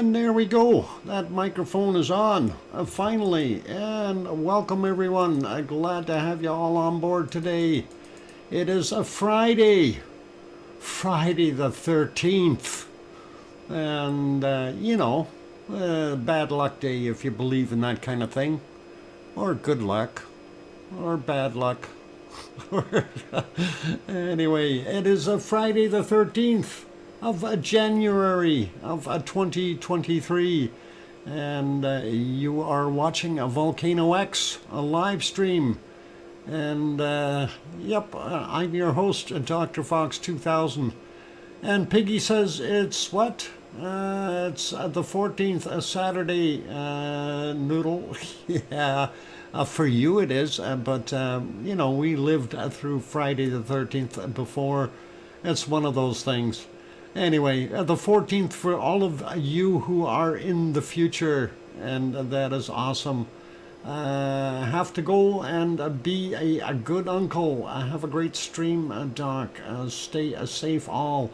And there we go. That microphone is on, finally. And welcome everyone. Glad to have you all on board today. It is a Friday. Friday the 13th. And, bad luck day if you believe in that kind of thing. Or good luck. Or bad luck. Anyway, it is a Friday the 13th. Of January of 2023, and you are watching a VolcanoX, a live stream, and I'm your host, DrFox2000, and Piggy says it's what? It's the 14th, Saturday, Noodle. Yeah, for you it is, but we lived through Friday the 13th before. It's one of those things. Anyway, the 14th for all of you who are in the future, and that is awesome. Have to go and be a good uncle. Have a great stream, Doc. Stay safe all.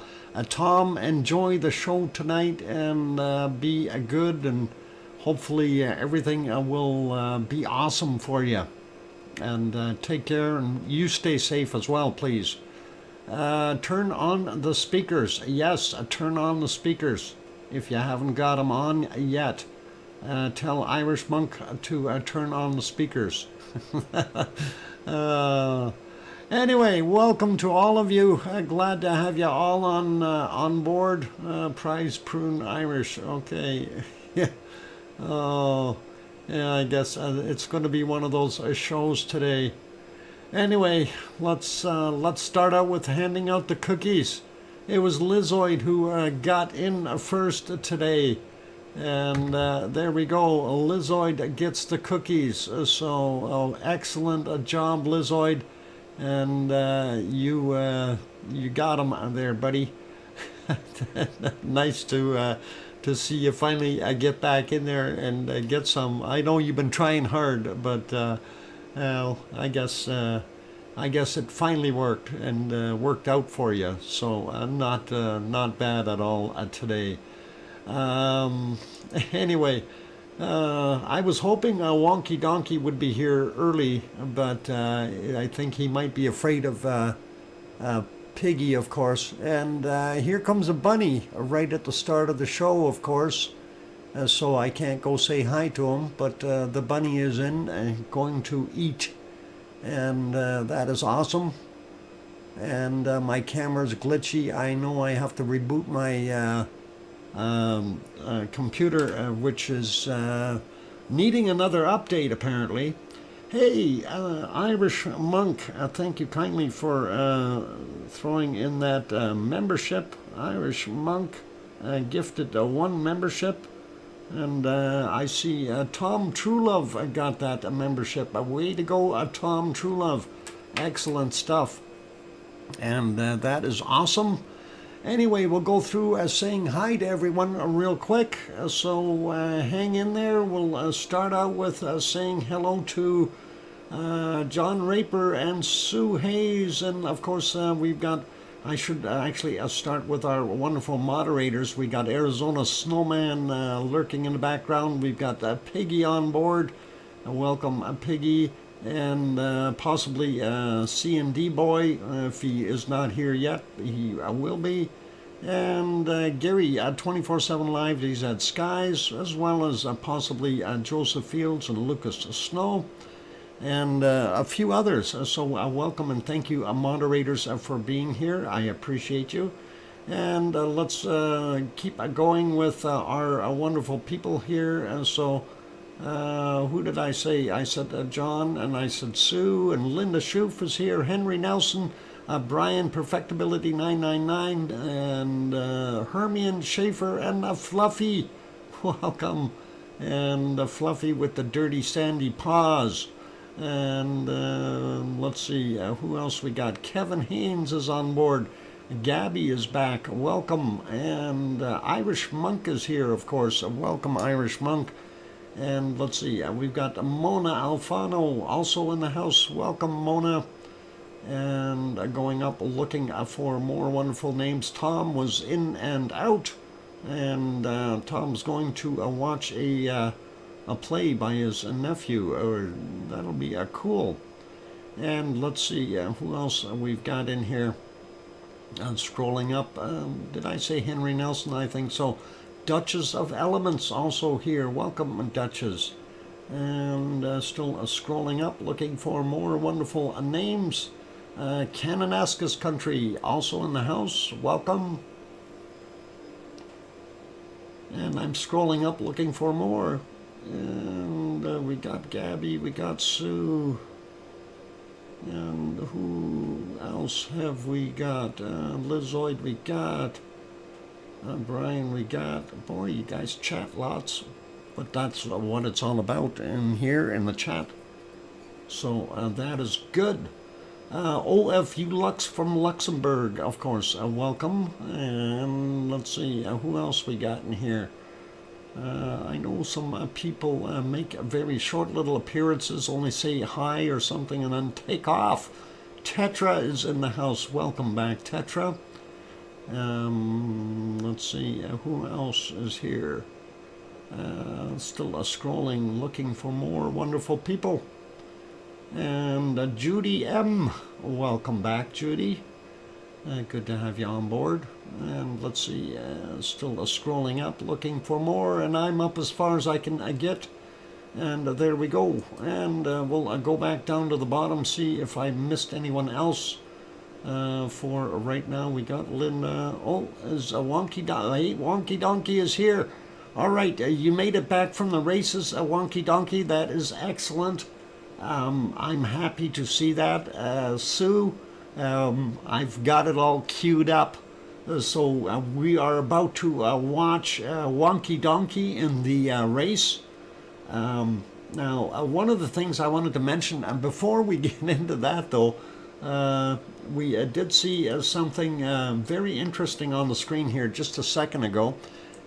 Tom, enjoy the show tonight and be good, and hopefully everything will be awesome for you. And take care, and you stay safe as well, please. Turn on the speakers. Yes, turn on the speakers. If you haven't got them on yet, tell Irish Monk to turn on the speakers. Anyway, welcome to all of you. Glad to have you all on board. Prize Prune Irish. Okay. Oh, yeah. I guess it's going to be one of those shows today. Anyway, let's start out with handing out the cookies. It was Lizoid who got in first today, and there we go. Lizoid gets the cookies. So excellent job, Lizoid, and you got them there, buddy. Nice to see you finally get back in there and get some. I know you've been trying hard, but. Well, I guess it finally worked and worked out for you. So not bad at all today. Anyway, I was hoping Wonky Donkey would be here early, but I think he might be afraid of Piggy, of course. And here comes a bunny right at the start of the show, of course. So I can't go say hi to him, but the bunny is in and going to eat, and that is awesome. And my camera's glitchy. I know I have to reboot my computer, which is needing another update apparently. Hey, Irish Monk, thank you kindly for throwing in that membership. Irish Monk gifted one membership. And I see Tom Truelove got that membership. Way to go, Tom Truelove. Excellent stuff. And that is awesome. Anyway, we'll go through saying hi to everyone real quick. So hang in there. We'll start out with saying hello to John Raper and Sue Hayes. And of course, we've got... I should actually start with our wonderful moderators. We got Arizona Snowman lurking in the background. We've got Piggy on board. Welcome, Piggy. And possibly C&D Boy, if he is not here yet. He will be. And Gary, 24/7 Live, he's at Skies, as well as possibly Joseph Fields and Lucas Snow. And a few others. So welcome and thank you, moderators, for being here. I appreciate you. And let's keep going with our wonderful people here. So who did I say? I said John, and I said Sue, and Linda Schoof is here. Henry Nelson, Brian Perfectability 999, and Hermione Schaefer, and Fluffy. Welcome. And Fluffy with the dirty sandy paws. And let's see, who else we got? Kevin Haynes is on board. Gabby is back. Welcome. And Irish Monk is here, of course. Welcome, Irish Monk. And let's see, we've got Mona Alfano also in the house. Welcome, Mona. And going up looking for more wonderful names. Tom was in and out. and Tom's going to watch a play by his nephew. Or that'll be cool. And let's see who else we've got in here. Scrolling up, did I say Henry Nelson? I think so. Duchess of Elements also here. Welcome, Duchess. And still scrolling up, looking for more wonderful names. Kananaskis Country also in the house. Welcome. And I'm scrolling up, looking for more. And we got Gabby, we got Sue. And who else have we got? Lizoid, we got. Brian, we got. Boy, you guys chat lots. But that's what it's all about in here in the chat. So that is good. OFU Lux from Luxembourg, of course. Welcome. And let's see, who else we got in here? I know some people make very short little appearances, only say hi or something and then take off. Tetra is in the house. Welcome back, Tetra. Let's see, who else is here? Still scrolling, looking for more wonderful people. And Judy M. Welcome back, Judy. Good to have you on board. And let's see, still scrolling up, looking for more, and I'm up as far as I can get. And there we go. And we'll go back down to the bottom, see if I missed anyone else. For right now, we got Linda. Oh, is a Wonky Donkey? Wonky Donkey is here. All right, you made it back from the races, a Wonky Donkey. That is excellent. I'm happy to see that. Sue, I've got it all queued up. So we are about to watch Wonky Donkey in the race. Now, one of the things I wanted to mention, before we get into that though, we did see something very interesting on the screen here just a second ago.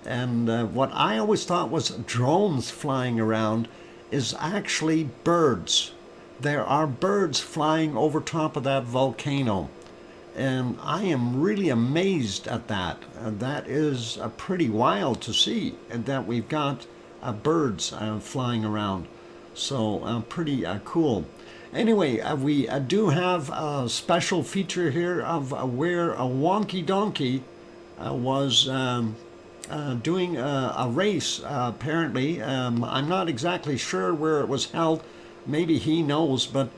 And what I always thought was drones flying around is actually birds. There are birds flying over top of that volcano. And I am really amazed at that. That is pretty wild to see, that we've got birds flying around. So pretty cool. Anyway, we do have a special feature here of where a Wonky Donkey was doing a race, apparently. I'm not exactly sure where it was held. Maybe he knows, but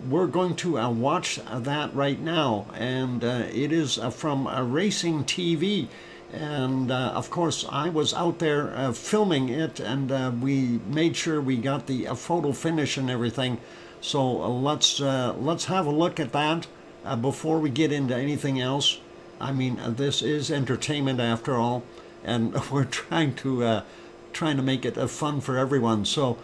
we're going to watch that right now. And it is from Racing TV. And of course, I was out there filming it, and we made sure we got the photo finish and everything. So let's have a look at that before we get into anything else. I mean, this is entertainment after all, and we're trying to make it fun for everyone. So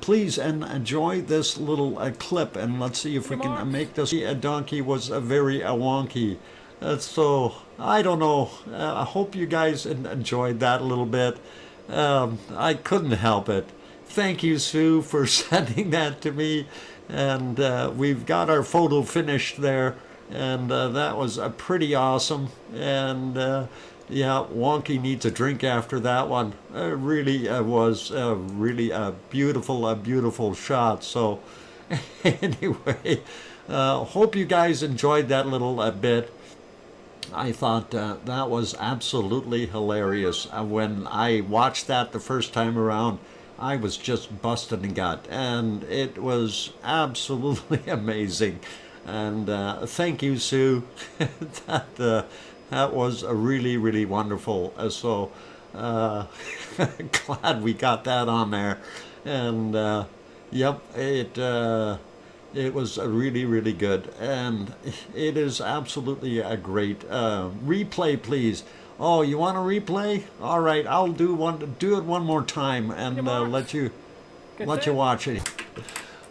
please enjoy this little clip, and let's see if we can make this. A donkey was very wonky. So I don't know. I hope you guys enjoyed that a little bit. I couldn't help it. Thank you, Sue, for sending that to me. And we've got our photo finished there, and that was pretty awesome. And yeah, Wonky needs a drink after that one. It really was really a beautiful shot. So anyway, hope you guys enjoyed that little bit. I thought that was absolutely hilarious. When I watched that the first time around, I was just busting a gut, and it was absolutely amazing. And thank you, Sue. that was really wonderful. So glad we got that on there. And yep, it was really good, and it is absolutely a great replay. Please. Oh, you want a replay? All right, I'll do it one more time, and let you watch it.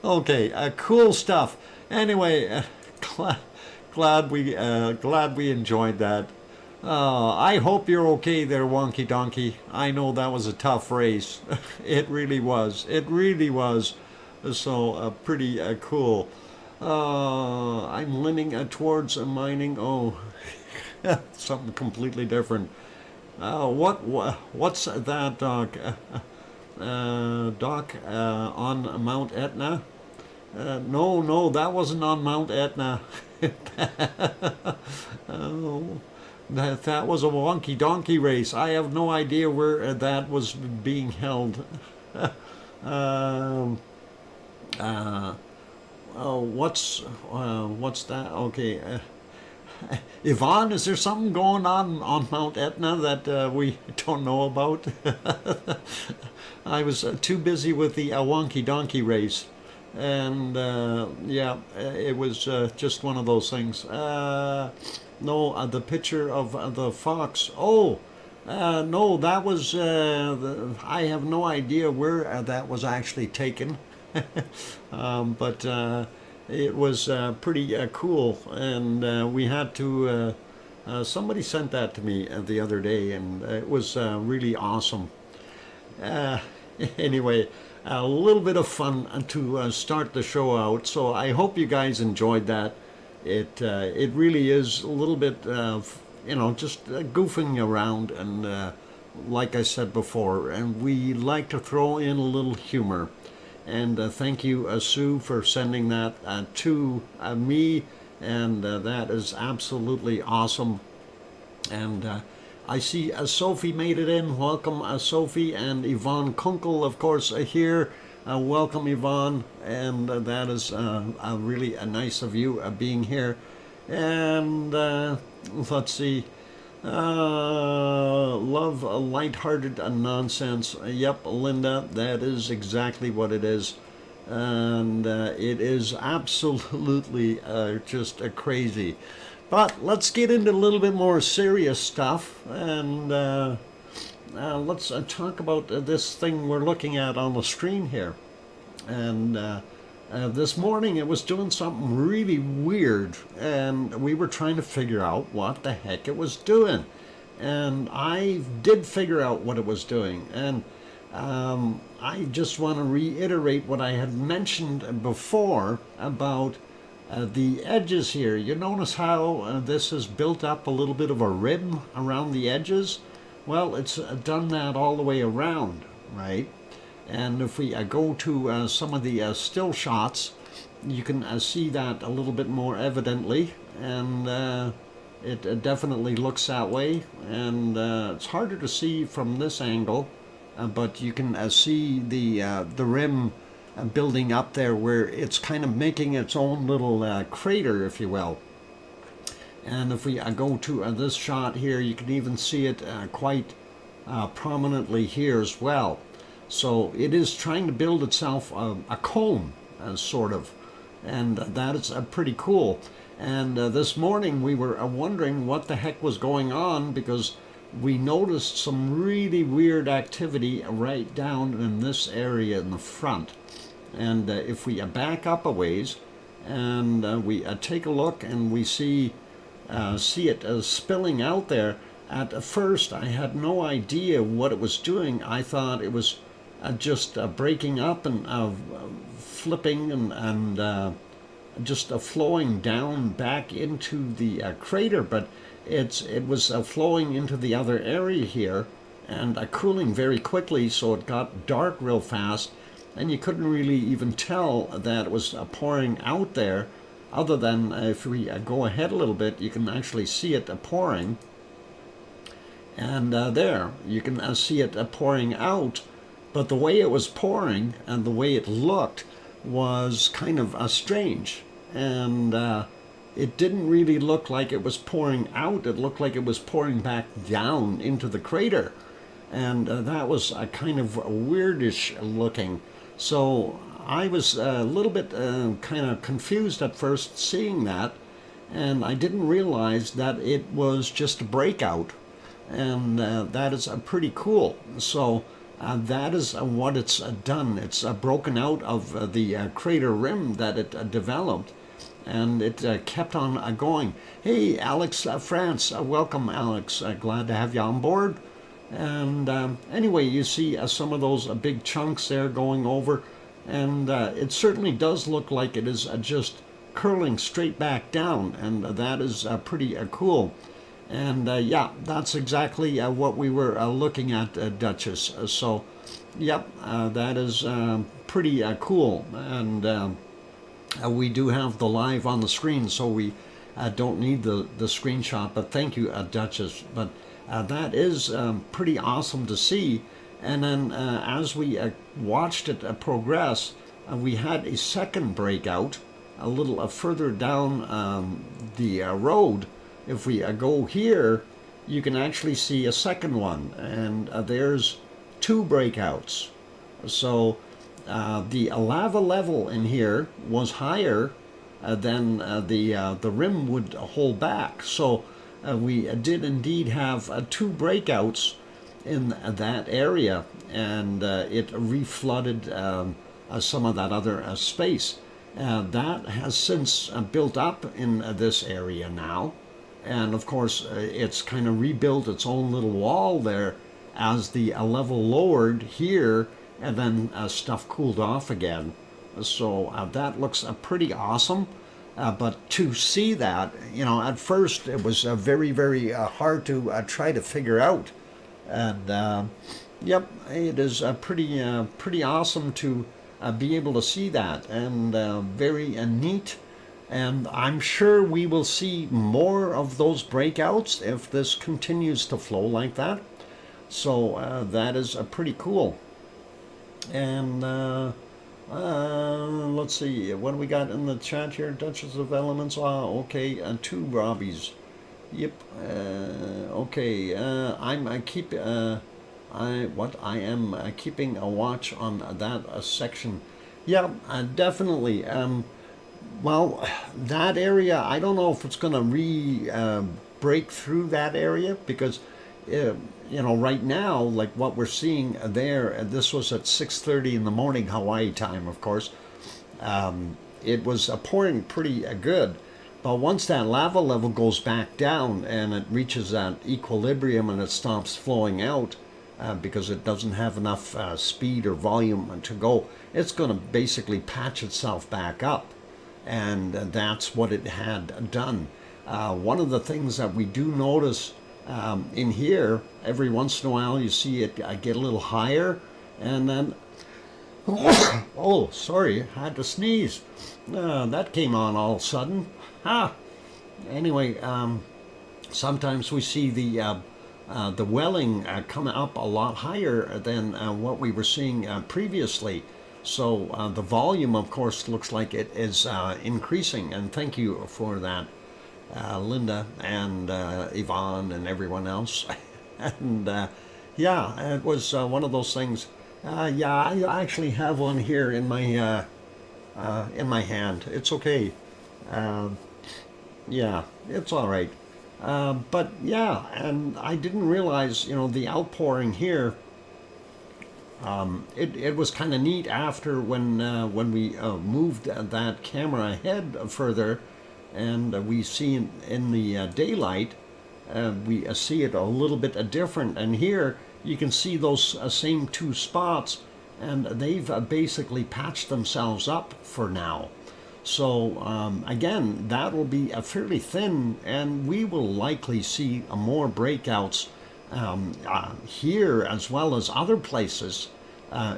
Okay, cool stuff. Anyway, glad we enjoyed that. I hope you're okay there, Wonky Donkey. I know that was a tough race. It really was. It really was. So pretty cool. I'm leaning towards mining. Oh, something completely different. What's that, Doc? Doc, on Mount Etna? No, that wasn't on Mount Etna. Oh, that was a wonky donkey race. I have no idea where that was being held. um, what's that? Okay. Yvonne, is there something going on Mount Etna that we don't know about? I was too busy with the wonky donkey race. And yeah, it was just one of those things. No, the picture of the fox. Oh, no, that was, I have no idea where that was actually taken. But it was pretty cool. And we had to, somebody sent that to me the other day, and it was really awesome. Anyway, a little bit of fun to start the show out. So I hope you guys enjoyed that. It really is a little bit of, just goofing around, and like I said before, and we like to throw in a little humor. And thank you, Sue, for sending that to me, and that is absolutely awesome. And I see Sophie made it in. Welcome, Sophie, and Yvonne Kunkel, of course, here. Welcome, Yvonne, and that is really nice of you being here. And let's see. Love lighthearted nonsense. Yep, Linda, that is exactly what it is. And it is absolutely just crazy. But let's get into a little bit more serious stuff, and let's talk about this thing we're looking at on the screen here. And this morning it was doing something really weird, and we were trying to figure out what the heck it was doing. And I did figure out what it was doing, and I just want to reiterate what I had mentioned before about the edges here. You notice how this has built up a little bit of a rim around the edges? Well, it's done that all the way around, right? And if we go to some of the still shots, you can see that a little bit more evidently, and it definitely looks that way. And it's harder to see from this angle, but you can see the rim building up there, where it's kind of making its own little crater, if you will. And if we go to this shot here, you can even see it quite prominently here as well. So it is trying to build itself a cone, sort of, and that is pretty cool. And this morning we were wondering what the heck was going on, because we noticed some really weird activity right down in this area in the front. And if we back up a ways and we take a look, and we see it spilling out there, at first I had no idea what it was doing. I thought it was just breaking up and flipping and just flowing down back into the crater, but it was flowing into the other area here, and cooling very quickly, so it got dark real fast. And you couldn't really even tell that it was pouring out there, other than if we go ahead a little bit, you can actually see it pouring. And there, you can see it pouring out, but the way it was pouring and the way it looked was kind of strange. And it didn't really look like it was pouring out. It looked like it was pouring back down into the crater. And that was kind of weirdish looking. So I was a little bit kind of confused at first seeing that, and I didn't realize that it was just a breakout, and that is pretty cool. So that is what it's done. It's broken out of the crater rim that it developed, and it kept on going. Hey, Alex France, welcome, Alex. Glad to have you on board. And anyway, you see some of those big chunks there going over, and it certainly does look like it is just curling straight back down, and that is pretty cool. And yeah, that's exactly what we were looking at, Duchess. So, yep, that is pretty cool. And we do have the live on the screen, so we don't need the screenshot. But thank you, Duchess. But that is pretty awesome to see. And then as we watched it progress, we had a second breakout a little further down the road. If we go here, you can actually see a second one, and there's two breakouts. So the lava level in here was higher than the rim would hold back. So we did indeed have two breakouts in that area, and it reflooded some of that other space. That has since built up in this area now. And of course, it's kind of rebuilt its own little wall there as the level lowered here, and then stuff cooled off again. So that looks pretty awesome. But to see that, you know, at first it was very, very hard to try to figure out. And yep, it is pretty awesome to be able to see that, and very neat. And I'm sure we will see more of those breakouts if this continues to flow like that. So that is pretty cool. And let's see, what do we got in the chat here? Duchess of Elements. Okay, two Robbies. Yep. Okay. I am keeping a watch on that section. Yeah, definitely. Well, that area, I don't know if it's going to break through that area, because, you know, right now, like what we're seeing there, this was at 6:30 in the morning, Hawaii time, of course. It was pouring pretty good. But once that lava level goes back down and it reaches that equilibrium and it stops flowing out, because it doesn't have enough speed or volume to go, it's going to basically patch itself back up. And that's what it had done. One of the things that we do notice in here, every once in a while you see it get a little higher, and then oh, sorry, I had to sneeze. That came on all of a sudden. Anyway, sometimes we see the welling come up a lot higher than what we were seeing previously. So the volume, of course, looks like it is increasing, and thank you for that, Linda and Yvonne and everyone else. And yeah, it was one of those things. Yeah, I actually have one here in my hand. It's okay. Yeah, it's all right. But yeah, and I didn't realize, you know, the outpouring here. It was kind of neat after when we moved that camera ahead further, and we see in the daylight, we see it a little bit different. And here you can see those same two spots, and they've basically patched themselves up for now. So again, that will be fairly thin, and we will likely see more breakouts here as well as other places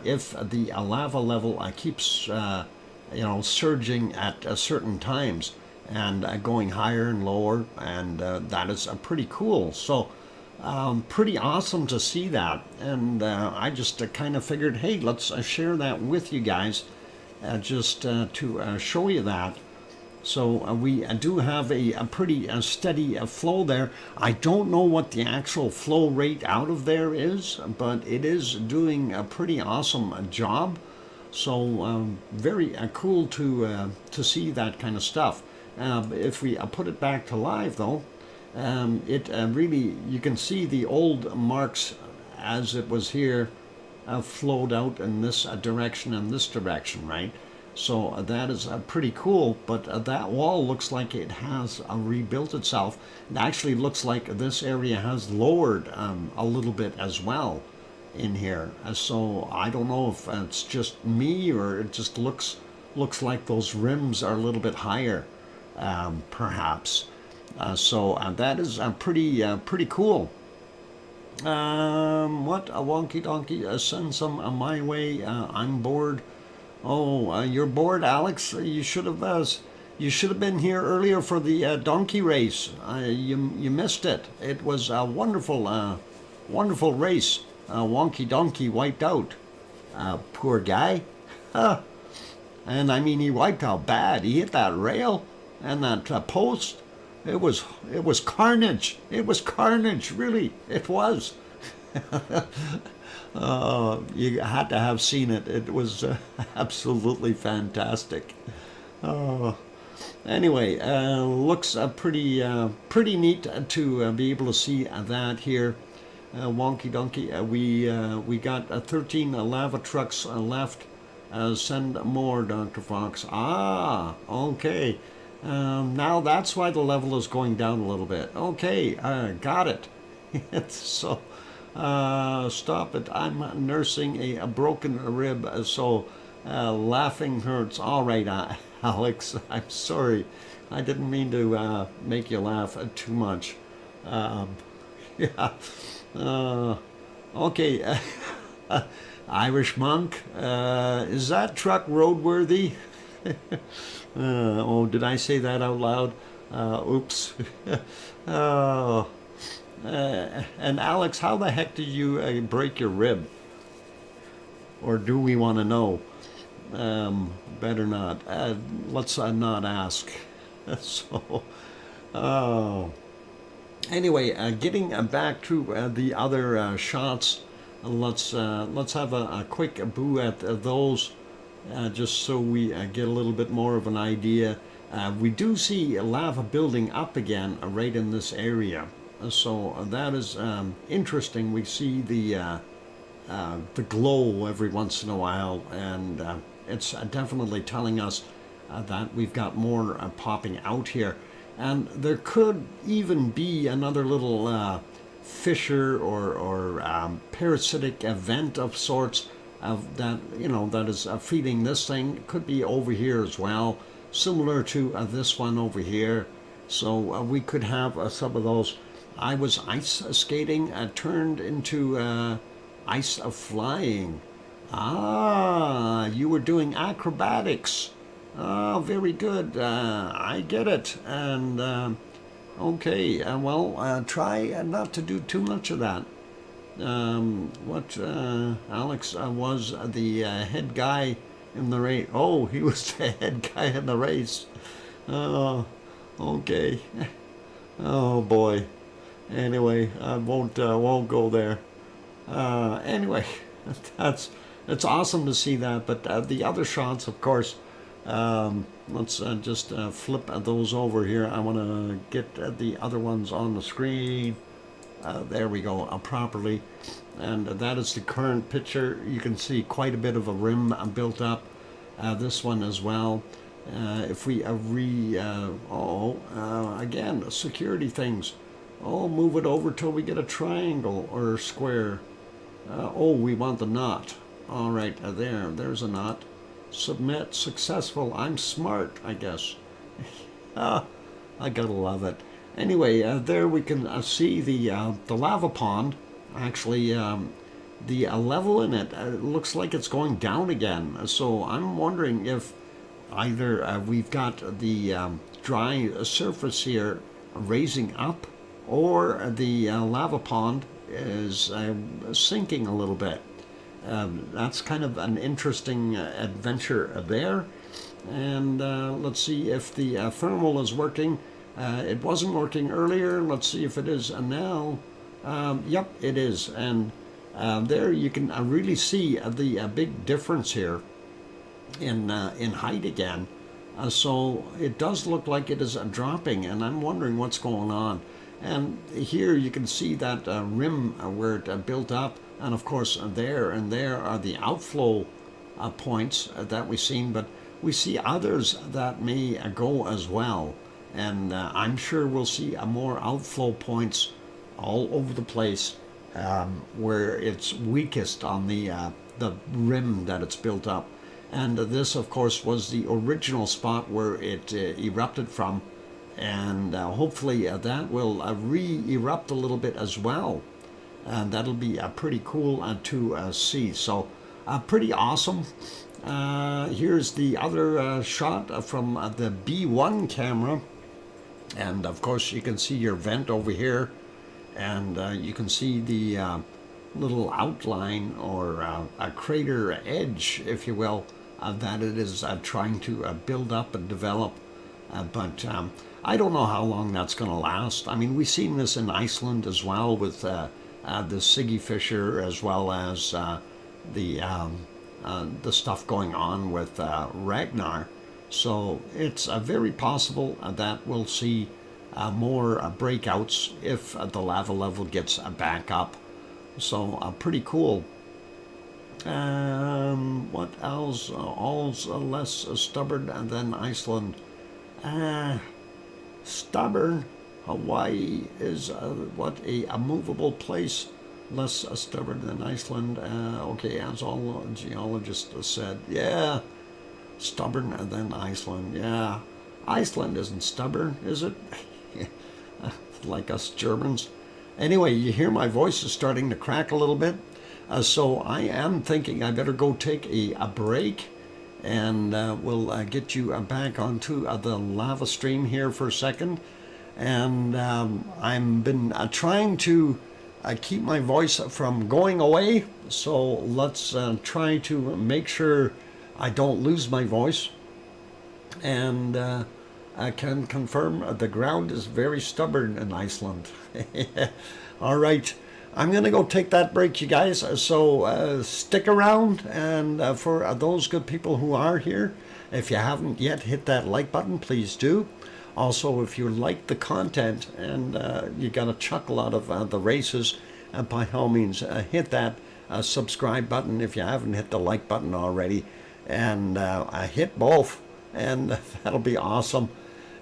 if the lava level keeps you know, surging at certain times and going higher and lower, and that is pretty cool. So pretty awesome to see that, and I just kind of figured, hey, let's share that with you guys, just to show you that. So we do have a pretty steady flow there. I don't know what the actual flow rate out of there is, but it is doing a pretty awesome job. So very cool to see that kind of stuff. If we put it back to live though, it really, you can see the old marks as it was here flowed out in this direction and this direction, right? So that is pretty cool, but that wall looks like it has rebuilt itself. It actually looks like this area has lowered a little bit as well in here. So I don't know if it's just me, or it just looks like those rims are a little bit higher, perhaps. So that is pretty cool. What a wonky donkey. Send some my way. I'm bored. Oh, you're bored, Alex. You should have been here earlier for the donkey race. You missed it. It was a wonderful race. Wonky donkey wiped out. Poor guy. And I mean, he wiped out bad. He hit that rail and that post. It was carnage. It was carnage, really. It was. You had to have seen it. It was absolutely fantastic. Anyway, looks pretty neat to be able to see that here. Wonky donkey. We got 13 lava trucks left. Send more, Dr. Fox. Ah, okay. Now that's why the level is going down a little bit. Okay, got it. So, stop it. I'm nursing a broken rib, so laughing hurts. All right, Alex, I'm sorry. I didn't mean to make you laugh too much. Yeah. Okay. Irish monk, is that truck roadworthy? Oh, did I say that out loud? Oops. Oh. And Alex, how the heck did you break your rib? Or do we want to know? Better not. Let's not ask. So, oh. Anyway, getting back to the other shots, let's have a quick boo at those. Just so we get a little bit more of an idea. We do see lava building up again right in this area. So that is interesting. We see the glow every once in a while, and it's definitely telling us that we've got more popping out here. And there could even be another little fissure or parasitic event of sorts that that is feeding this thing. It could be over here as well, similar to this one over here. So we could have some of those. I was ice skating, turned into ice flying. Ah, you were doing acrobatics. Oh, very good. I get it. And okay, well, try not to do too much of that. Alex was the head guy in the race. Oh, he was the head guy in the race. Oh, okay. Oh boy. Anyway, I won't go there. Anyway, it's awesome to see that. But the other shots, of course. Let's just flip those over here. I want to get the other ones on the screen. There we go, properly. And that is the current picture. You can see quite a bit of a rim built up. This one as well. If we again, security things. Oh, move it over till we get a triangle or a square. Oh, we want the knot. All right, there's a knot. Submit, successful. I'm smart, I guess. I gotta love it. Anyway, there we can see the lava pond. Actually, the level in it looks like it's going down again. So I'm wondering if either we've got the dry surface here raising up, or the lava pond is sinking a little bit. That's kind of an interesting adventure there. And let's see if the thermal is working. It wasn't working earlier. Let's see if it is now. Yep, it is. And there you can really see the big difference here in height again. So it does look like it is dropping, and I'm wondering what's going on. And here you can see that rim where it built up. And of course, there are the outflow points that we've seen, but we see others that may go as well. And I'm sure we'll see more outflow points all over the place where it's weakest on the rim that it's built up. And this, of course, was the original spot where it erupted from. and hopefully that will re-erupt a little bit as well. And that'll be pretty cool to see. So pretty awesome. Here's the other shot from the B1 camera. And of course you can see your vent over here. And you can see the little outline or a crater edge, if you will, that it is trying to build up and develop. But I don't know how long that's going to last. I mean, we've seen this in Iceland as well with the Siggy Fissure, as well as the stuff going on with Ragnar. So it's very possible that we'll see more breakouts if the lava level gets back up. So pretty cool. What else? All's less stubborn than Iceland. Stubborn. Hawaii is what a movable place, less stubborn than Iceland. Okay, as all geologists said, yeah, stubborn than Iceland. Yeah, Iceland isn't stubborn, is it? Like us Germans. Anyway, you hear my voice is starting to crack a little bit, so I am thinking I better go take a break. And we'll get you back onto the lava stream here for a second. And I've been trying to keep my voice from going away. So let's try to make sure I don't lose my voice. And I can confirm the ground is very stubborn in Iceland. All right. I'm going to go take that break, you guys, so stick around, and for those good people who are here, if you haven't yet hit that like button, please do. Also, if you like the content and you got a chuckle out of the races, by all means, hit that subscribe button if you haven't hit the like button already, and hit both, and that'll be awesome.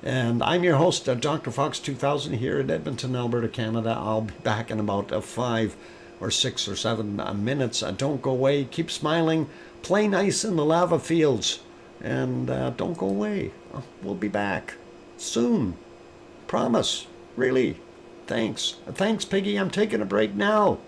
And I'm your host, DrFox2000 here in Edmonton, Alberta, Canada. I'll be back in about 5 or 6 or 7 minutes. Don't go away. Keep smiling. Play nice in the lava fields. And don't go away. We'll be back soon. Promise. Really. Thanks. Thanks, Piggy. I'm taking a break now.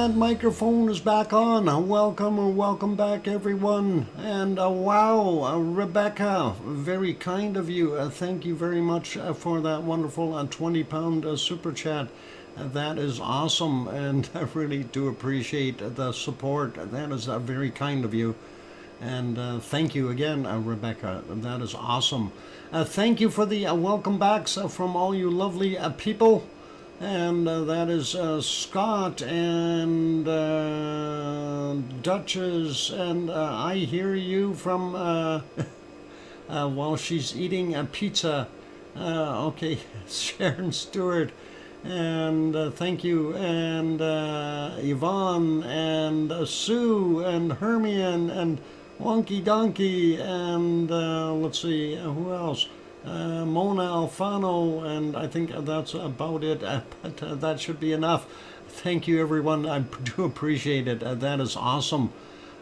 that microphone is back on. Welcome back, everyone. And wow, Rebecca, very kind of you. Thank you very much for that wonderful £20 super chat. That is awesome, and I really do appreciate the support. That is very kind of you. And thank you again, Rebecca. That is awesome. Thank you for the welcome backs from all you lovely people. And that is Scott and Duchess, and I hear you from while she's eating a pizza. Okay, Sharon Stewart, and thank you, and Yvonne, and Sue, and Hermione, and Wonky Donkey, and let's see, who else? Mona Alfano, and I think that's about it, but that should be enough. Thank you, everyone. I do appreciate it. That is awesome.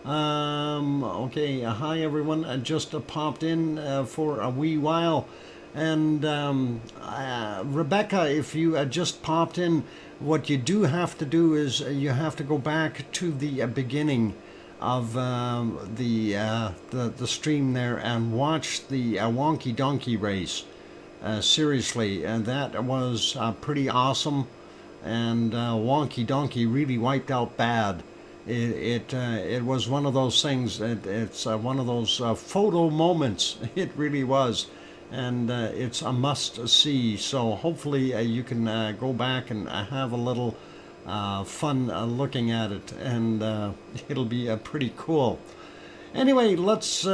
Okay, hi, everyone. I just popped in for a wee while. And Rebecca, if you just popped in, what you do have to do is you have to go back to the beginning of the stream there and watch the Wonky Donkey race. Seriously, and that was pretty awesome. And Wonky Donkey really wiped out bad. It was one of those things. It's one of those photo moments. It really was, and it's a must see. So hopefully you can go back and have a little fun looking at it, and it'll be pretty cool. Anyway, let's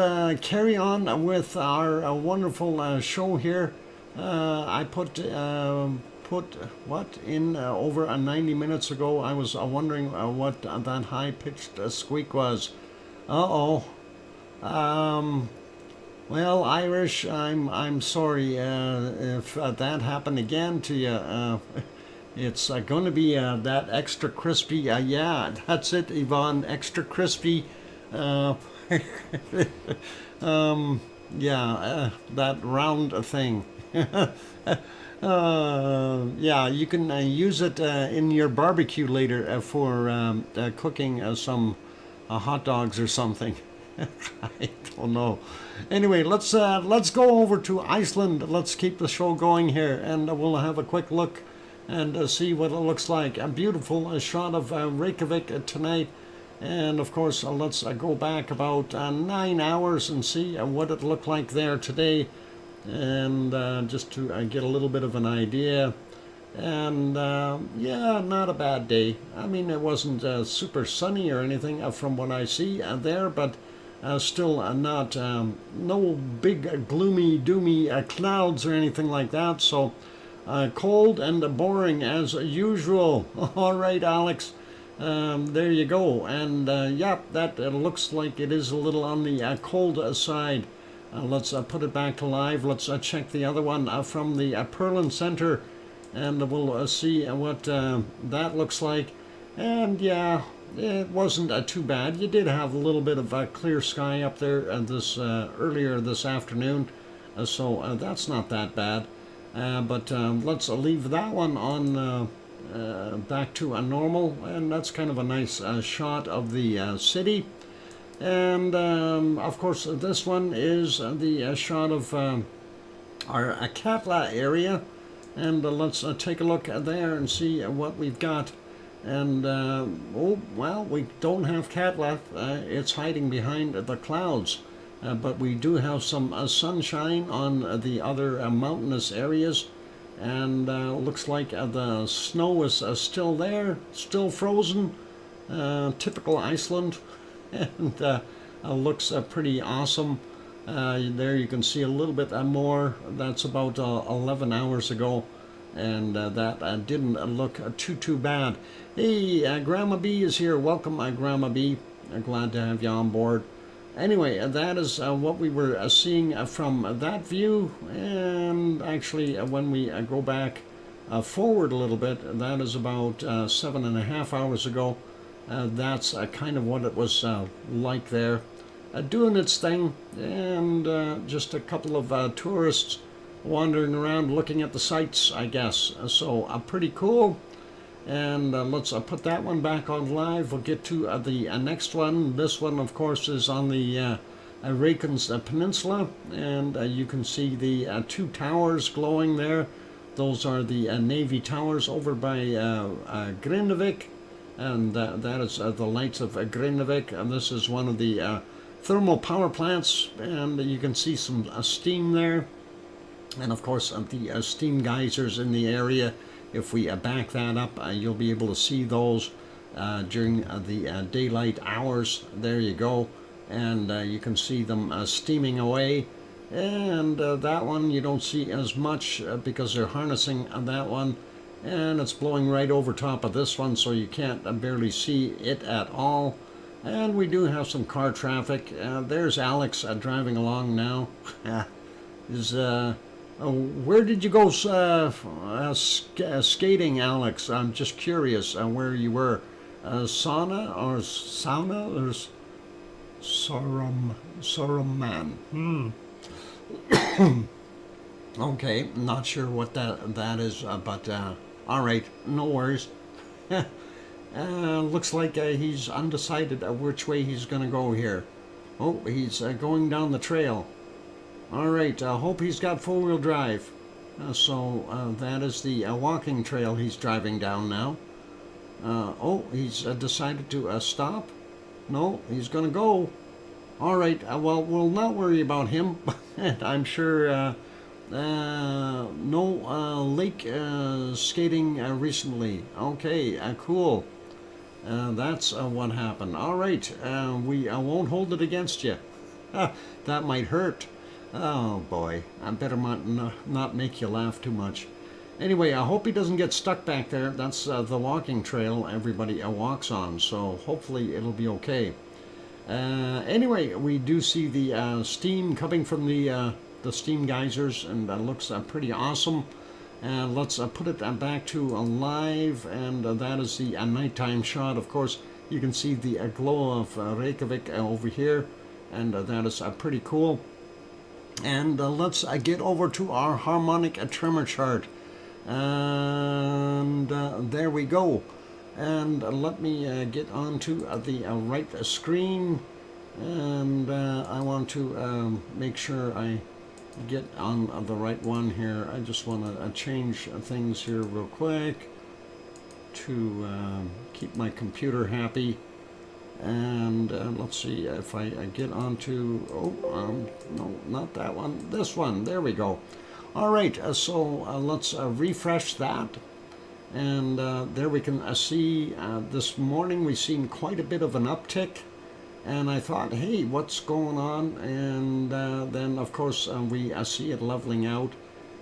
carry on with our wonderful show here. I put what in over 90 minutes ago. I was wondering what that high-pitched squeak was. Well, Irish, I'm sorry if that happened again to you. It's going to be that extra crispy. Yeah, that's it, Yvonne. Extra crispy. Yeah, that round thing. Yeah, you can use it in your barbecue later for cooking some hot dogs or something. I don't know. Anyway, let's go over to Iceland. Let's keep the show going here, and we'll have a quick look and see what it looks like. A beautiful shot of Reykjavik tonight. And of course, let's go back about 9 hours and see what it looked like there today. And just to get a little bit of an idea. And yeah, not a bad day. I mean, it wasn't super sunny or anything from what I see there, but still not, no big gloomy, doomy clouds or anything like that. So cold and boring as usual. All right, Alex. There you go. And yeah, that looks like it is a little on the cold side. Let's put it back to live. Let's check the other one from the Perlin Center, and we'll see what that looks like. And yeah, it wasn't too bad. You did have a little bit of clear sky up there this earlier this afternoon, so that's not that bad. But let's leave that one on back to a normal, and that's kind of a nice shot of the city. And of course, this one is the shot of our Katla area, and let's take a look there and see what we've got. And oh well, we don't have Katla. It's hiding behind the clouds, but we do have some sunshine on the other mountainous areas. And looks like the snow is still there, still frozen. Typical Iceland. And looks pretty awesome. There you can see a little bit more. That's about 11 hours ago, and that didn't look too bad. Hey, Grandma B is here. Welcome, Grandma B. Glad to have you on board. Anyway, that is what we were seeing from that view. And actually, when we go back forward a little bit, that is about 7.5 hours ago. That's kind of what it was like there, doing its thing, and just a couple of tourists wandering around looking at the sights, I guess. So pretty cool. And let's put that one back on live. We'll get to the next one. This one, of course, is on the Reykjanes Peninsula, and you can see the two towers glowing there. Those are the Navy towers over by Grindavik, and that is the lights of Grindavik. And this is one of the thermal power plants, and you can see some steam there. And of course, the steam geysers in the area. If we back that up, you'll be able to see those during the daylight hours. There you go. And you can see them steaming away. And that one you don't see as much because they're harnessing that one. And it's blowing right over top of this one, so you can't barely see it at all. And we do have some car traffic. There's Alex driving along now. Where did you go skating, Alex? I'm just curious where you were. Sauna or Soroman? Okay, not sure what that is, but all right, no worries. Looks like he's undecided which way he's going to go here. Oh, he's going down the trail. All right, hope he's got four-wheel drive. So that is the walking trail he's driving down now. Oh, he's decided to stop. No, he's going to go. All right, well, we'll not worry about him. I'm sure no lake skating recently. Okay, cool. That's what happened. All right, we won't hold it against you. That might hurt. Oh boy, I better not make you laugh too much. Anyway, I hope he doesn't get stuck back there. That's the walking trail everybody walks on, so hopefully it'll be okay. Anyway, we do see the steam coming from the steam geysers, and that looks pretty awesome. Let's put it back to live, and that is the nighttime shot. Of course, you can see the glow of Reykjavik over here, and that is pretty cool. And let's get over to our harmonic tremor chart. And there we go. And let me get onto the right screen. And I want to make sure I get on the right one here. I just want to change things here real quick to keep my computer happy. And let's see if I get onto, no, not that one, this one, there we go. All right, so let's refresh that. And there we can see this morning we've seen quite a bit of an uptick. And I thought, hey, what's going on? And then, of course, we see it leveling out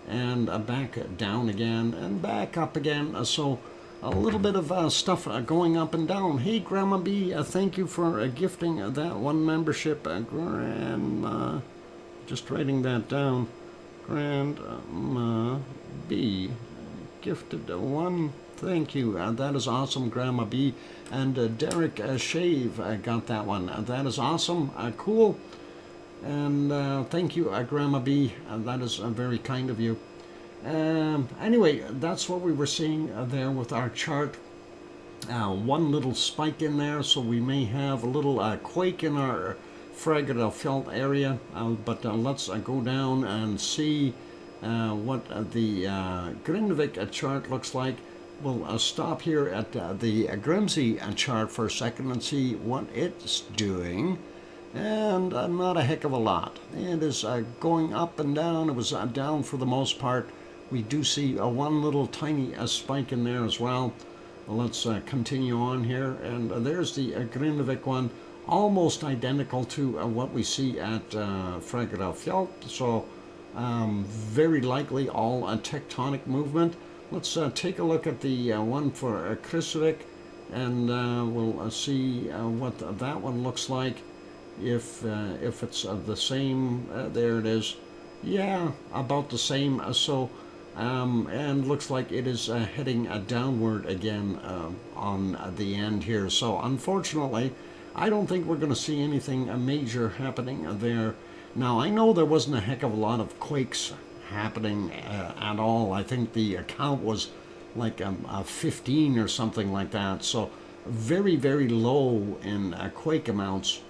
and back down again and back up again. So a little bit of stuff going up and down. Hey, Grandma B, thank you for gifting that one membership. Grandma, just writing that down. Grandma B gifted one. Thank you. That is awesome, Grandma B. And Derek Shave got that one. That is awesome. Cool. And thank you, Grandma B. That is very kind of you. Anyway, that's what we were seeing there with our chart. One little spike in there, so we may have a little quake in our Fagradalfjall area. But let's go down and see what the Grindavik chart looks like. We'll stop here at the Grimsey chart for a second and see what it's doing. And not a heck of a lot. It is going up and down. It was down for the most part. We do see one little tiny spike in there as well. Let's continue on here. And there's the Grindavik one, almost identical to what we see at Fagradalfjall. So very likely all a tectonic movement. Let's take a look at the one for Kristavik, and we'll see what that one looks like. If it's the same, there it is. Yeah, about the same. And looks like it is heading downward again on the end here. So unfortunately, I don't think we're going to see anything major happening there. Now, I know there wasn't a heck of a lot of quakes happening at all. I think the count was like a 15 or something like that. So very, very low in quake amounts.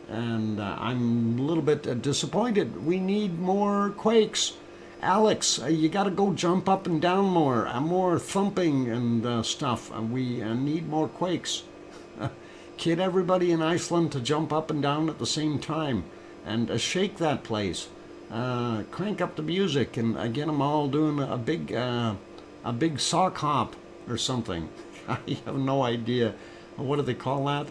And I'm a little bit disappointed. We need more quakes. Alex, you got to go jump up and down more thumping and stuff. We need more quakes. Kid everybody in Iceland to jump up and down at the same time and shake that place. Crank up the music and get them all doing a big sock hop or something. I have no idea. What do they call that?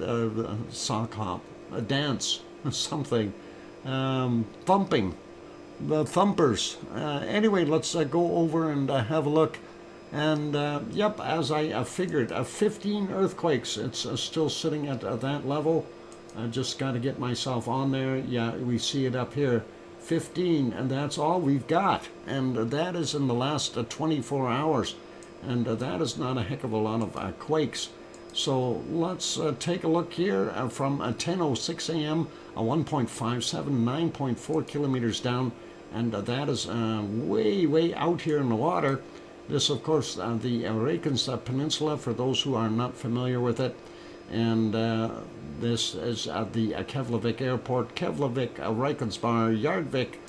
Sock hop. A dance, something, thumping, the thumpers. Anyway, let's go over and have a look. And yep, as I figured, 15 earthquakes. It's still sitting at that level. I just got to get myself on there. Yeah, we see it up here, 15, and that's all we've got. And that is in the last 24 hours. And that is not a heck of a lot of quakes. So let's take a look here from 10:06 a.m. 1.57, 9.4 kilometers down, and that is way out here in the water. This, of course, the Reykjanes Peninsula, for those who are not familiar with it, and this is the Keflavik Airport, Keflavik, Reykjanesbær, Jarðvík,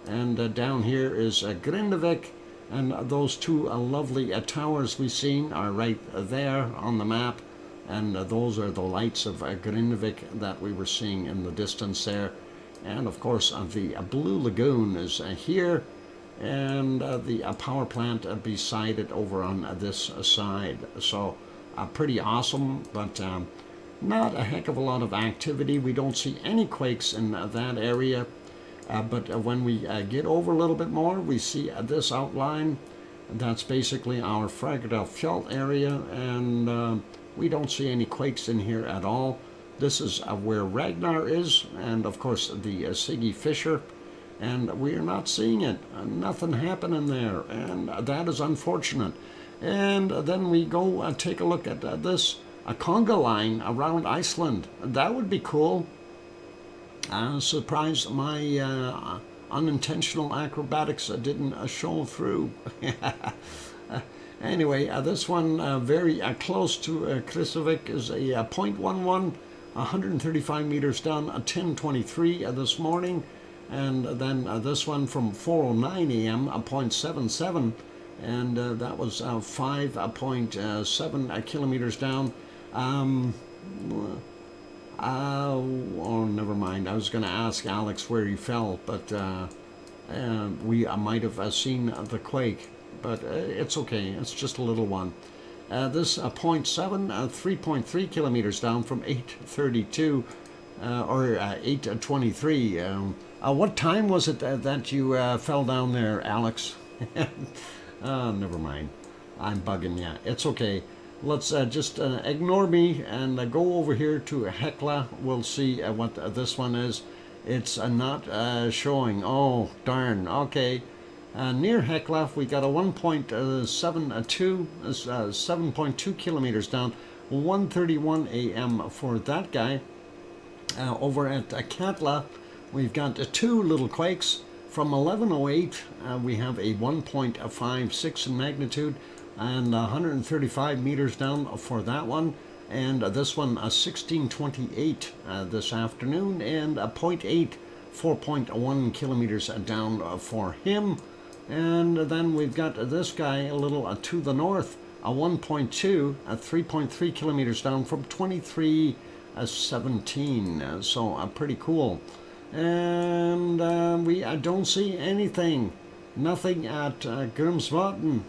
and down here is Grindavik. And those two lovely towers we've seen are right there on the map. And those are the lights of Grindavik that we were seeing in the distance there. And of course, the Blue Lagoon is here. And the power plant beside it over on this side. So pretty awesome, but not a heck of a lot of activity. We don't see any quakes in that area. But when we get over a little bit more, we see this outline. That's basically our Fagradalsfjall area, and we don't see any quakes in here at all. This is where Ragnar is, and of course the Siggy Fisher, and we are not seeing it. Nothing happening there, and that is unfortunate. And then we go take a look at this, a conga line around Iceland. That would be cool. Surprised my unintentional acrobatics didn't show through. Anyway, this one very close to Kristavik is a 0.11, 135 meters down, 10:23 this morning. And then this one from 4:09 a.m., 0.77, and that was 5.7 kilometers down. Oh, never mind. I was going to ask Alex where he fell, but we might have seen the quake, but it's okay. It's just a little one. This 0.7, 3.3 kilometers down from 8:32 or 8:23. What time was it that you fell down there, Alex? Never mind. I'm bugging you. It's okay. Let's just ignore me and go over here to Hekla. We'll see what this one is. It's not showing. Oh, darn. Okay. Near Hekla, we got a 1.72, 7.2 kilometers down, 1:31 a.m. for that guy. Over at Katla, we've got two little quakes. From 11:08, we have a 1.56 in magnitude, and 135 meters down for that one. And this one, 16:28 this afternoon, and a 0.8, 4.1 kilometers down for him. And then we've got this guy a little to the north, a 1.2, 3.3 kilometers down from 23:17. So pretty cool. And we don't see anything. Nothing at Grimsvatn.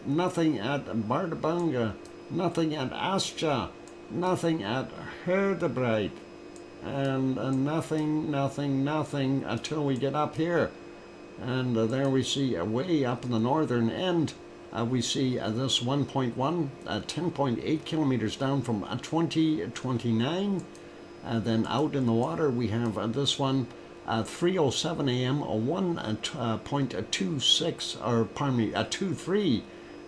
Nothing at Bardabanga, nothing at Asja, nothing at Herdebreit, and nothing until we get up here. And there we see way up in the northern end, we see this 1.1, 10.8 kilometers down from 2029. Then out in the water we have this one, 3:07 a.m., 1.26, or pardon me, 23.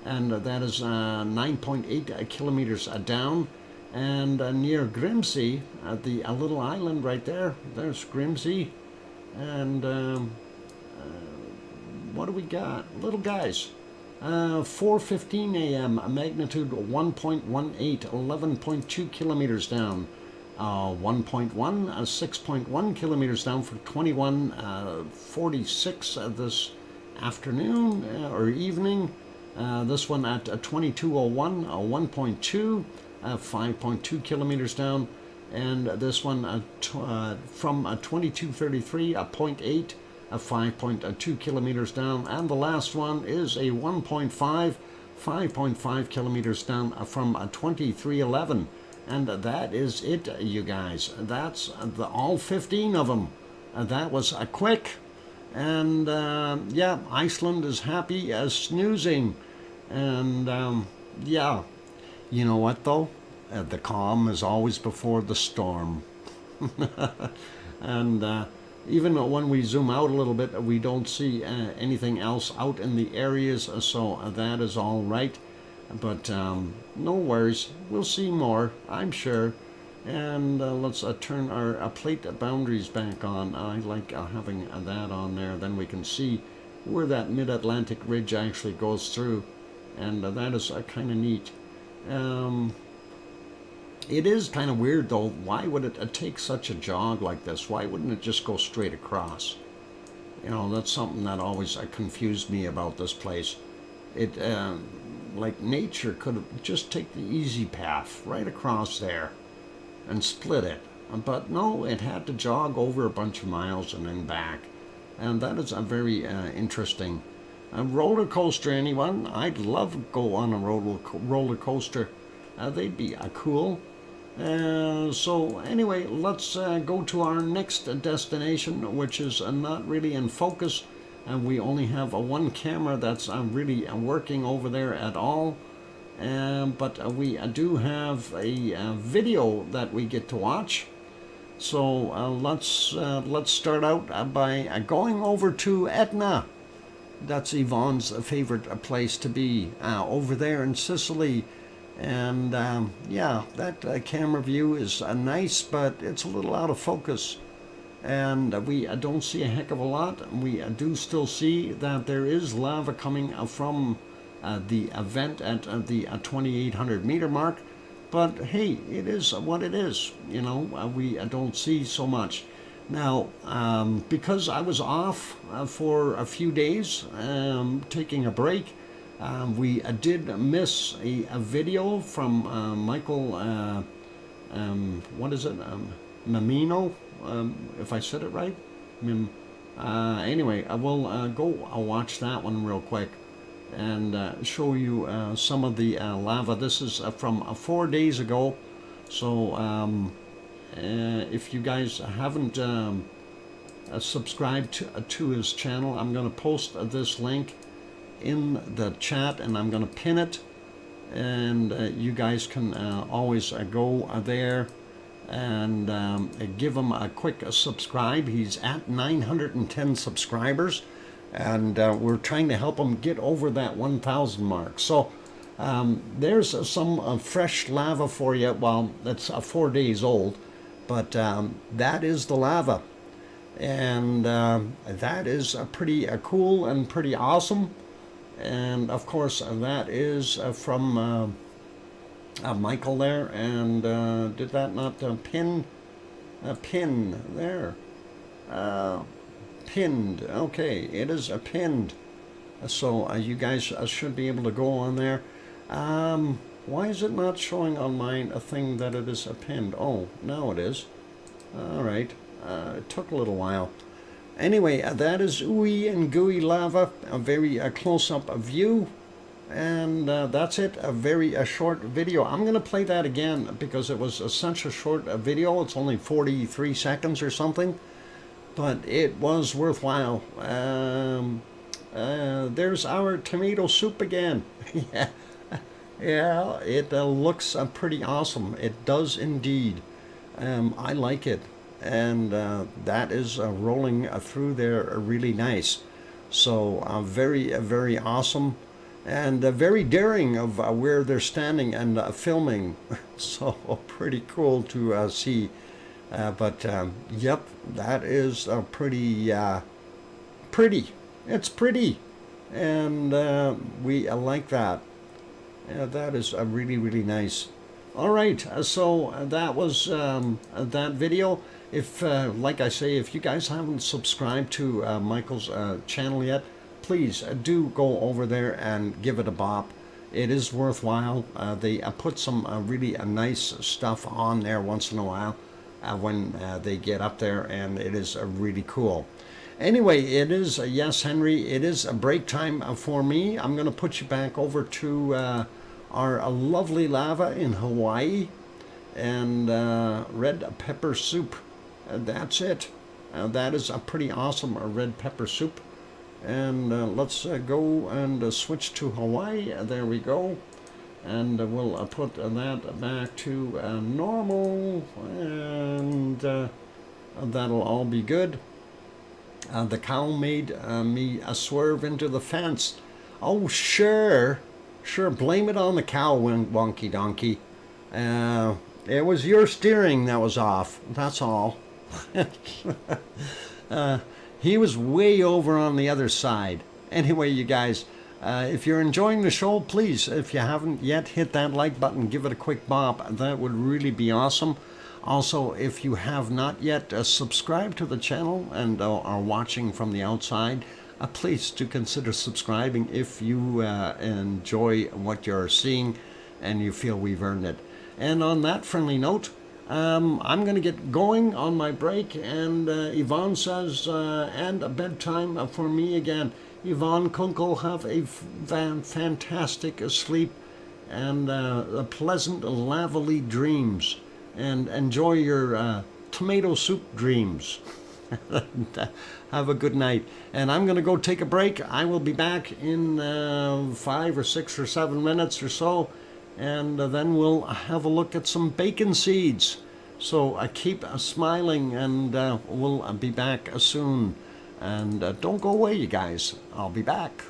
And that is 9.8 kilometers down. And near Grimsey, the little island right there, there's Grimsey. And what do we got? Little guys. 4:15 a.m. magnitude 1.18, 11.2 kilometers down. 1.1, 6.1 kilometers down for 21:46 this afternoon or evening. This one at 22:01, 1.2, 5.2 kilometers down. And this one from 22:33, 0.8, 5.2 kilometers down. And the last one is a 1.5, 5.5 kilometers down from 23:11. And that is it, you guys. That's all 15 of them. That was quick. And yeah, Iceland is happy as snoozing. And yeah, you know what though? The calm is always before the storm. And even when we zoom out a little bit, we don't see anything else out in the areas, so that is all right. But no worries, we'll see more, I'm sure. And let's turn our plate boundaries back on. I like having that on there. Then we can see where that mid-Atlantic ridge actually goes through. And that is kind of neat. It is kind of weird though. Why would it take such a jog like this? Why wouldn't it just go straight across? You know, that's something that always confused me about this place. It like nature could have just take the easy path right across there and split it, but no, it had to jog over a bunch of miles and then back. And that is a very interesting. A roller coaster, anyone? I'd love to go on a roller coaster. They'd be cool. So anyway, let's go to our next destination, which is not really in focus. And we only have one camera that's really working over there at all. But we do have a video that we get to watch. So let's start out by going over to Etna. That's Yvonne's favorite place to be, over there in Sicily. And yeah, that camera view is nice, but it's a little out of focus. And we don't see a heck of a lot. We do still see that there is lava coming from the event at the 2,800 meter mark. But hey, it is what it is. You know, we don't see so much. Now, because I was off for a few days, taking a break, we did miss a video from Michael, what is it, Mamino, if I said it right. Anyway, I will go watch that one real quick and show you some of the lava. This is from 4 days ago, so if you guys haven't subscribed to his channel, I'm going to post this link in the chat and I'm going to pin it, and you guys can always go there and give him a quick subscribe. He's at 910 subscribers, and we're trying to help him get over that 1,000 mark. So there's some fresh lava for you. Well, that's 4 days old, but that is the lava, and that is pretty cool and pretty awesome. And of course that is from Michael there. And did that not pin there? Pinned. Okay, it is pinned. So you guys should be able to go on there. Why is it not showing on mine a thing that it is pinned? Oh, now it is. All right. It took a little while. Anyway, that is ooey and gooey lava, a very close-up view, and that's it, a very short video. I'm going to play that again because it was such a short video. It's only 43 seconds or something, but it was worthwhile. There's our tomato soup again. Yeah, yeah, it looks pretty awesome. It does indeed. I like it. And that is rolling through there really nice. So very, very awesome, and very daring of where they're standing and filming. So pretty cool to see. But yep, that is pretty pretty. It's pretty. and we like that. That is really, really nice. All right, so that was that video. If, like I say, if you guys haven't subscribed to Michael's channel yet, please do go over there and give it a bop. It is worthwhile. They put some really nice stuff on there once in a while when they get up there, and it is really cool. Anyway, it is, yes, Henry, it is a break time for me. I'm going to put you back over to our lovely lava in Hawaii and red pepper soup. That's it. That is a pretty awesome red pepper soup. And let's go and switch to Hawaii. There we go. And we'll put that back to normal, and that'll all be good. The cow made me swerve into the fence. Oh, sure, blame it on the cow, Wonky Donkey. It was your steering that was off, that's all. He was way over on the other side. Anyway, you guys, if you're enjoying the show, please, if you haven't yet, hit that like button, give it a quick bop. That would really be awesome. Also, if you have not yet subscribed to the channel and are watching from the outside, please do consider subscribing if you enjoy what you're seeing and you feel we've earned it. And on that friendly note, I'm going to get going on my break, and Yvonne says, and a bedtime for me again. Yvonne Kunkel, have a fantastic sleep and pleasant, lavely dreams, and enjoy your tomato soup dreams. Have a good night. And I'm going to go take a break. I will be back in 5 or 6 or 7 minutes or so. And then we'll have a look at some bacon seeds. So keep smiling, and we'll be back soon. And don't go away, you guys. I'll be back.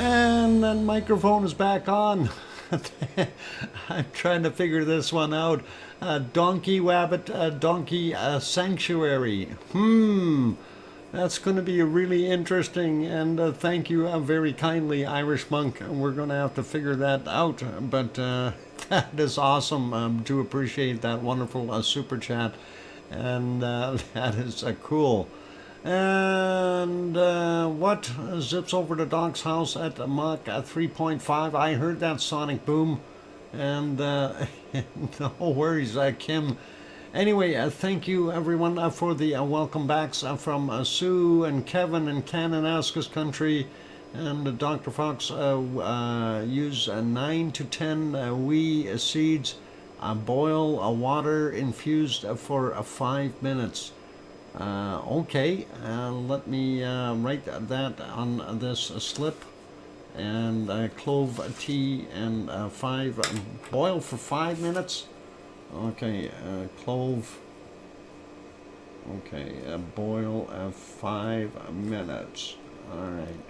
And then microphone is back on. I'm trying to figure this one out. Donkey Wabbit, Donkey Sanctuary. That's going to be really interesting, and thank you very kindly, Irish Monk. We're going to have to figure that out, but that is awesome. Do appreciate that wonderful super chat, and that is cool. And what zips over to Doc's house at Mach 3.5? I heard that sonic boom, and no worries, Kim. Anyway, thank you everyone for the welcome backs from Sue and Kevin in Kananaskis country, and Dr. Fox use 9 to 10 wee seeds, boil water infused for 5 minutes. Okay, let me write that on this slip. And clove tea and boil for 5 minutes. Okay, clove. Okay, boil 5 minutes. All right,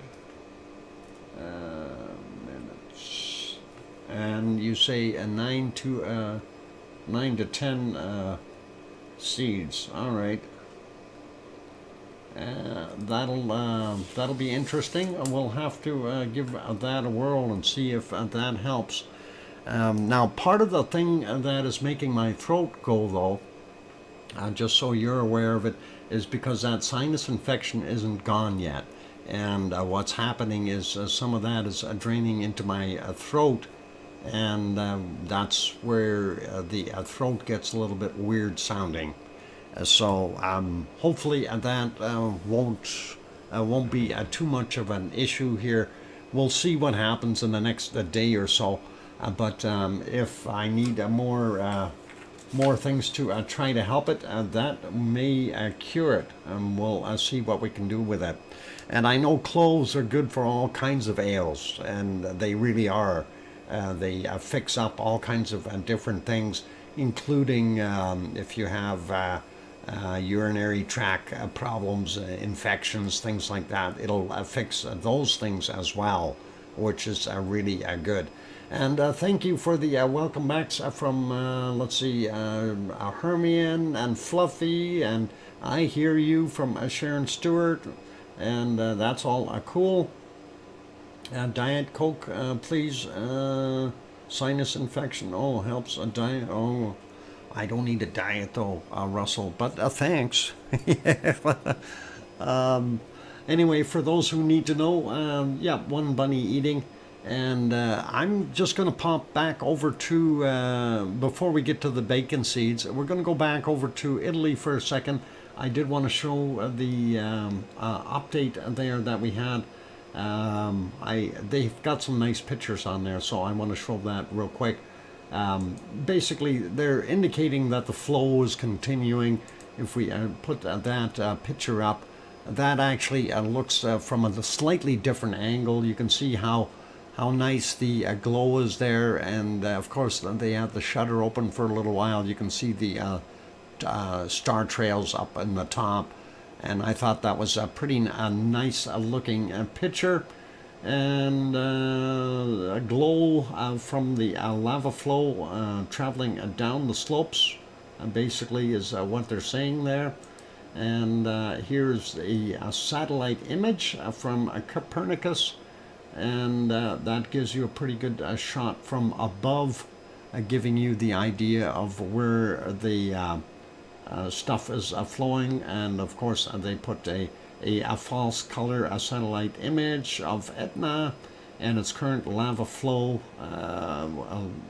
minutes. And you say 9 to 10 seeds. All right. That'll be interesting. We'll have to give that a whirl and see if that helps. Now, part of the thing that is making my throat go, though, just so you're aware of it, is because that sinus infection isn't gone yet. And what's happening is some of that is draining into my throat, and that's where the throat gets a little bit weird sounding. So hopefully that won't be too much of an issue here. We'll see what happens in the next day or so. But if I need more things to try to help it, that may cure it. We'll see what we can do with it. And I know cloves are good for all kinds of ails, and they really are. They fix up all kinds of different things, including if you have urinary tract problems, infections, things like that. It'll fix those things as well, which is really good. And thank you for the welcome backs from, let's see, Hermione and Fluffy, and I Hear You from Sharon Stewart, and that's all cool. Diet Coke, please. Sinus infection, helps a diet. I don't need a diet though, Russell, but thanks. Anyway, for those who need to know, yeah, one bunny eating. And I'm just going to pop back over to, before we get to the bacon seeds, we're going to go back over to Italy for a second. I did want to show the update there that we had. They've got some nice pictures on there, so I want to show that real quick. Basically, they're indicating that the flow is continuing. If we put that picture up, that actually looks from a slightly different angle. You can see how nice the glow is there, and of course they have the shutter open for a little while. You can see the star trails up in the top, and I thought that was a pretty nice looking picture. And a glow from the lava flow traveling down the slopes basically is what they're saying there. And here's a satellite image from Copernicus, and that gives you a pretty good shot from above, giving you the idea of where the stuff is flowing. And of course they put a false color satellite image of Etna and its current lava flow,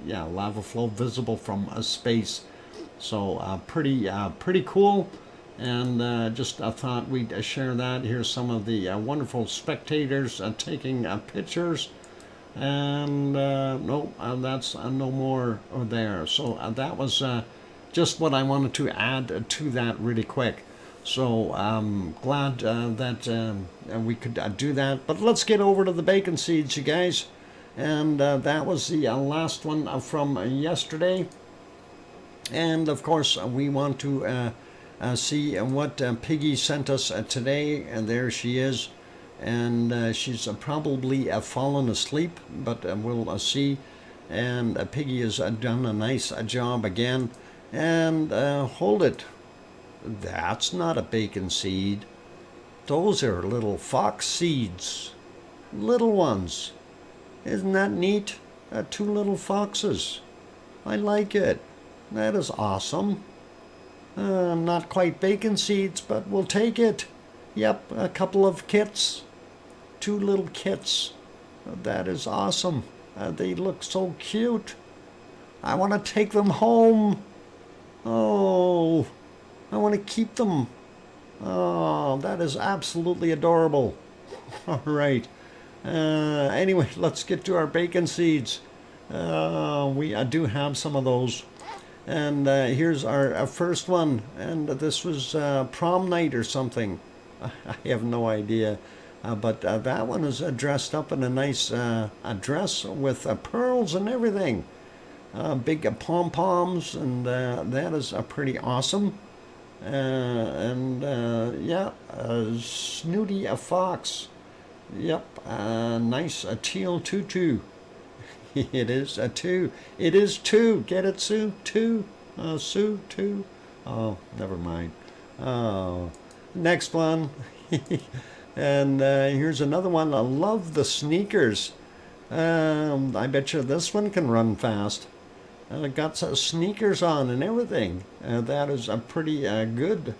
lava flow visible from space. So pretty cool. And just thought we'd share that. Here's some of the wonderful spectators taking pictures. And no, that's no more there. So that was just what I wanted to add to that really quick. So I'm glad that we could do that. But let's get over to the bacon seeds, you guys. And that was the last one from yesterday. And of course, we want to see what Piggy sent us today. And there she is. and she's probably fallen asleep, but we'll see. And Piggy has done a nice job again. And hold it, that's not a bacon seed. Those are little fox seeds, little ones. Isn't that neat? 2 little foxes. I like it. That is awesome. Not quite bacon seeds, but we'll take it. Yep, a couple of kits. 2 little kits. That is awesome. They look so cute. I want to take them home. Oh, I want to keep them. Oh, that is absolutely adorable. All right. Anyway, let's get to our bacon seeds. We do have some of those. And here's our first one. And this was prom night or something. I have no idea. But that one is dressed up in a nice dress with pearls and everything. Big pom-poms, and that is pretty awesome. Yeah, Snooty a fox. Yep, nice teal tutu. It is a 2. It is 2. Get it, Sue? 2. Sue, 2. Oh, never mind. Next one. And here's another one. I love the sneakers. I bet you this one can run fast. Got some sneakers on and everything. That is a pretty good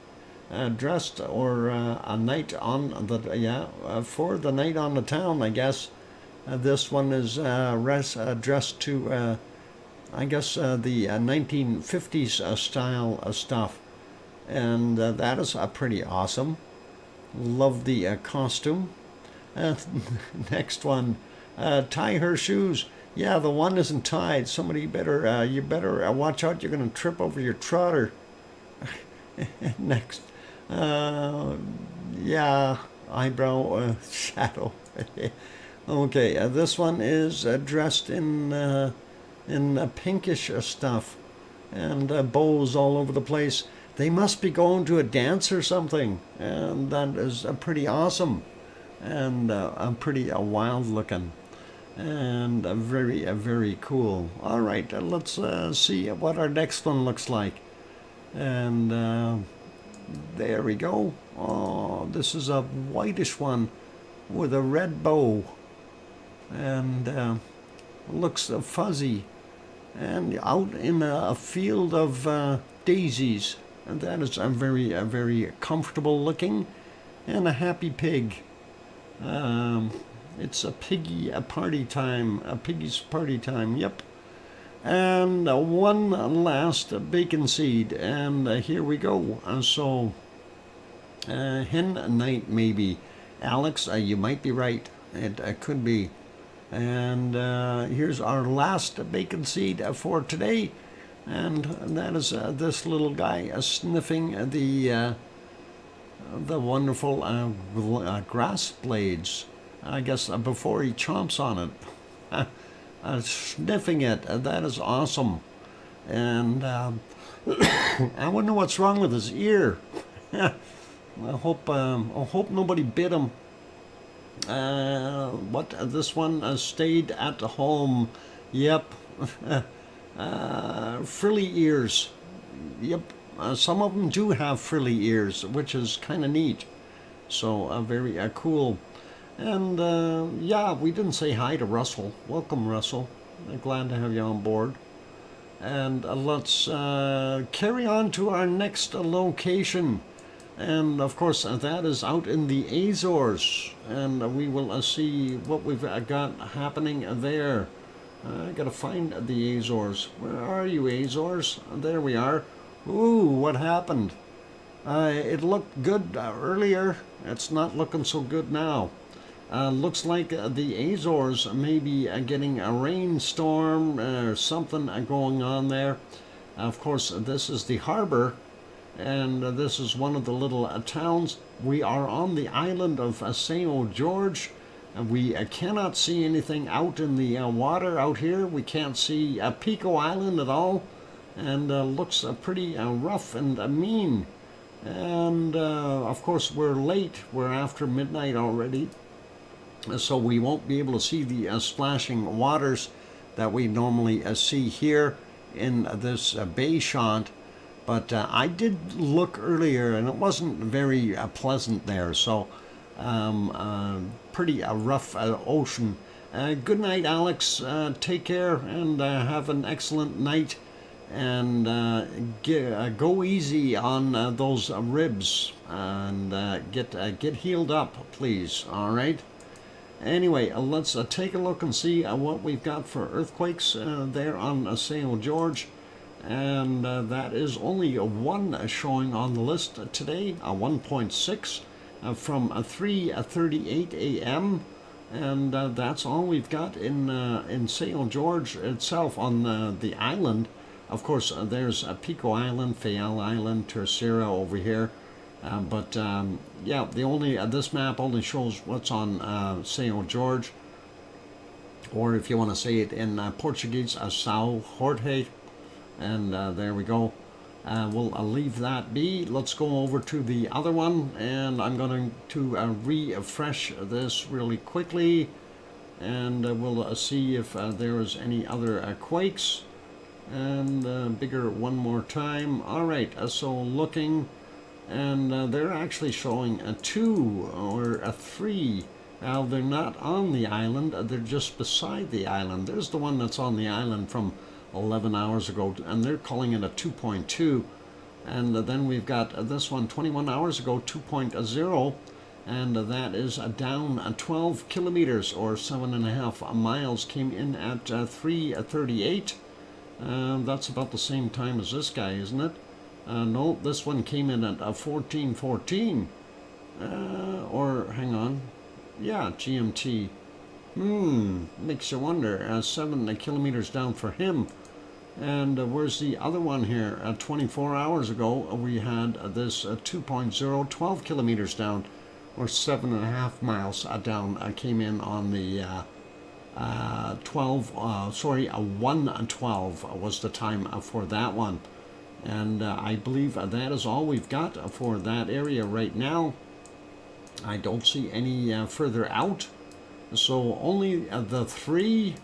dressed, or a night on the, for the night on the town, I guess. This one is dressed to, I guess, the 1950s style stuff. And that is pretty awesome. Love the costume. Next one, tie her shoes. Yeah, the one isn't tied. Somebody better, you better watch out. You're going to trip over your trotter. Next, yeah, eyebrow shadow. Okay, this one is dressed in pinkish stuff, and bows all over the place. They must be going to a dance or something, and that is pretty awesome, and pretty wild looking, and very, very cool. All right, let's see what our next one looks like. And there we go. Oh, this is a whitish one with a red bow, and looks fuzzy, and out in a field of daisies. And that is very, very comfortable looking, and a happy pig. It's a piggy party time, a piggy's party time, yep. And one last bacon seed, and here we go. So, hen night maybe. Alex, you might be right. It could be. And here's our last bacon seed for today. And that is this little guy sniffing the wonderful grass blades. I guess before he chomps on it, sniffing it. That is awesome. And I wonder what's wrong with his ear. I hope nobody bit him. What this one stayed at home. Yep. Frilly ears. Yep, some of them do have frilly ears, which is kind of neat. So very cool. And yeah, we didn't say hi to Russell. Welcome, Russell. Glad to have you on board. And let's carry on to our next location. And of course, that is out in the Azores. And we will see what we've got happening there. I gotta find the Azores. Where are you, Azores? There we are. Ooh, what happened? It looked good earlier. It's not looking so good now. Looks like the Azores may be getting a rainstorm or something going on there. Of course, this is the harbor, and this is one of the little towns. We are on the island of St. George. We cannot see anything out in the water out here. We can't see Pico Island at all, and looks pretty rough and mean. And of course, we're late. We're after midnight already. so we won't be able to see the splashing waters that we normally see here in this bay shot. But I did look earlier, and it wasn't very pleasant there. So pretty rough ocean. Good night, Alex. Take care and have an excellent night. And go easy on those ribs and get healed up, please. All right. Anyway, let's take a look and see what we've got for earthquakes there on St. George. And that is only one showing on the list today, 1.6 from 3:38 a.m. And that's all we've got in St. George itself on the island. Of course, there's Pico Island, Fayal Island, Terceira over here. But yeah, this map only shows what's on St. George, or if you want to say it in Portuguese, São Jorge. And there we go. We'll leave that be. Let's go over to the other one, and I'm going to refresh this really quickly, and we'll see if there is any other quakes. And bigger one more time. All right, so looking, and they're actually showing a 2 or a 3. Now they're not on the island, they're just beside the island. There's the one that's on the island from 11 hours ago, and they're calling it a 2.2. And then we've got this one 21 hours ago, 2.0, and that is down 12 kilometers or 7.5 miles, came in at 3:38. That's about the same time as this guy, isn't it? No, this one came in at 14:14. Or hang on, yeah, GMT. Makes you wonder. 7 kilometers down for him. And where's the other one here? 24 hours ago, we had this 2.0, 12 kilometers down, or 7.5 miles down. Came in on the 1:12 was the time for that one. And I believe that is all we've got for that area right now. I don't see any further out. So only the 3,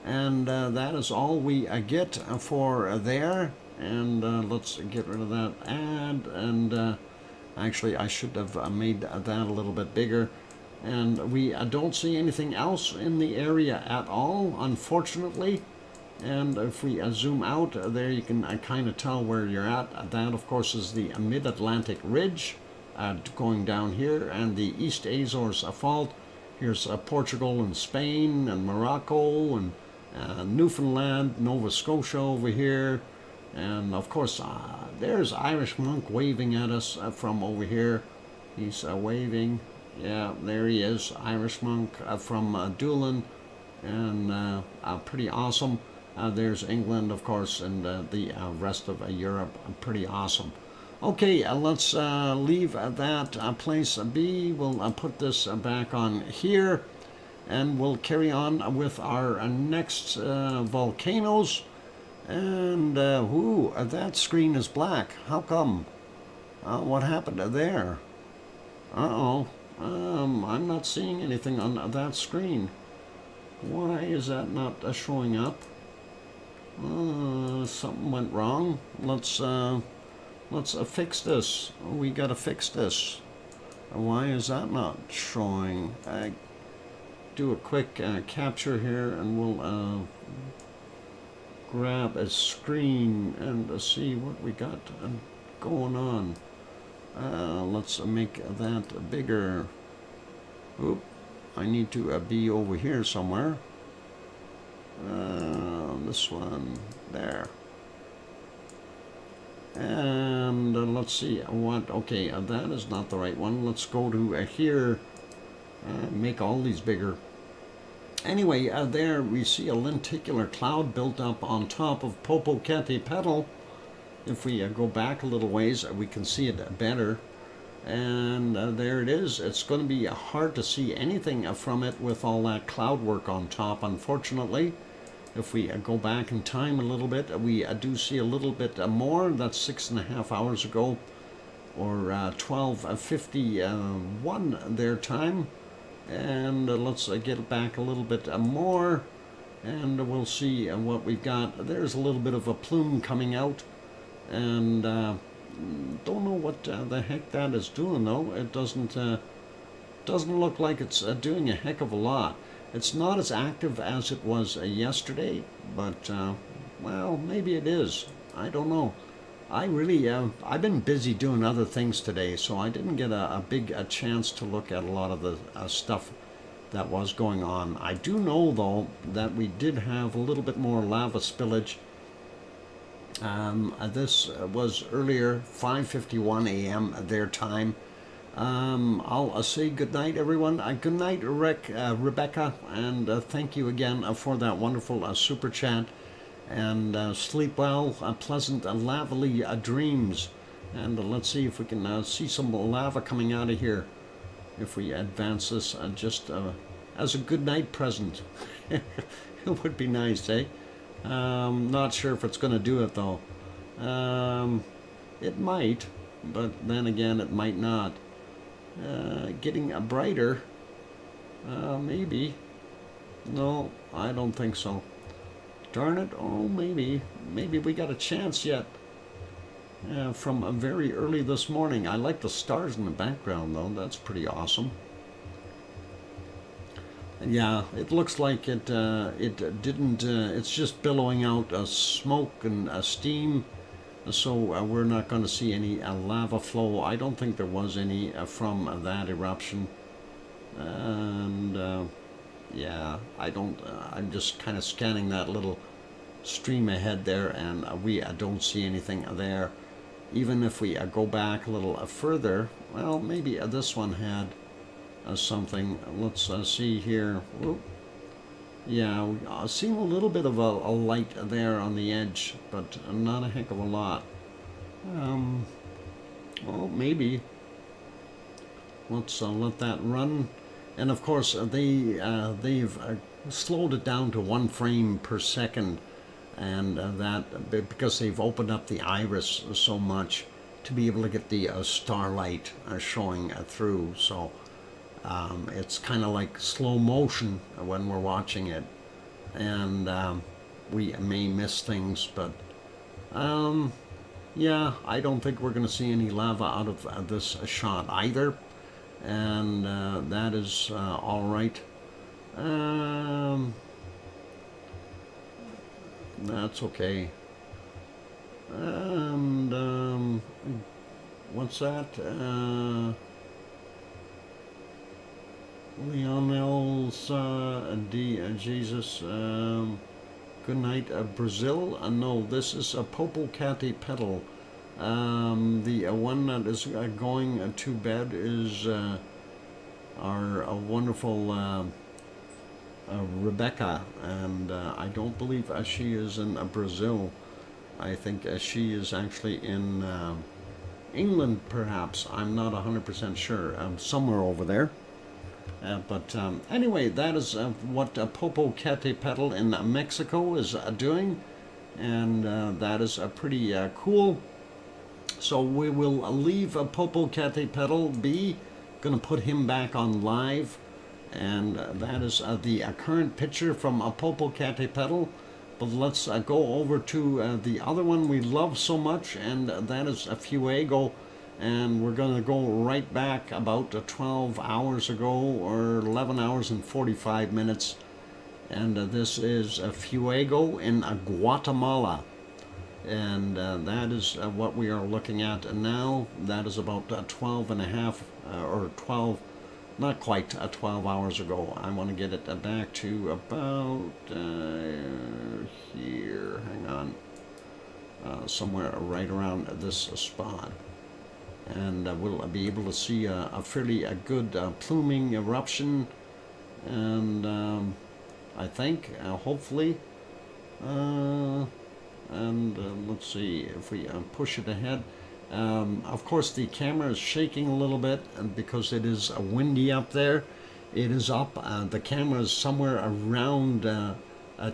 and that is all we get for there. And let's get rid of that ad. And actually, I should have made that a little bit bigger. And we don't see anything else in the area at all, unfortunately. And if we zoom out, there you can kind of tell where you're at. That, of course, is the Mid-Atlantic Ridge going down here, and the East Azores Fault. Here's Portugal and Spain and Morocco and Newfoundland, Nova Scotia over here. And, of course, there's Irish Monk waving at us from over here. He's waving. Yeah, there he is, Irish Monk from Doolin, and pretty awesome. There's England, of course, and the rest of Europe, pretty awesome. Okay, let's leave that place be. We'll put this back on here, and we'll carry on with our next volcanoes. And, that screen is black. How come? What happened there? Uh-oh. I'm not seeing anything on that screen. Why is that not showing up? Something went wrong. Let's fix this. We gotta fix this. Why is that not showing? Do a quick capture here, and we'll grab a screen and see what we got going on. Let's make that bigger. Oop, I need to be over here somewhere. This one, there. And let's see what, okay, that is not the right one. Let's go to here, make all these bigger. Anyway, there we see a lenticular cloud built up on top of Popocatépetl. If we go back a little ways, we can see it better. And there it is. It's going to be hard to see anything from it with all that cloud work on top, unfortunately. If we go back in time a little bit, we do see a little bit more. That's 6.5 hours ago, or 12:51 their time. And let's get it back a little bit more, and we'll see what we've got. There's a little bit of a plume coming out, and don't know what the heck that is doing though. It doesn't look like it's doing a heck of a lot. It's not as active as it was yesterday, but well, maybe it is. I don't know. I really, I've been busy doing other things today, so I didn't get a big chance to look at a lot of the stuff that was going on. I do know, though, that we did have a little bit more lava spillage. This was earlier, 5:51 a.m. their time. I'll say good night, everyone. Good night, Rebecca, and thank you again for that wonderful super chat. And sleep well, pleasant, lovely dreams. And let's see if we can see some lava coming out of here. If we advance this just as a good night present. It would be nice, eh? Not sure if it's going to do it, though. It might, but then again, it might not. Getting brighter. Maybe. No, I don't think so. Darn it, oh, maybe we got a chance yet. From very early this morning. I like the stars in the background, though. That's pretty awesome. Yeah, it looks like it didn't, it's just billowing out smoke and steam. So we're not going to see any lava flow. I don't think there was any from that eruption. And yeah, I'm just kind of scanning that little stream ahead there, and we don't see anything there. Even if we go back a little further, well, maybe this one had something. Let's see here. Whoop. Yeah, I've seen a little bit of a light there on the edge, but not a heck of a lot. Well, maybe. Let's let that run. And of course, they've slowed it down to 1 frame per second, and that because they've opened up the iris so much to be able to get the starlight showing through. So it's kind of like slow motion when we're watching it, and we may miss things, but yeah, I don't think we're going to see any lava out of this shot either. And that is all right. That's okay. And what's that? Leonel's Jesus. Good night, Brazil. No, this is a Popocatépetl. The one that is going to bed is our wonderful Rebecca, and I don't believe she is in Brazil. I think she is actually in England, perhaps. I'm not 100% sure. Somewhere over there. But anyway, that is what Popocatépetl in Mexico is doing, and that is pretty cool. So we will leave Popocatépetl be. Going to put him back on live, and that is the current picture from Popocatépetl. But let's go over to the other one we love so much, and that is Fuego. And we're going to go right back about 12 hours ago, or 11 hours and 45 minutes. And this is Fuego in Guatemala. And that is what we are looking at now. That is about 12 and a half, or 12, not quite 12 hours ago. I want to get it back to about here, hang on, somewhere right around this spot. And we'll be able to see a fairly good pluming eruption, and I think, hopefully, and let's see if we push it ahead. Of course, the camera is shaking a little bit, and because it is windy up there. It is up. The camera is somewhere around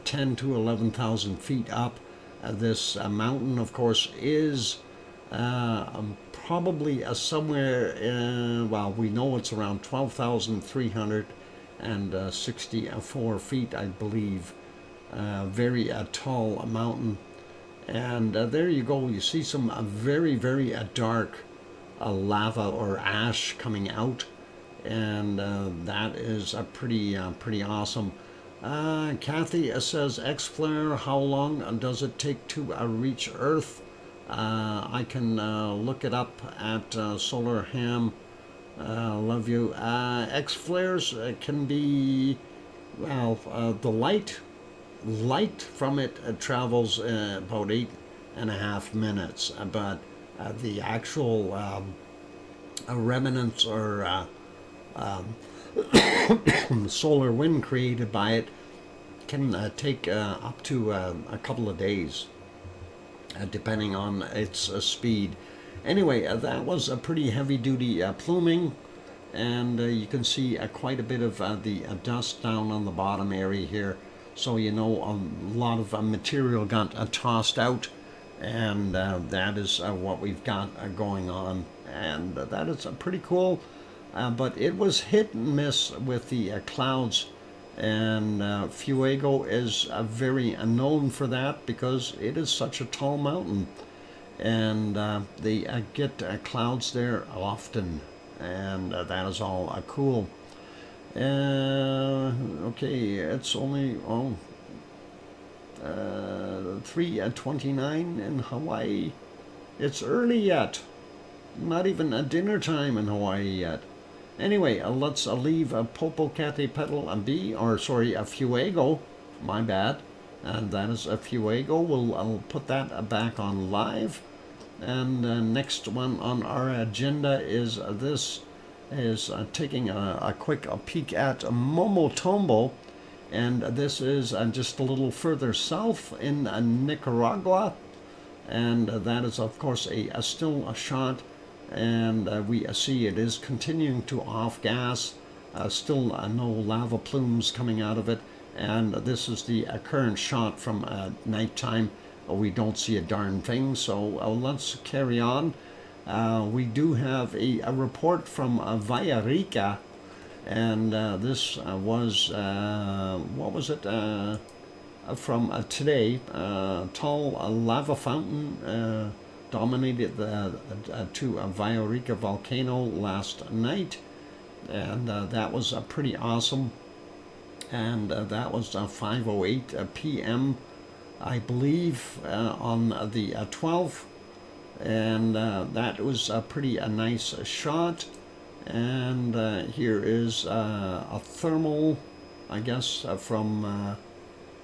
10 to 11,000 feet up. This mountain, of course, is probably somewhere, well, we know it's around 12,300 and 64 feet, I believe. Very tall mountain. And there you go. You see some very, very dark lava or ash coming out, and that is pretty awesome. Kathy says, X-Flare, how long does it take to reach Earth? I can look it up at Solar Ham. Love you. X-Flares can be, well, the light from it travels about 8.5 minutes, but the actual remnants or solar wind created by it can take up to a couple of days, depending on its speed. Anyway, that was a pretty heavy-duty pluming, and you can see quite a bit of the dust down on the bottom area here. So you know a lot of material got tossed out, and that is what we've got going on, and that is pretty cool. But it was hit and miss with the clouds, and Fuego is very known for that because it is such a tall mountain, and they get clouds there often, and that is all cool. Okay, it's only 3:29 in Hawaii. It's early yet. Not even a dinner time in Hawaii yet. Anyway, let's leave Popocatépetl be, or sorry, a Fuego. My bad. And that is a Fuego. I'll put that back on live. And next one on our agenda is this. Is taking a quick peek at Momotombo, and this is just a little further south in Nicaragua, and that is of course a still shot, and we see it is continuing to off gas, still no lava plumes coming out of it, and this is the current shot from nighttime. We don't see a darn thing, so let's carry on. We do have a report from Villarrica, and this was, what was it, from today. Tall lava fountain dominated the Villarrica volcano last night, and that was pretty awesome, and that was 5:08 p.m. I believe on the 12th. And that was a pretty nice shot. And here is a thermal, I guess, from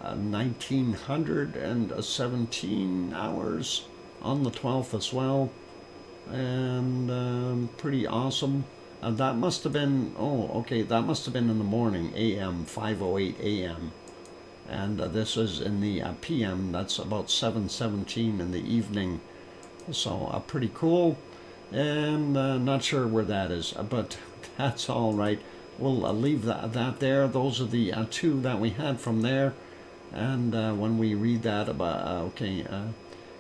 1917 hours on the 12th as well, and pretty awesome. That must have been, that must have been in the morning, AM, 5:08 AM, and this is in the PM. That's about 7:17 in the evening. So pretty cool, and not sure where that is, but that's all right. We'll leave that there. Those are the two that we had from there, and when we read that about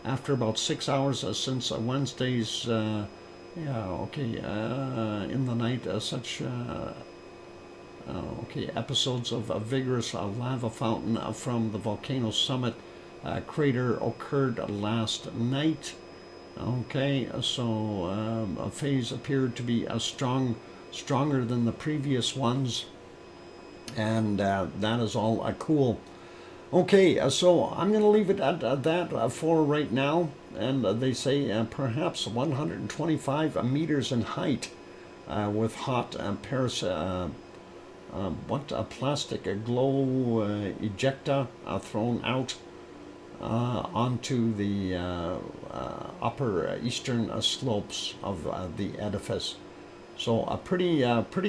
after about 6 hours since Wednesday's in the night, such episodes of a vigorous lava fountain from the volcano summit crater occurred last night. Okay, so a phase appeared to be stronger than the previous ones, and that is all cool. Okay, so I'm going to leave it at that for right now, and they say perhaps 125 meters in height, with hot plastic glow ejecta thrown out onto the upper eastern slopes of the edifice. So pretty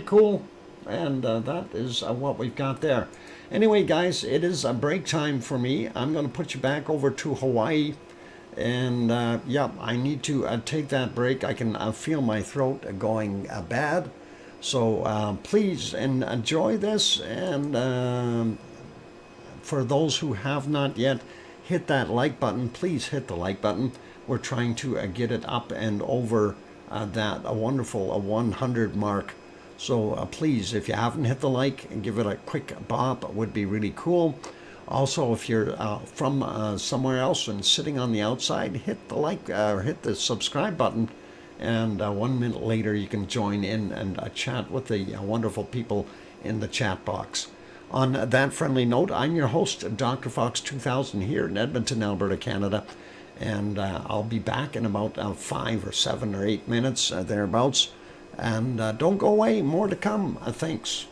cool, and that is what we've got there. Anyway, guys, it is a break time for me. I'm going to put you back over to Hawaii, and I need to take that break. I can feel my throat going bad, so please enjoy this, and for those who have not yet hit that like button, please hit the like button. We're trying to get it up and over that wonderful 100 mark. So please, if you haven't hit the like, give it a quick bop. It would be really cool. Also, if you're from somewhere else and sitting on the outside, hit the like or hit the subscribe button. And 1 minute later, you can join in and chat with the wonderful people in the chat box. On that friendly note, I'm your host, DrFox2000 here in Edmonton, Alberta, Canada. And I'll be back in about 5 or 7 or 8 minutes, thereabouts. And don't go away, more to come. Thanks.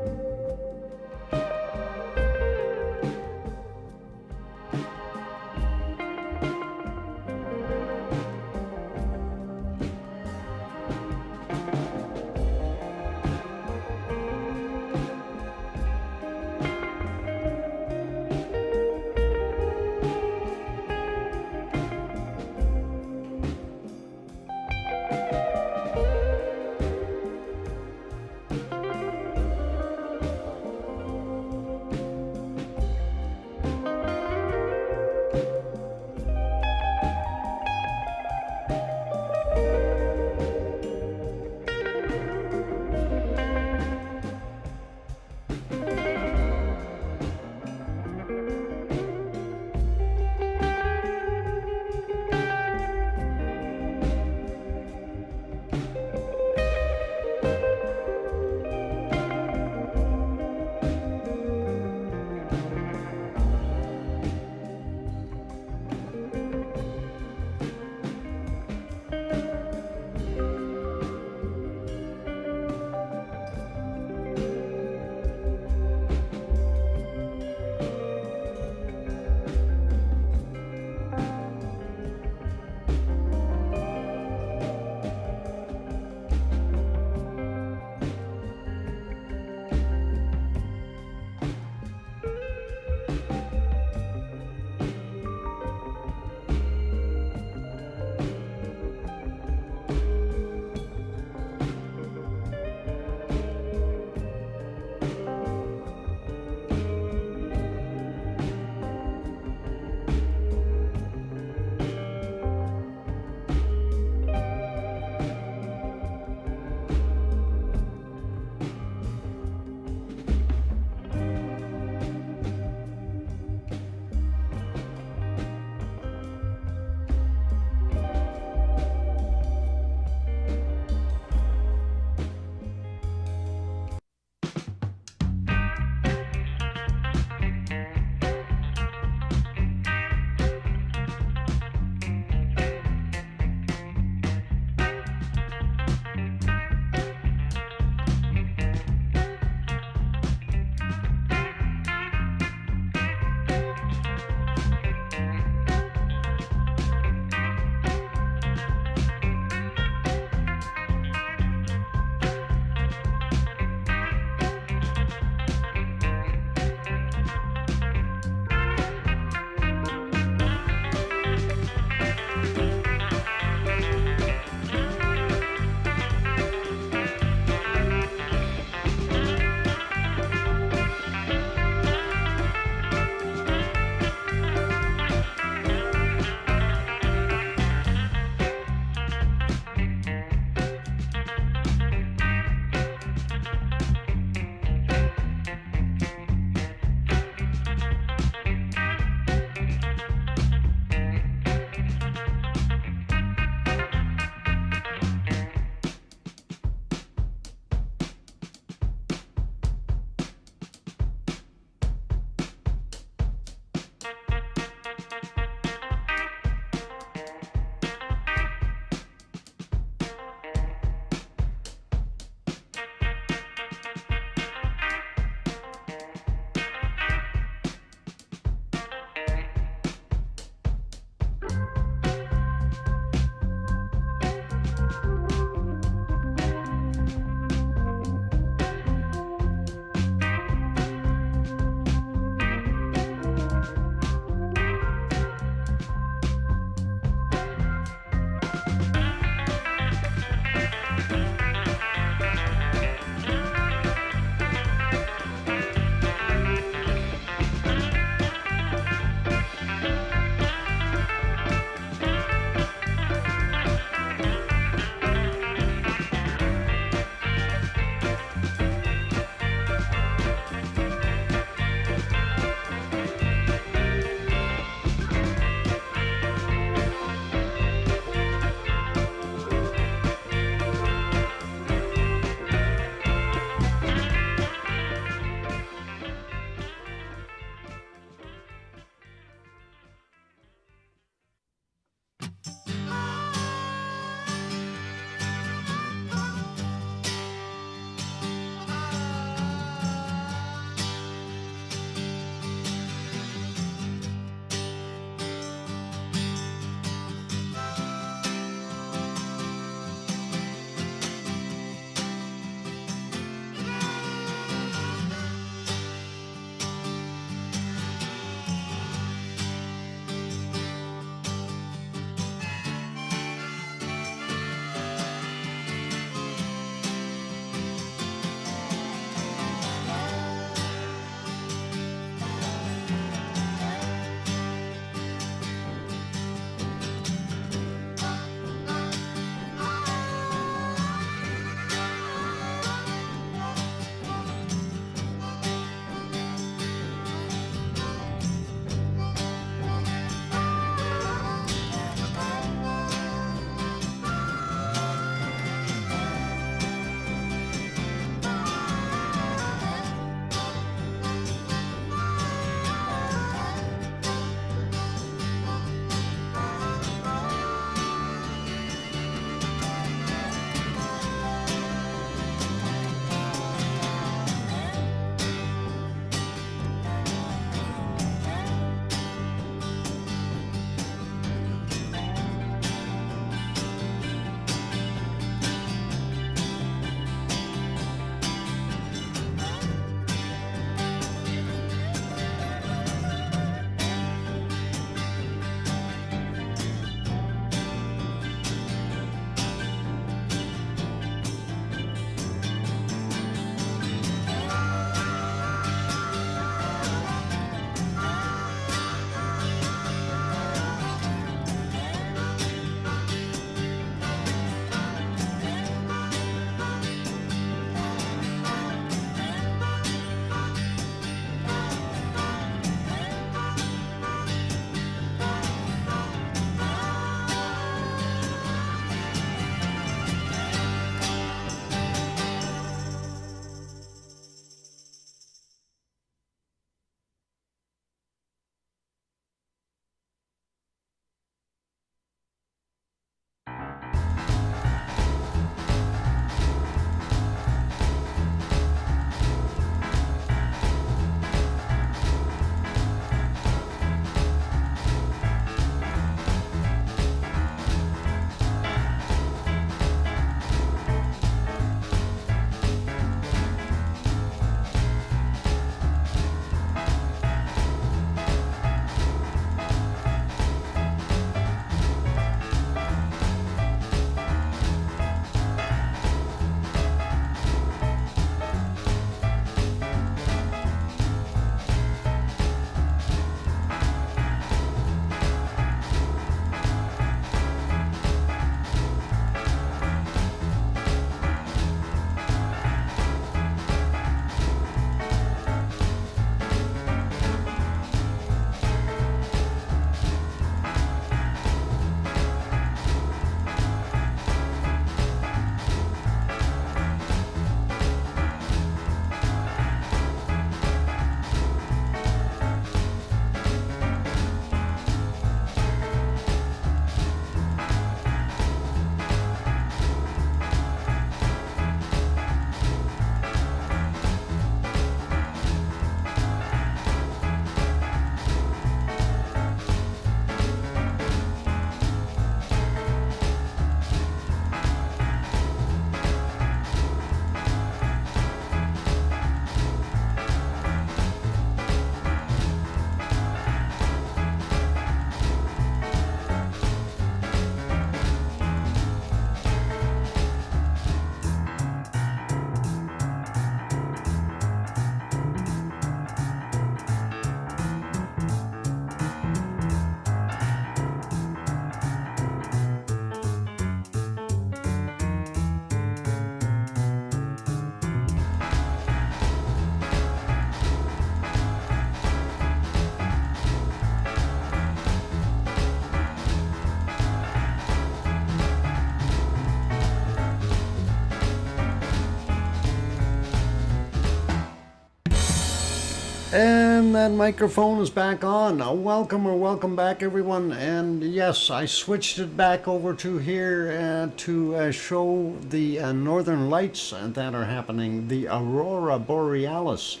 And that microphone is back on. Welcome back, everyone. And yes, I switched it back over to here to show the northern lights that are happening, the Aurora borealis,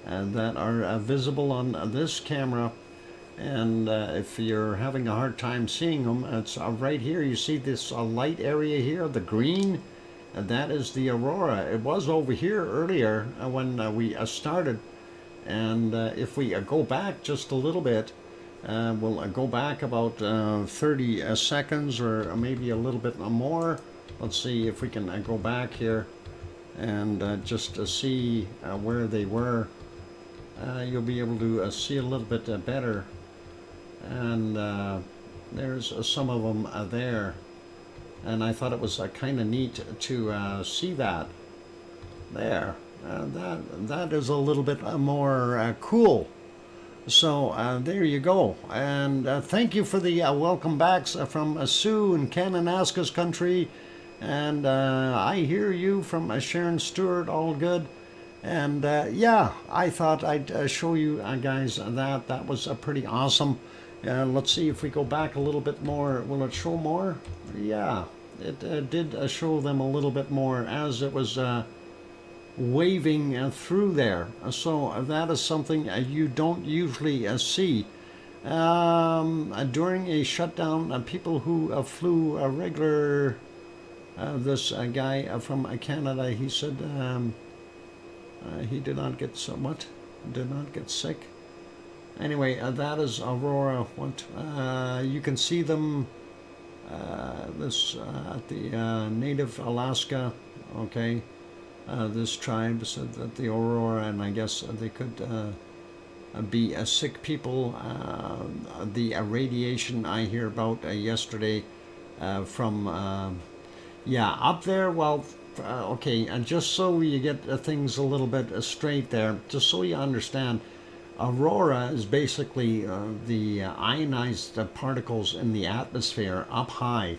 that are visible on this camera. And if you're having a hard time seeing them, it's right here. You see this light area here, the green, and that is the Aurora. It was over here earlier when we started. And if we go back just a little bit, we'll go back about 30 seconds or maybe a little bit more. Let's see if we can go back here and just see where they were. You'll be able to see a little bit better. And there's some of them there. And I thought it was kind of neat to see that there. That is a little bit more cool. So there you go. And thank you for the welcome backs from Sue in Kananaskis country. And I hear you from Sharon Stewart, all good. And yeah, I thought I'd show you guys that. That was pretty awesome. Let's see if we go back a little bit more. Will it show more? Yeah, it did show them a little bit more as it was waving through there. So that is something you don't usually see. During a shutdown, people who flew a regular, this guy from Canada, he said he did not get did not get sick. Anyway, that is Aurora. What you can see them this at the native Alaska. Okay. This tribe said that the Aurora, and I guess they could be sick people. The radiation I hear about yesterday from, yeah, up there, well, okay, and just so you get things a little bit straight there, just so you understand, Aurora is basically the ionized particles in the atmosphere up high,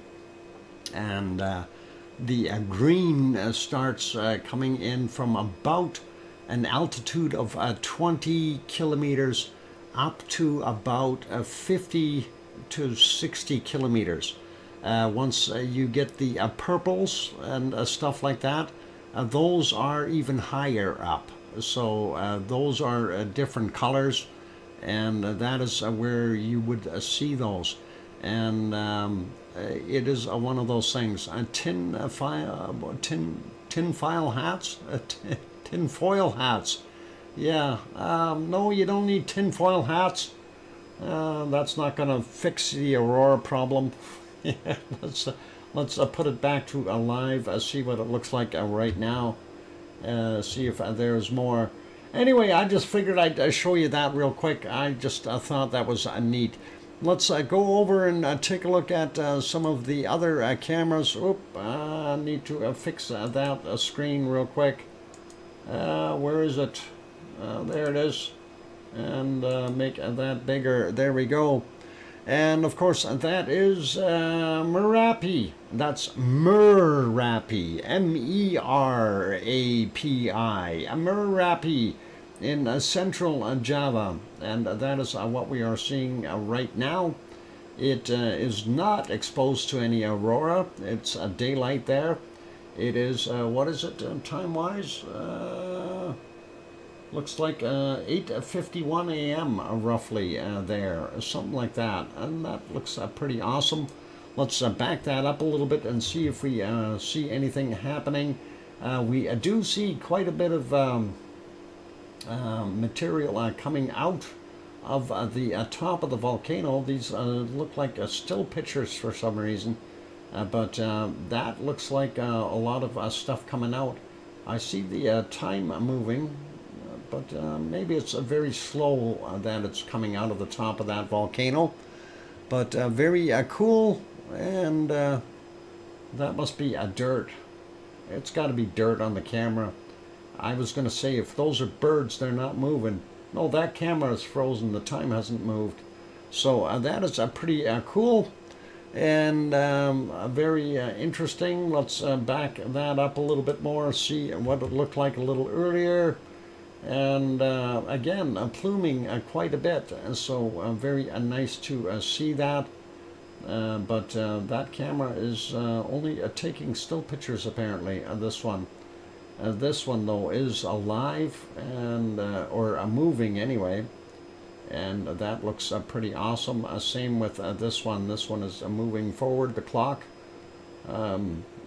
and the green starts coming in from about an altitude of 20 kilometers up to about 50 to 60 kilometers. Once you get the purples and stuff like that, those are even higher up. So those are different colors, and that is where you would see those. And it is one of those things. Tin foil hats. Yeah. No, you don't need tin foil hats. That's not going to fix the Aurora problem. Yeah, let's put it back to alive. See what it looks like right now. See if there's more. Anyway, I just figured I'd show you that real quick. I just thought that was neat. Let's go over and take a look at some of the other cameras. Oop, I need to fix that screen real quick. Where is it? There it is. And make that bigger. There we go. And of course, that is Merapi. That's Merapi. M-E-R-A-P-I. Merapi in central Java. And that is what we are seeing right now. It is not exposed to any aurora. It's daylight there. It is, what is it time-wise? Looks like 8:51 a.m. Roughly there, something like that. And that looks pretty awesome. Let's back that up a little bit and see if we see anything happening. We do see quite a bit of material coming out of the top of the volcano. These look like still pictures for some reason, but that looks like a lot of stuff coming out. I see the time moving, but maybe it's very slow that it's coming out of the top of that volcano. But very cool, and that must be dirt. It's got to be dirt on the camera. I was going to say, if those are birds, they're not moving. No, that camera is frozen. The time hasn't moved. So that is pretty cool and very interesting. Let's back that up a little bit more, see what it looked like a little earlier. and again pluming quite a bit, so very nice to see that. But that camera is only taking still pictures apparently. This one though is alive and or moving anyway, and that looks pretty awesome. Same with this one. This one is moving forward, the clock,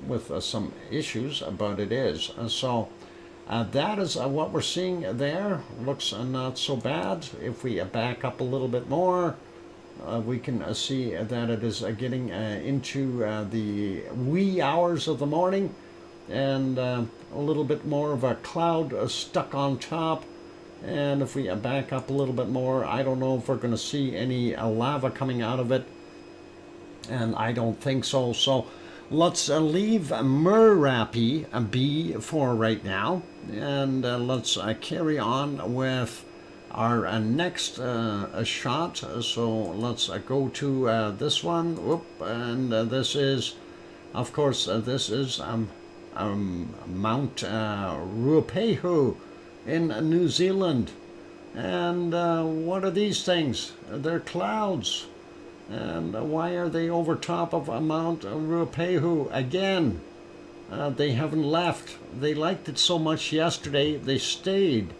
with some issues, but it is. So that is what we're seeing there. Looks not so bad. If we back up a little bit more, we can see that it is getting into the wee hours of the morning, and a little bit more of a cloud stuck on top. And if we back up a little bit more, I don't know if we're going to see any lava coming out of it, and I don't think so. So let's leave Merapi be for right now, and let's carry on with our next shot. So let's go to this one. Whoop, and this is, of course, this is Mount Ruapehu in New Zealand. And what are these things? They're clouds. And why are they over top of Mount Ruapehu again? They haven't left. They liked it so much yesterday, they stayed.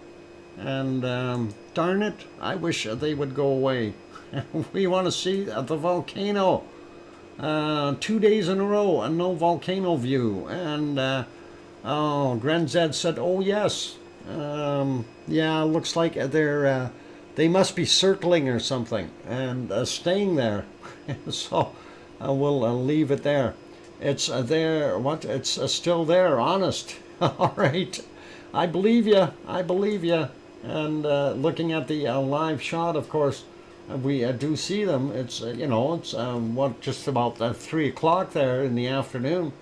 And darn it, I wish they would go away. We want to see the volcano. 2 days in a row and no volcano view. And oh, Grandzed said, oh yes. Yeah, looks like they must be circling or something and staying there. So we'll leave it there. It's there. What? It's still there. Honest. All right. I believe you. I believe you. And looking at the live shot, of course, we do see them. It's it's what, just about 3 o'clock there in the afternoon,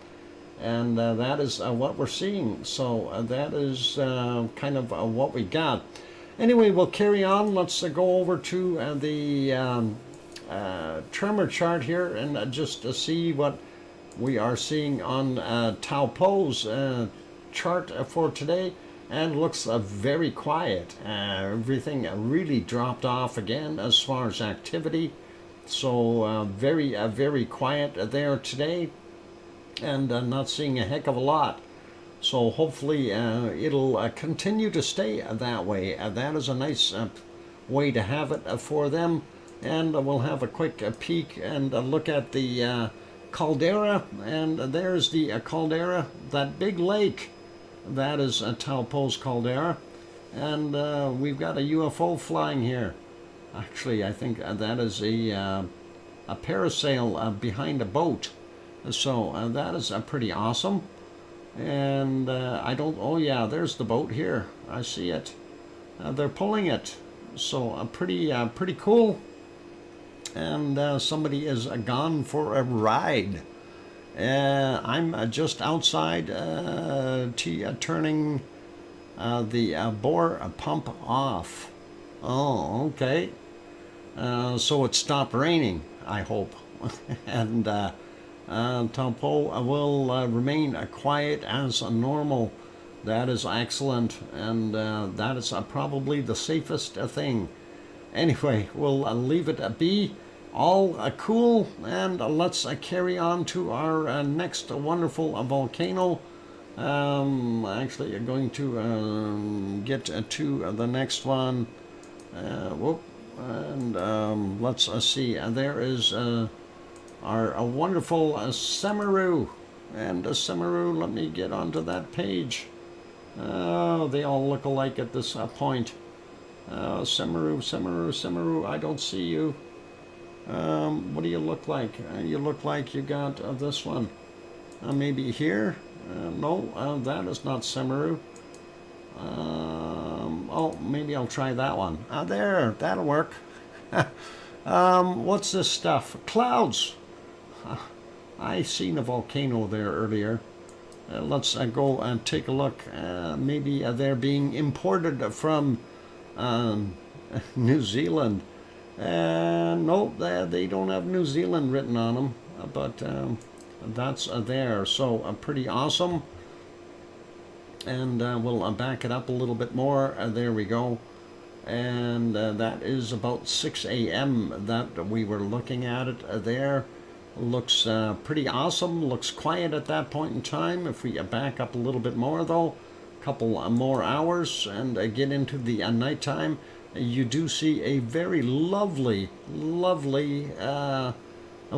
and that is what we're seeing. So that is kind of what we got. Anyway, we'll carry on. Let's go over to the tremor chart here and just see what we are seeing on Taupo's chart for today. And looks very quiet. Everything really dropped off again as far as activity. So very quiet there today, and not seeing a heck of a lot. So hopefully it'll continue to stay that way. That is a nice way to have it for them. And we'll have a quick peek and look at the caldera. And there's the caldera, that big lake. That is Taupo's caldera, and we've got a UFO flying here. Actually, I think that is a parasail behind a boat. So that is pretty awesome. And I don't. Oh yeah, there's the boat here. I see it. They're pulling it. So pretty cool. And somebody is gone for a ride. I'm just outside turning the bore pump off. Oh, okay. So it stopped raining, I hope. And Taupo will remain quiet as normal. That is excellent, and that is probably the safest thing. Anyway, we'll leave it be. All cool, and let's carry on to our next wonderful volcano. Actually, I'm going to get to the next one. Whoop, and let's see. There is our wonderful Semeru, and Semeru. Let me get onto that page. They all look alike at this point. Semeru. I don't see you. What do you look like? You look like you got this one. Maybe here? No, that is not Semeru. Oh, maybe I'll try that one. There, that'll work. What's this stuff? Clouds. I seen a volcano there earlier. Let's go and take a look. Maybe they're being imported from New Zealand. No, they don't have New Zealand written on them, but that's there. So pretty awesome. And we'll back it up a little bit more. There we go. And that is about 6 a.m. that we were looking at it there. Looks pretty awesome. Looks quiet at that point in time. If we back up a little bit more though, a couple more hours and get into the nighttime, you do see a very lovely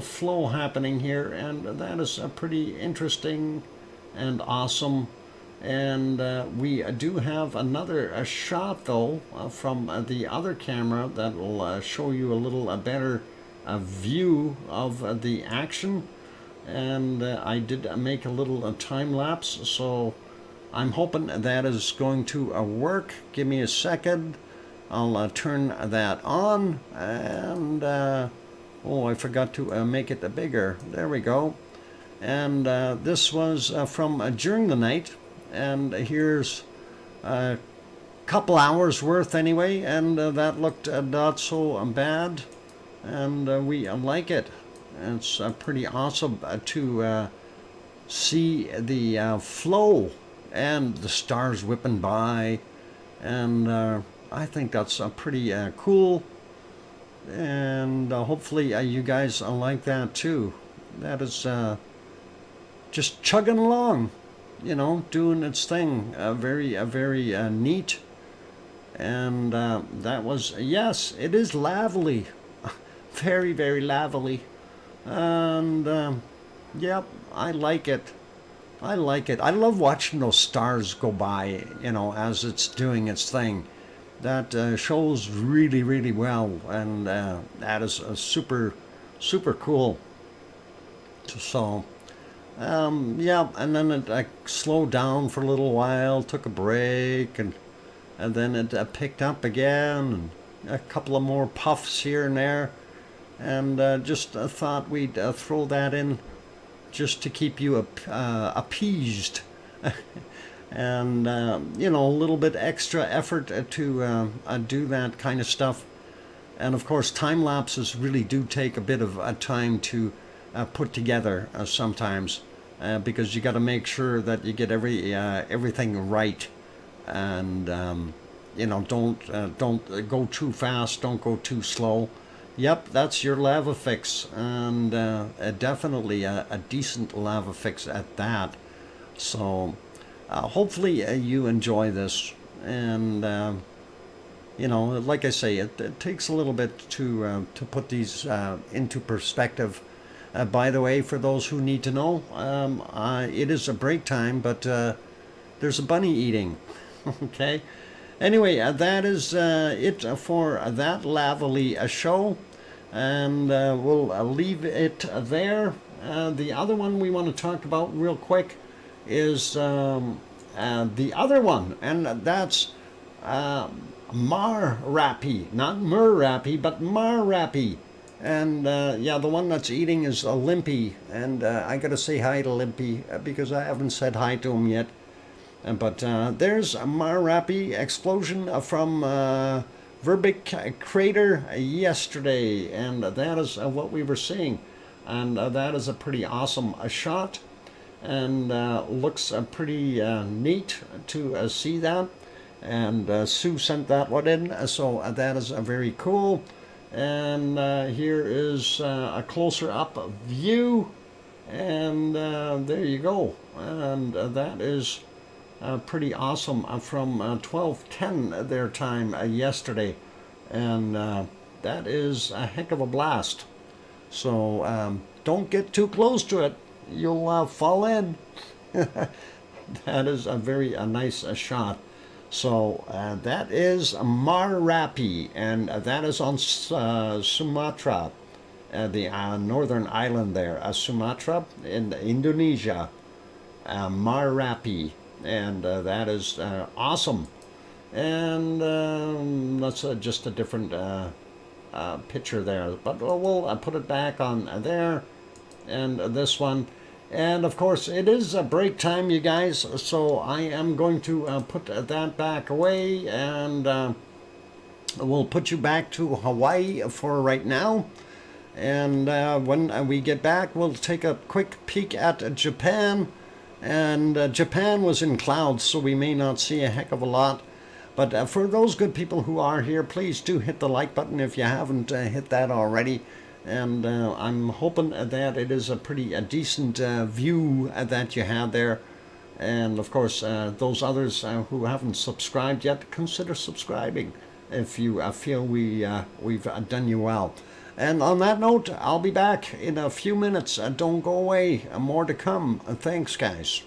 flow happening here, and that is pretty interesting and awesome. And we do have another shot though from the other camera that will show you a little better view of the action. And I did make a little time lapse, so I'm hoping that is going to work. Give me a second. I'll turn that on, and oh, I forgot to make it bigger. There we go. And this was from during the night, and here's a couple hours worth anyway, and that looked not so bad, and we like it. It's pretty awesome to see the flow and the stars whipping by, and I think that's pretty cool, and hopefully you guys like that too. That is just chugging along, you know, doing its thing. Very neat. And that was, yes, it is lovely. Very lovely. And yep, I like it. I like it. I love watching those stars go by, you know, as it's doing its thing. That shows really well, and that is super cool. So yeah, and then it slowed down for a little while, took a break, and then it picked up again, and a couple of more puffs here and there, and just thought we'd throw that in just to keep you appeased. And you know, a little bit extra effort to do that kind of stuff. And of course, time lapses really do take a bit of time to put together sometimes, because you got to make sure that you get everything right, and you know, don't go too fast, don't go too slow. Yep, that's your lava fix, and definitely a decent lava fix at that. So hopefully you enjoy this, and you know, like I say, it takes a little bit to put these into perspective. By the way, for those who need to know, it is a break time, but there's a bunny eating. Okay. Anyway, that is it for that lovely show, and we'll leave it there. The other one we want to talk about real quick is the other one, and that's Mar-Rapi, not Mur-Rapi, but Mar-Rapi. And yeah, the one that's eating is Limpy, and I gotta say hi to Limpy because I haven't said hi to him yet. But there's a Mar-Rapi explosion from Verbic crater yesterday, and that is what we were seeing, and that is a pretty awesome shot, and looks pretty neat to see that. And Sue sent that one in, so that is very cool. And here is a closer up view, and there you go. And that is pretty awesome from 12:10 their time yesterday, and that is a heck of a blast. So don't get too close to it, you'll fall in. That is a very nice shot. So that is Mar-Rapi, and that is on Sumatra, the northern island there, Sumatra in Indonesia. Mar-Rapi, and that is awesome. And that's just a different picture there, but we'll put it back on there, and this one. And of course, it is a break time, you guys, so I am going to put that back away, and we'll put you back to Hawaii for right now. And when we get back, we'll take a quick peek at Japan, And Japan was in clouds, so we may not see a heck of a lot. But for those good people who are here, please do hit the like button if you haven't hit that already. And I'm hoping that it is a decent view that you had there. And of course, those others who haven't subscribed yet, consider subscribing if you feel we've done you well. And on that note, I'll be back in a few minutes. Don't go away. More to come. Thanks, guys.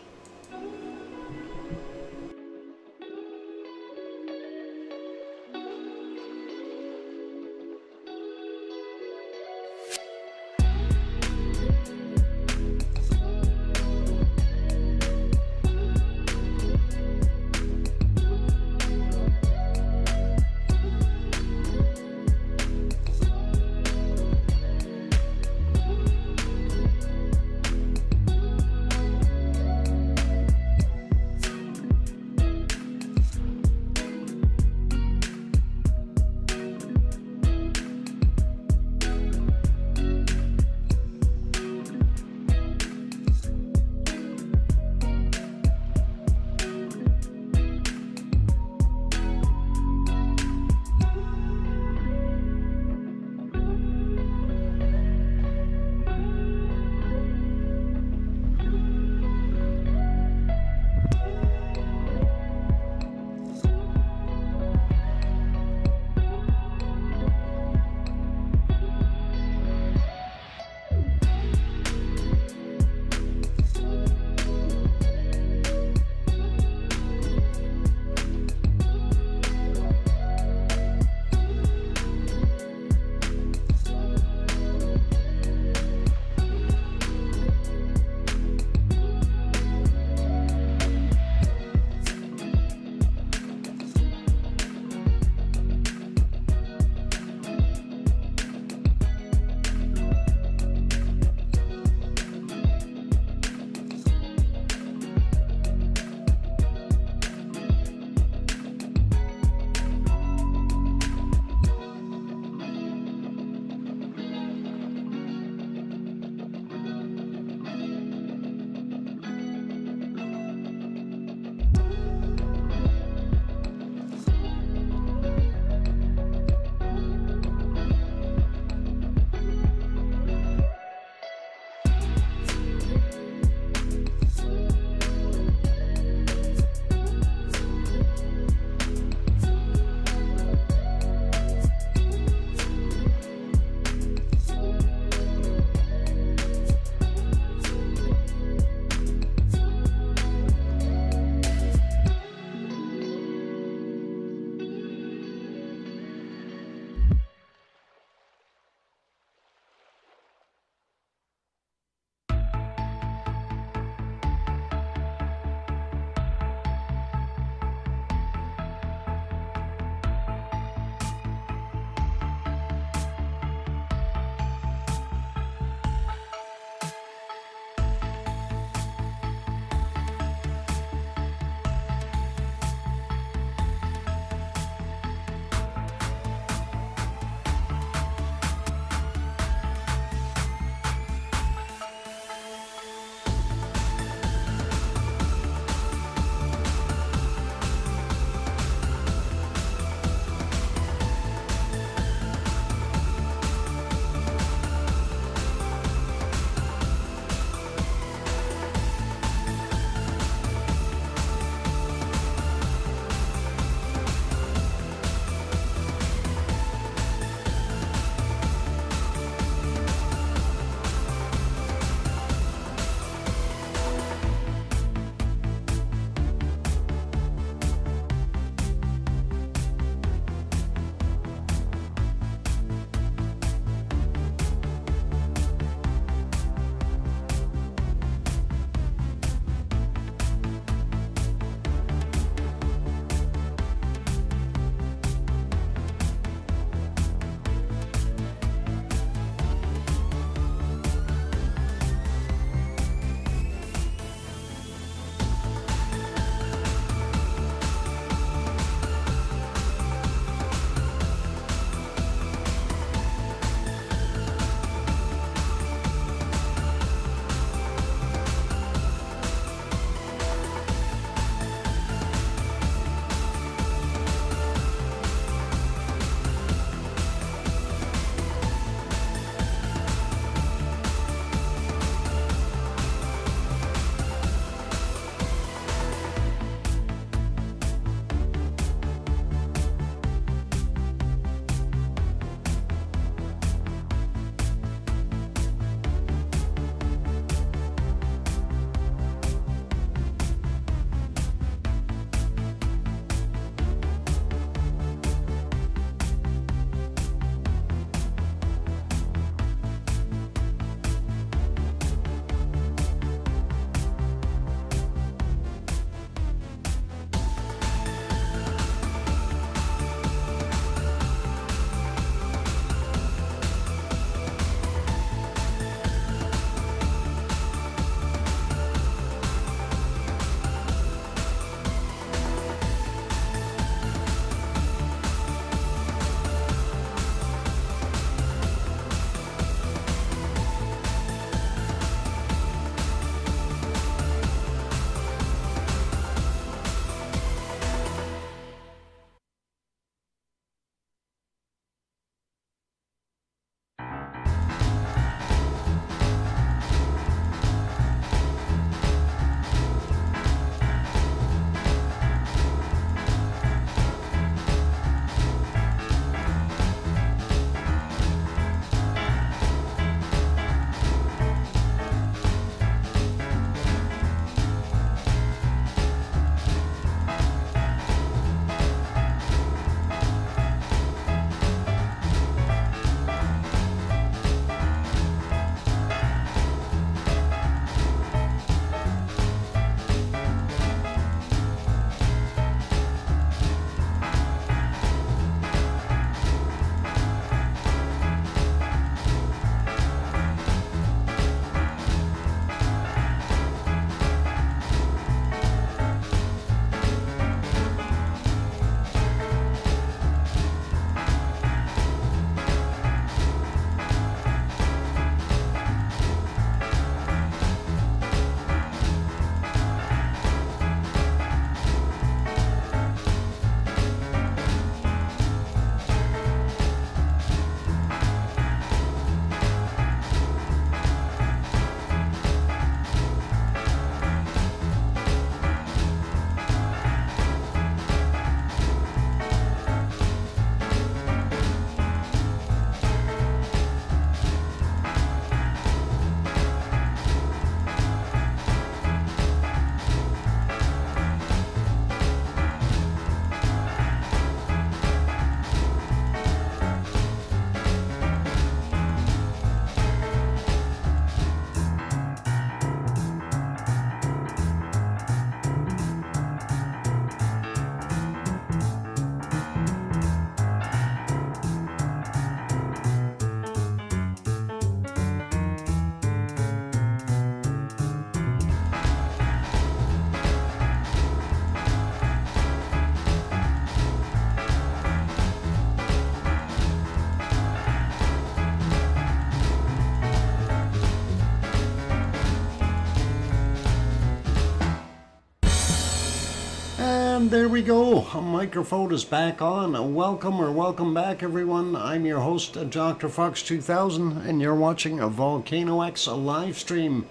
there we go. A microphone is back on. Welcome back, everyone. I'm your host, DrFox2000, and you're watching a VolcanoX live stream.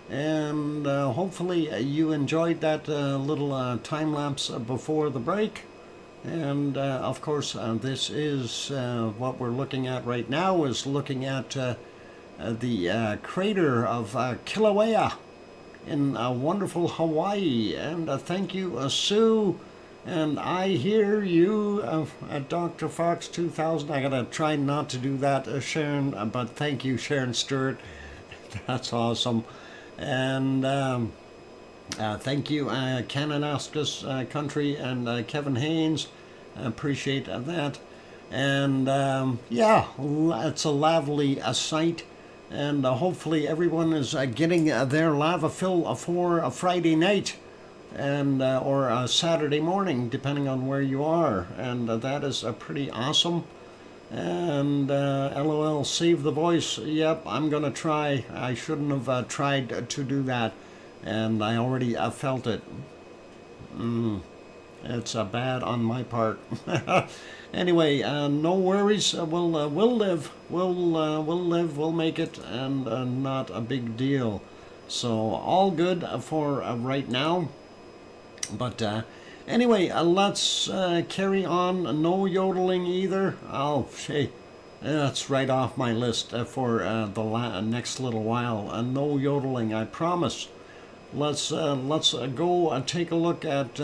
And hopefully you enjoyed that little time lapse before the break. And of course, this is what we're looking at right now. Is looking at the crater of Kilauea in wonderful Hawaii. And thank you, Sue. And I hear you at DrFox2000. I gotta try not to do that, Sharon, but thank you, Sharon Stewart. That's awesome. And thank you, Kananaskis Country and Kevin Haynes. I appreciate that. And yeah, it's a lovely sight. And hopefully everyone is getting their lava fill for a Friday night and or a Saturday morning, depending on where you are. And that is pretty awesome. And LOL, save the voice. Yep, I'm going to try. I shouldn't have tried to do that. And I already felt it. It's bad on my part. Anyway, no worries. We'll live. We'll live. We'll make it, and not a big deal. So all good for right now. But anyway, let's carry on. No yodeling either. Oh, hey, that's right off my list for the next little while. No yodeling, I promise. Let's go and take a look at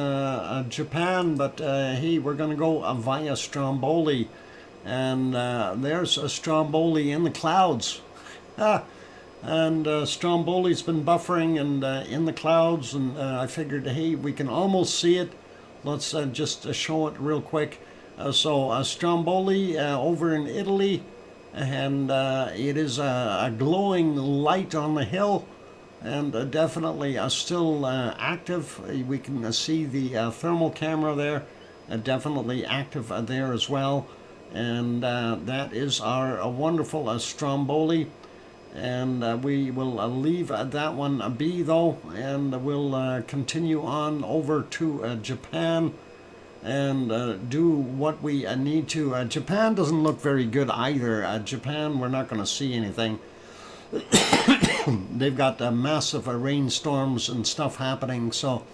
Japan, but hey, we're going to go via Stromboli, and there's a Stromboli in the clouds. And Stromboli's been buffering and in the clouds, and I figured, hey, we can almost see it. Let's just show it real quick. So Stromboli over in Italy, and it is a glowing light on the hill. And definitely still active. We can see the thermal camera there, definitely active there as well. And that is our wonderful Stromboli. And we will leave that one be though, and we'll continue on over to Japan and do what we need to. Japan doesn't look very good either. Japan, we're not going to see anything. They've got massive rainstorms and stuff happening, so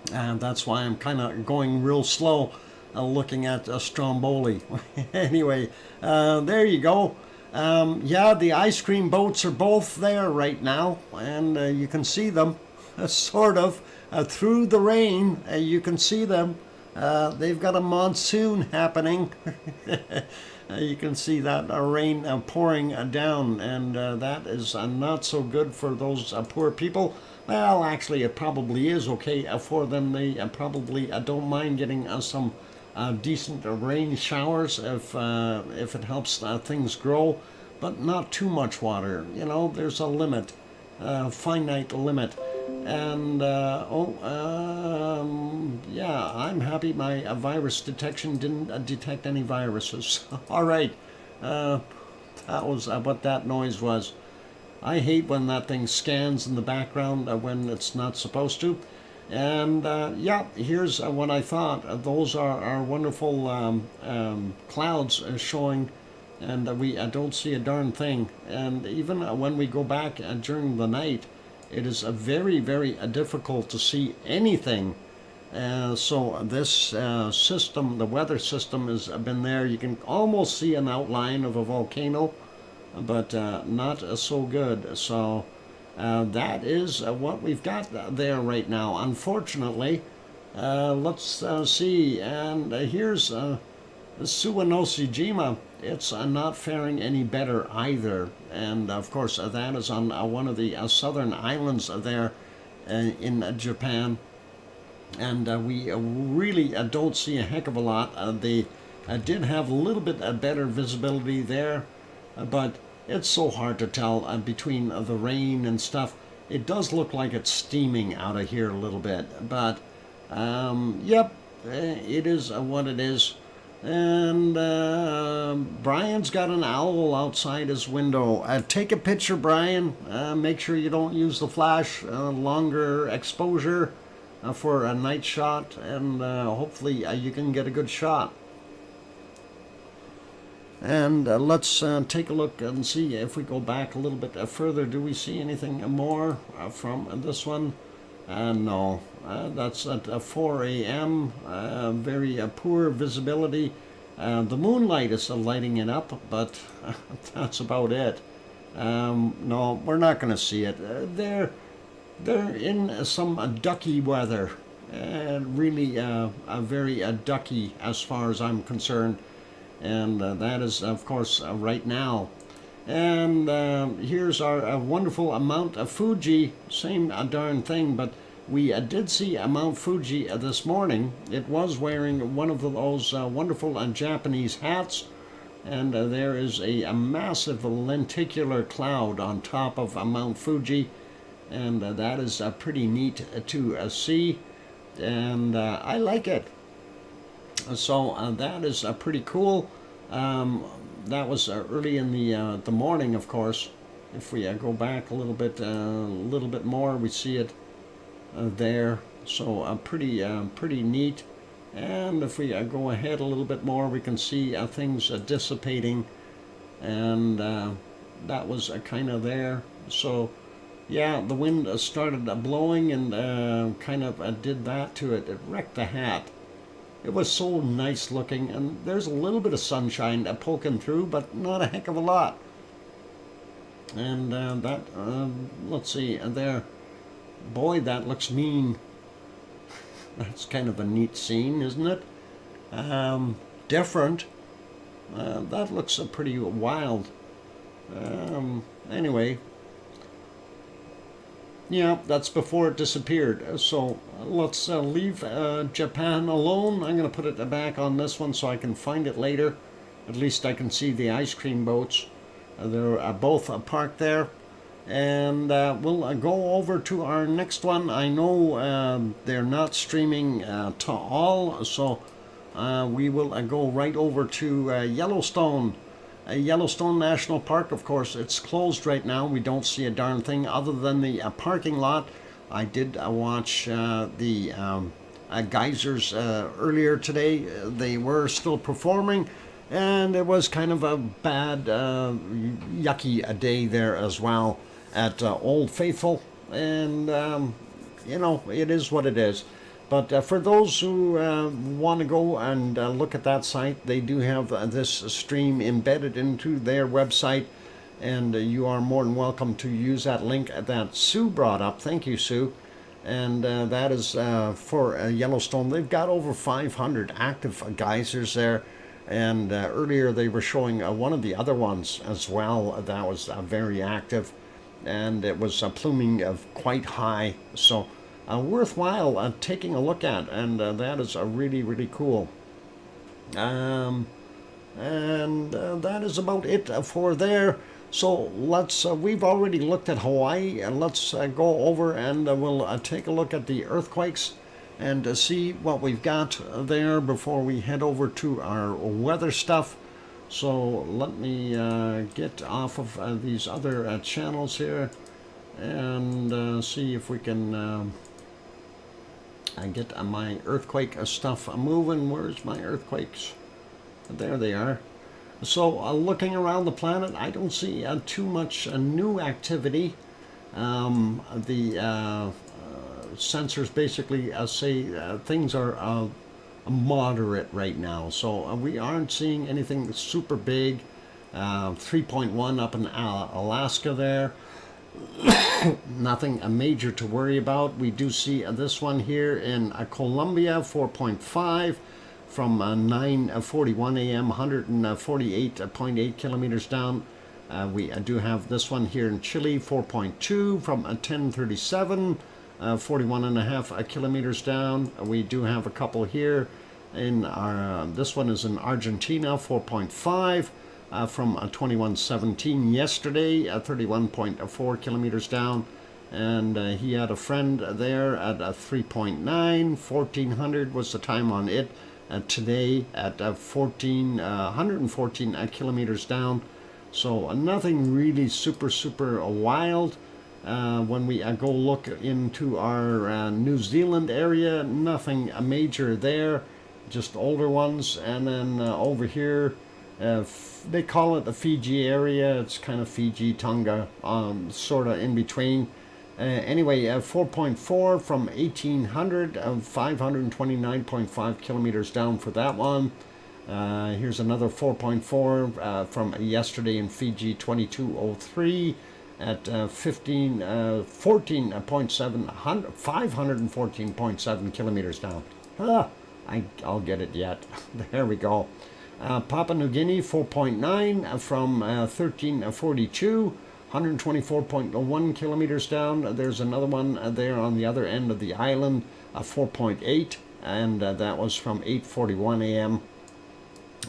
that's why I'm kind of going real slow looking at Stromboli. Anyway, there you go. Yeah, the ice cream boats are both there right now, and you can see them sort of through the rain. You can see them. They've got a monsoon happening. You can see that rain pouring down, and that is not so good for those poor people. Well, actually, it probably is okay for them. They probably don't mind getting some decent rain showers if it helps things grow, but not too much water. You know, there's a limit, finite limit. And yeah, I'm happy my virus detection didn't detect any viruses. All right, that was what that noise was. I hate when that thing scans in the background when it's not supposed to. And yeah, here's what I thought. Those are our wonderful clouds showing, and we don't see a darn thing. And even when we go back during the night, it is very, very difficult to see anything. So this system, the weather system, has been there. You can almost see an outline of a volcano, but not so good. So that is what we've got there right now. Unfortunately, let's see. And here's Suwanoshijima. It's not faring any better either. And of course, that is on one of the southern islands there in Japan. And we really don't see a heck of a lot. They did have a little bit better visibility there, but it's so hard to tell between the rain and stuff. It does look like it's steaming out of here a little bit, but yep, it is what it is. And Brian's got an owl outside his window. Take a picture, Brian. Make sure you don't use the flash. Longer exposure for a night shot, and hopefully you can get a good shot. And let's take a look and see if we go back a little bit further. Do we see anything more from this one? No, that's at 4 a.m. Very poor visibility. The moonlight is lighting it up, but that's about it. No, we're not going to see it. They're in some ducky weather, really very ducky as far as I'm concerned. And that is, of course, right now. And here's our wonderful Mount Fuji, same darn thing, but we did see Mount Fuji this morning. It was wearing one of those wonderful Japanese hats, and there is a massive lenticular cloud on top of Mount Fuji, and that is pretty neat to see, and I like it. So that is pretty cool. That was early in the morning, of course. If we go back a little bit more, we see it there. So pretty neat. And if we go ahead a little bit more, we can see things dissipating, and that was kind of there. So yeah, the wind started blowing and kind of did that to it. It wrecked the hat. It was so nice looking, and there's a little bit of sunshine poking through, but not a heck of a lot. And let's see, there, boy, that looks mean. That's kind of a neat scene, isn't it? Different. That looks pretty wild. Anyway. Yeah, that's before it disappeared. So let's leave Japan alone. I'm going to put it back on this one so I can find it later. At least I can see the ice cream boats. They're both parked there. And we'll go over to our next one. I know they're not streaming to all, so we will go right over to Yellowstone. Yellowstone National Park, of course, it's closed right now. We don't see a darn thing other than the parking lot. I did watch the geysers earlier today. They were still performing, and it was kind of a bad, yucky day there as well at Old Faithful. And, you know, it is what it is. But for those who want to go and look at that site, they do have this stream embedded into their website, and you are more than welcome to use that link that Sue brought up. Thank you, Sue. And that is for Yellowstone. They've got over 500 active geysers there, and earlier they were showing one of the other ones as well that was very active, and it was pluming quite high. So worthwhile taking a look at, and that is really, really cool. And that is about it for there. So let's, we've already looked at Hawaii, and let's go over and we'll take a look at the earthquakes and see what we've got there before we head over to our weather stuff. So let me get off of these other channels here and see if we can get my earthquake stuff moving. Where's my earthquakes? There they are. So looking around the planet, I don't see too much new activity. The sensors basically say things are moderate right now. So we aren't seeing anything super big. 3.1 up in Alaska there. Nothing major to worry about. We do see this one here in Colombia, 4.5 from 9:41 a.m., 148.8 kilometers down. We do have this one here in Chile, 4.2 from 10:37, 41.5 kilometers down. We do have a couple here in our, this one is in Argentina, 4.5. From 21:17 yesterday, 31.4 kilometers down, and he had a friend there at 3.9, 1400 was the time on it. Today at 114 kilometers down, so nothing really super wild. When we go look into our New Zealand area, nothing major there, just older ones. And then over here, they call it the Fiji area. It's kind of Fiji, Tonga, sort of in between. Anyway, 4.4 from 1800, 529.5 kilometers down for that one. Here's another 4.4 from yesterday in Fiji, 2203 at 14.7, 514.7 kilometers down. I'll get it yet. There we go. Papua New Guinea, 4.9 from 1342. 124.1 kilometers down. There's another one there on the other end of the island, 4.8, and that was from 8:41 a.m.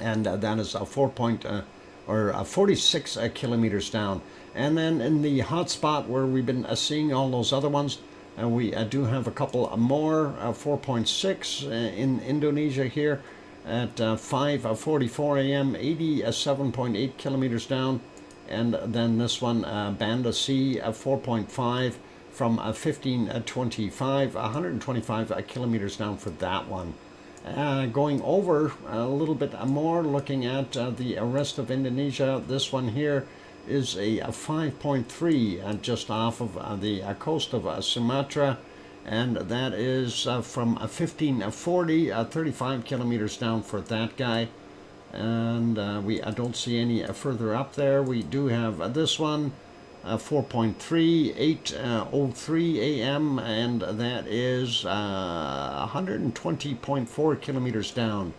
And that is 46 kilometers down. And then in the hotspot where we've been seeing all those other ones, we do have a couple more, 4.6 in Indonesia here at 5:44 a.m., 87.8 kilometers down. And then this one, Banda Sea, 4.5 from 1525, 125 kilometers down for that one. Going over a little bit more, looking at the rest of Indonesia, this one here is a 5.3 just off of the coast of Sumatra, and that is from 1540, 35 kilometers down for that guy. And we don't see any further up there. We do have this one, 4.3, 8:03 a.m., and that is 120.4 kilometers down.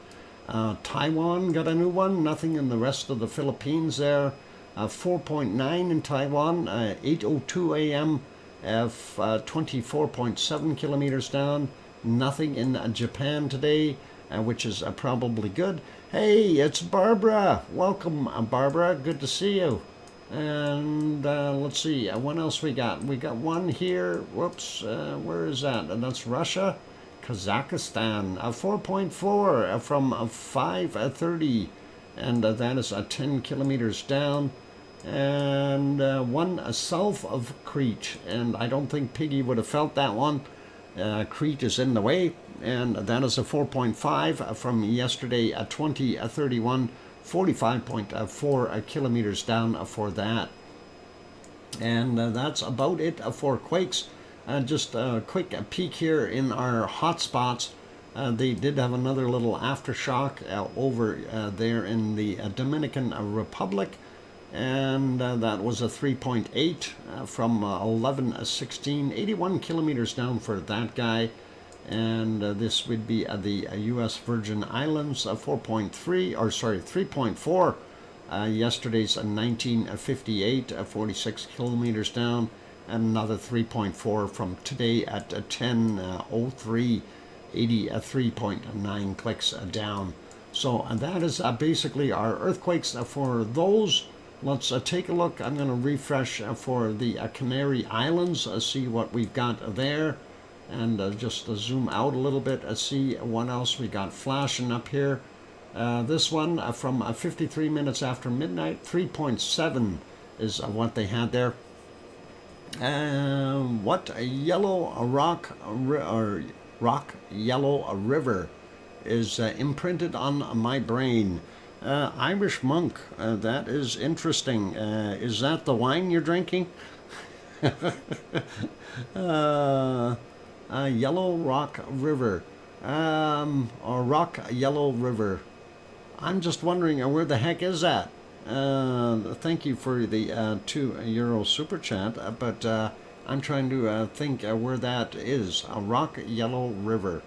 Taiwan got a new one, nothing in the rest of the Philippines there. 4.9 in Taiwan, 8:02 a.m., 24.7 kilometers down. Nothing in Japan today, which is probably good. Hey, it's Barbara. Welcome, Barbara. Good to see you. And let's see, what else we got? We got one here. Whoops, where is that? And that's Russia, Kazakhstan. 4.4 from 5:30, and that is 10 kilometers down. And one south of Crete, and I don't think Piggy would have felt that one. Crete is in the way, and that is a 4.5 from yesterday at 20:31, 45.4 kilometers down for that. And that's about it for quakes. Just a quick peek here in our hotspots. They did have another little aftershock over there in the Dominican Republic, and that was a 3.8 from 11:16, 81 kilometers down for that guy. And this would be the U.S. Virgin Islands, 3.4. Yesterday's 1958, 46 kilometers down, and another 3.4 from today at 10:03, 83.9 clicks down. So that is basically our earthquakes for those. Let's take a look. I'm going to refresh for the Canary Islands, see what we've got there. And just zoom out a little bit, see what else we got flashing up here. This one from 53 minutes after midnight, 3.7 is what they had there. What a yellow rock yellow river is imprinted on my brain. Irish monk, that is interesting. Is that the wine you're drinking? Yellow Rock River, or Rock Yellow River. I'm just wondering where the heck is that? Thank you for the €2 super chat, but I'm trying to think where that is. A Rock Yellow River,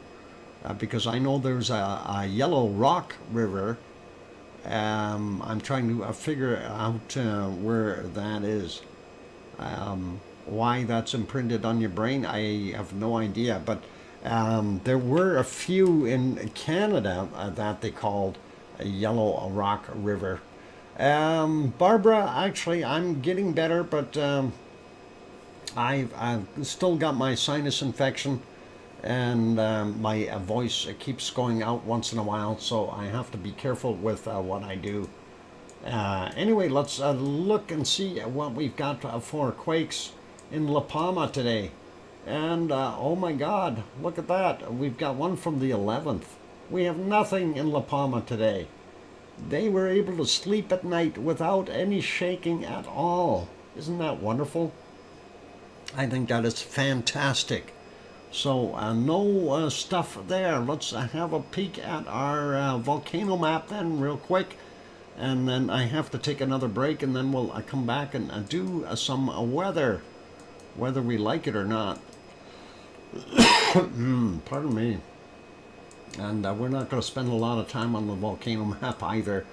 because I know there's a Yellow Rock River. I'm trying to figure out where that is. Why that's imprinted on your brain, I have no idea. But there were a few in Canada that they called a Yellow Rock River. Barbara, actually, I'm getting better, but I've still got my sinus infection, and my voice keeps going out once in a while, so I have to be careful with what I do. Anyway, let's look and see what we've got for quakes. in La Palma today. And oh my God, look at that. We've got one from the 11th. We have nothing in La Palma today. They were able to sleep at night without any shaking at all. Isn't that wonderful? I think that is fantastic. So no stuff there. Let's have a peek at our volcano map then real quick. And then I have to take another break, and then we'll come back and do some weather, whether we like it or not. Pardon me. And we're not going to spend a lot of time on the volcano map either.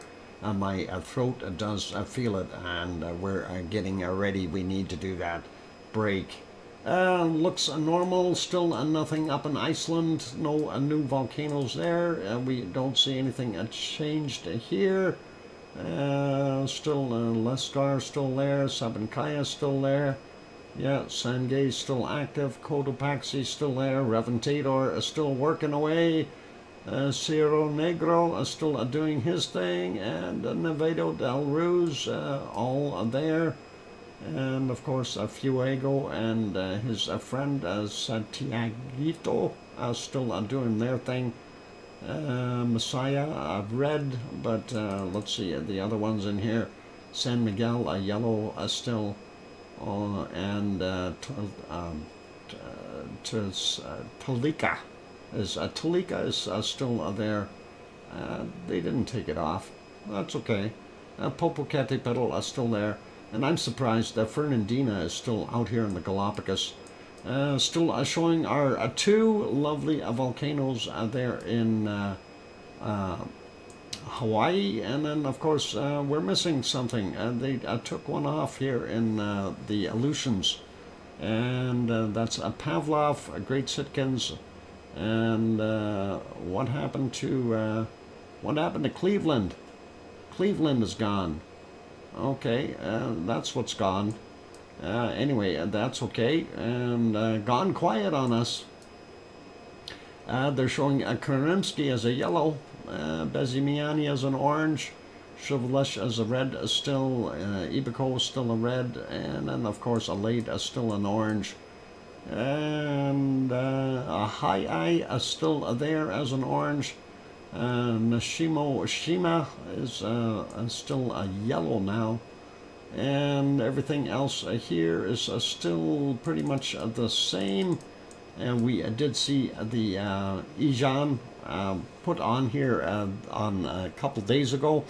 My throat does feel it, and we're getting ready. We need to do that break. Looks normal. Still nothing up in Iceland. No new volcanoes there. We don't see anything changed here. Still Lescar still there. Sabancaya still there. Yeah, Sangay still active. Cotopaxi still there. Reventador is still working away. Cerro Negro is still doing his thing. And Nevado del Ruz all there. And of course Fuego and his friend Santiaguito still doing their thing. Messiah I've read, but let's see the other ones in here. San Miguel yellow still, and Tolica is still there. They didn't take it off. That's okay. Popocatépetl is still there. And I'm surprised that Fernandina is still out here in the Galapagos. Still showing our two lovely volcanoes there in Hawaii. And then, of course, we're missing something. They took one off here in the Aleutians. And that's Pavlov, Great Sitkins. And what happened to Cleveland? Cleveland is gone. Okay, that's what's gone. Anyway, that's okay. And gone quiet on us. They're showing Kerensky as a yellow, Bezimiani as an orange, Chevalesh as a red, still, Ibeco is still a red, and then of course Alade is still an orange. And High is still there as an orange. Shima is still a yellow now, and everything else here is still pretty much the same. And we did see the Ijan put on here on a couple days ago,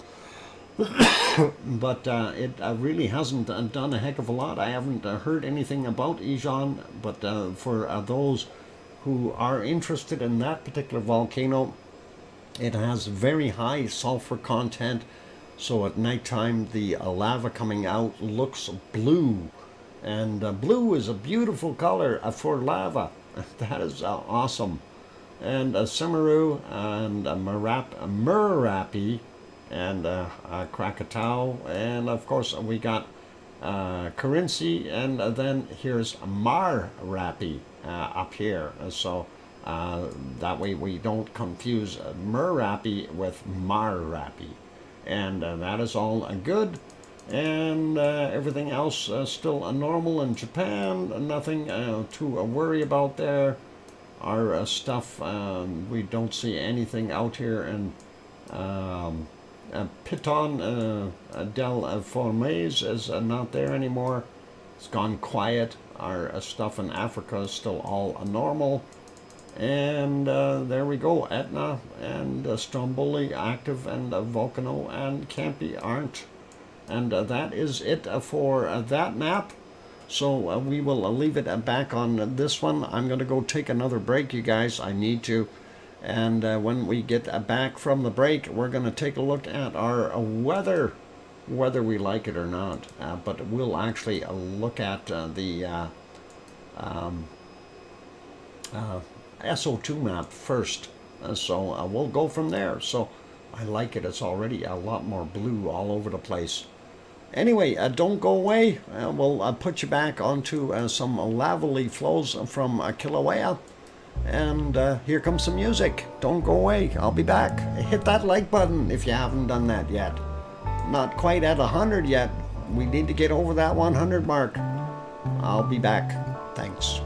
but it really hasn't done a heck of a lot. I haven't heard anything about Ijan, but for those who are interested in that particular volcano, it has very high sulfur content, so at nighttime the lava coming out looks blue, and blue is a beautiful color for lava. That is awesome. And Semaru and Murapi and Krakatau, and of course we got Carinci, and then here's Marapi up here. So that way we don't confuse Murapi with Marapi. And that is all good. And everything else still normal in Japan. Nothing to worry about there. Our stuff, we don't see anything out here in Piton del Formes is not there anymore. It's gone quiet. Our stuff in Africa is still all normal. And there we go. Etna and Stromboli active, and Volcano and Campi aren't. And that is it for that map. So we will leave it back on this one. I'm going to go take another break, you guys. I need to. And when we get back from the break, we're going to take a look at our weather, whether we like it or not. But we'll actually look at the SO2 map first. So we'll go from there. So I like it. It's already a lot more blue all over the place. Anyway, don't go away. We'll put you back onto some lavally flows from Kilauea. And here comes some music. Don't go away. I'll be back. Hit that like button if you haven't done that yet. Not quite at 100 yet. We need to get over that 100 mark. I'll be back. Thanks.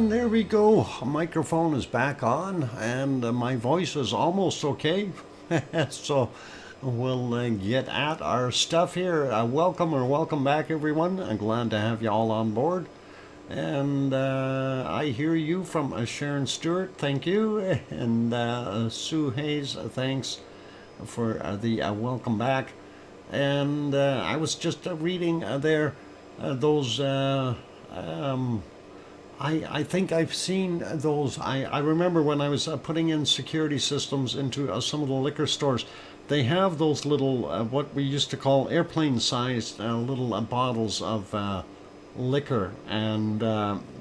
And there we go. Microphone is back on, and my voice is almost okay. So we'll get at our stuff here. Welcome back, everyone. I'm glad to have you all on board. And I hear you from Sharon Stewart. Thank you. And Sue Hayes, thanks for the welcome back. And I was just reading there those. I think I've seen those. I remember when I was putting in security systems into some of the liquor stores, they have those little, what we used to call airplane-sized little bottles of liquor, and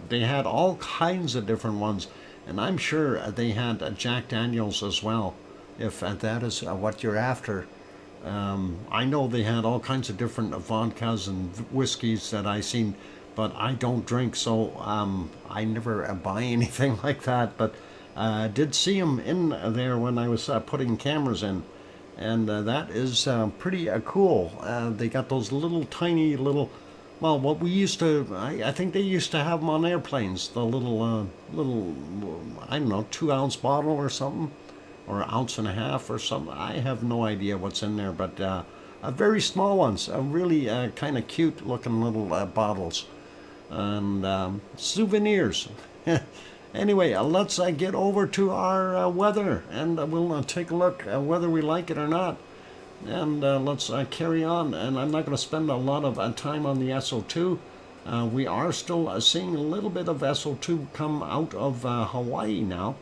they had all kinds of different ones. And I'm sure they had Jack Daniels as well, if that is what you're after. I know they had all kinds of different vodkas and whiskeys that I seen, but I don't drink, so I never buy anything like that. But I did see them in there when I was putting cameras in, and that is pretty cool. They got those little tiny little, well, what we used to, I think they used to have them on airplanes, the little, I don't know, 2-ounce bottle or something, or 1.5 ounces or something. I have no idea what's in there, but very small ones, really kind of cute looking little bottles. And souvenirs. Anyway, let's get over to our weather, and we'll take a look whether we like it or not. And let's carry on. And I'm not going to spend a lot of time on the SO2. We are still seeing a little bit of SO2 come out of Hawaii now,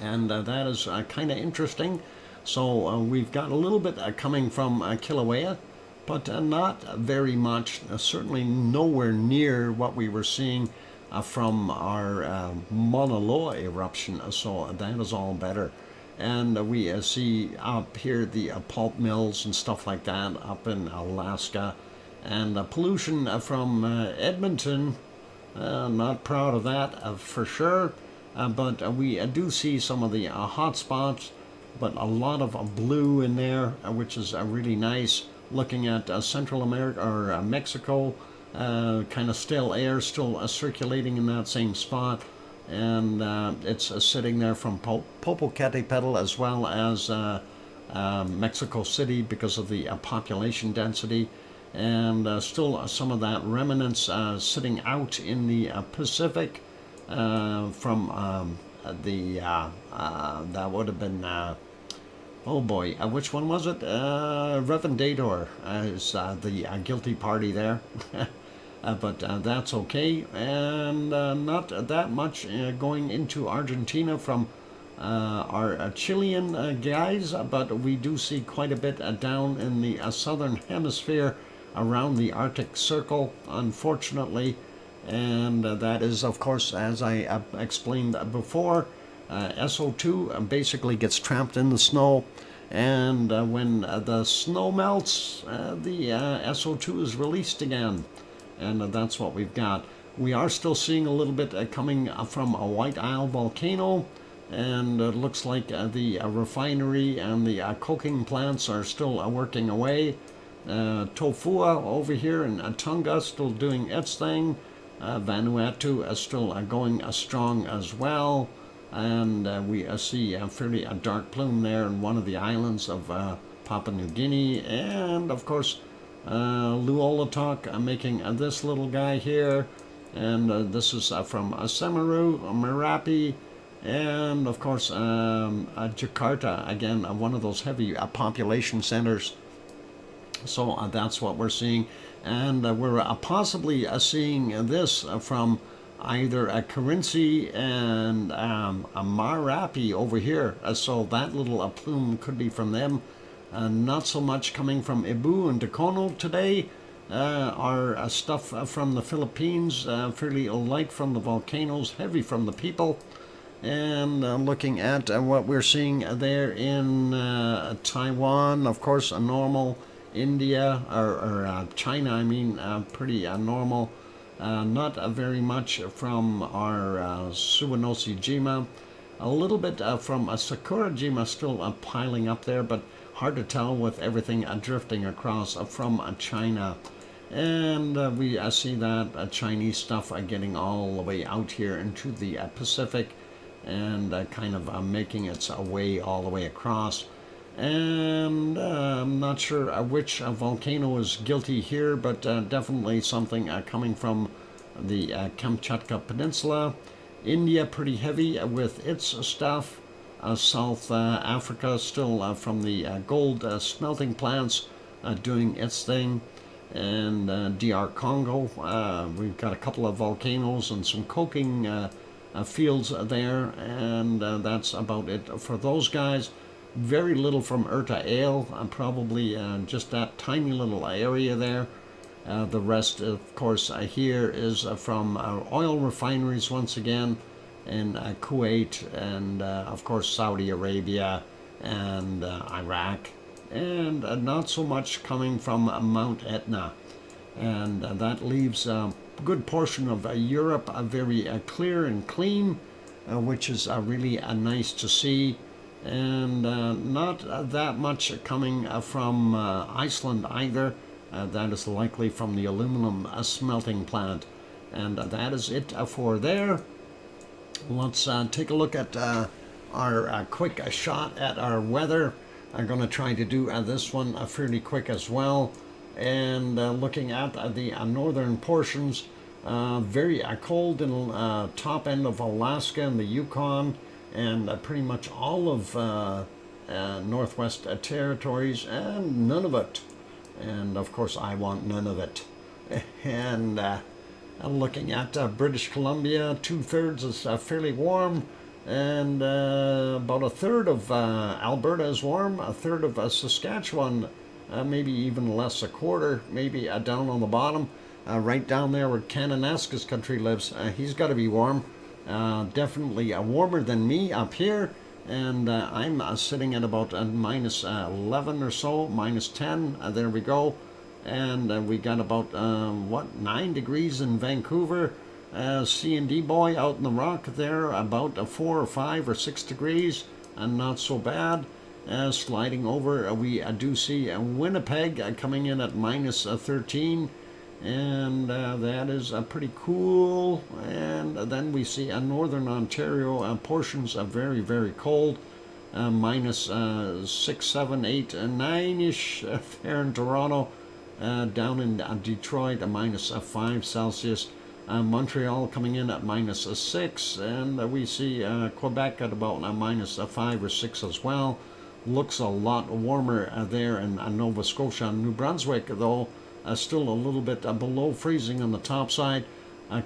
and that is kind of interesting. So we've got a little bit coming from Kilauea, but not very much, certainly nowhere near what we were seeing from our Mauna Loa eruption, so that is all better. And we see up here the pulp mills and stuff like that up in Alaska, and pollution from Edmonton, not proud of that for sure, but we do see some of the hot spots, but a lot of blue in there, which is really nice. Looking at Central America or Mexico, kind of still air still circulating in that same spot, and it's sitting there from Popocatépetl as well as Mexico City because of the population density, and still some of that remnants sitting out in the Pacific from that would have been oh boy, which one was it? Revendador is the guilty party there. But that's okay. And not that much going into Argentina from our Chilean guys, but we do see quite a bit down in the southern hemisphere around the Arctic Circle, unfortunately. And that is, of course, as I explained before, SO2 basically gets trapped in the snow, and when the snow melts, the SO2 is released again, and that's what we've got. We are still seeing a little bit coming from a White Isle volcano, and it looks like the refinery and the coking plants are still working away. Tofua over here in Tonga still doing its thing. Vanuatu is still going strong as well. And we see a fairly dark plume there in one of the islands of Papua New Guinea. And, of course, Luolatok making this little guy here. And this is from Semeru, Merapi, and, of course, Jakarta, again, one of those heavy population centers. So that's what we're seeing. And we're possibly seeing this from either a Kerinci and a Marapi over here. So that little plume could be from them. Not so much coming from Ibu and Dacono today. Our stuff from the Philippines, fairly light from the volcanoes, heavy from the people. And looking at what we're seeing there in Taiwan, of course, a normal. India, or China, I mean, pretty normal. Not very much from our Suwanoshi-jima. A little bit from Sakurajima still piling up there, but hard to tell with everything drifting across from China. And we see that Chinese stuff getting all the way out here into the Pacific, and kind of making its way all the way across. And I'm not sure which volcano is guilty here, but definitely something coming from the Kamchatka Peninsula. India pretty heavy with its stuff. South Africa still from the gold smelting plants doing its thing. And DR Congo, we've got a couple of volcanoes and some coking fields there, and that's about it for those guys. Very little from Urta Ale, probably just that tiny little area there. The rest, of course, here is from oil refineries once again in Kuwait, and of course Saudi Arabia and Iraq, and not so much coming from Mount Etna. And that leaves a good portion of Europe very clear and clean, which is really nice to see. And not that much coming from Iceland either. That is likely from the aluminum smelting plant. And that is it for there. Let's take a look at our quick shot at our weather. I'm going to try to do this one fairly quick as well. And looking at the northern portions, very cold in top end of Alaska and the Yukon, and pretty much all of Northwest Territories, and none of it. And of course I want none of it. And looking at British Columbia, 2/3 is fairly warm, and about a third of Alberta is warm, a third of Saskatchewan, maybe even less, a quarter, maybe down on the bottom, right down there where Kananaskis country lives. He's got to be warm. Definitely warmer than me up here, and I'm sitting at about minus 11 or so, minus 10. There we go. And we got about 9 degrees in Vancouver. C&D boy out in the rock there, about 4 or 5 or 6 degrees, and not so bad. Sliding over, we do see Winnipeg coming in at minus 13. And that is pretty cool. And then we see Northern Ontario portions are very, very cold, minus 6, 7, 8, 9-ish there in Toronto. Down in Detroit, minus 5 Celsius. Montreal coming in at minus 6, and we see Quebec at about minus 5 or 6 as well. Looks a lot warmer there in Nova Scotia and New Brunswick, though. Still a little bit below freezing on the top side.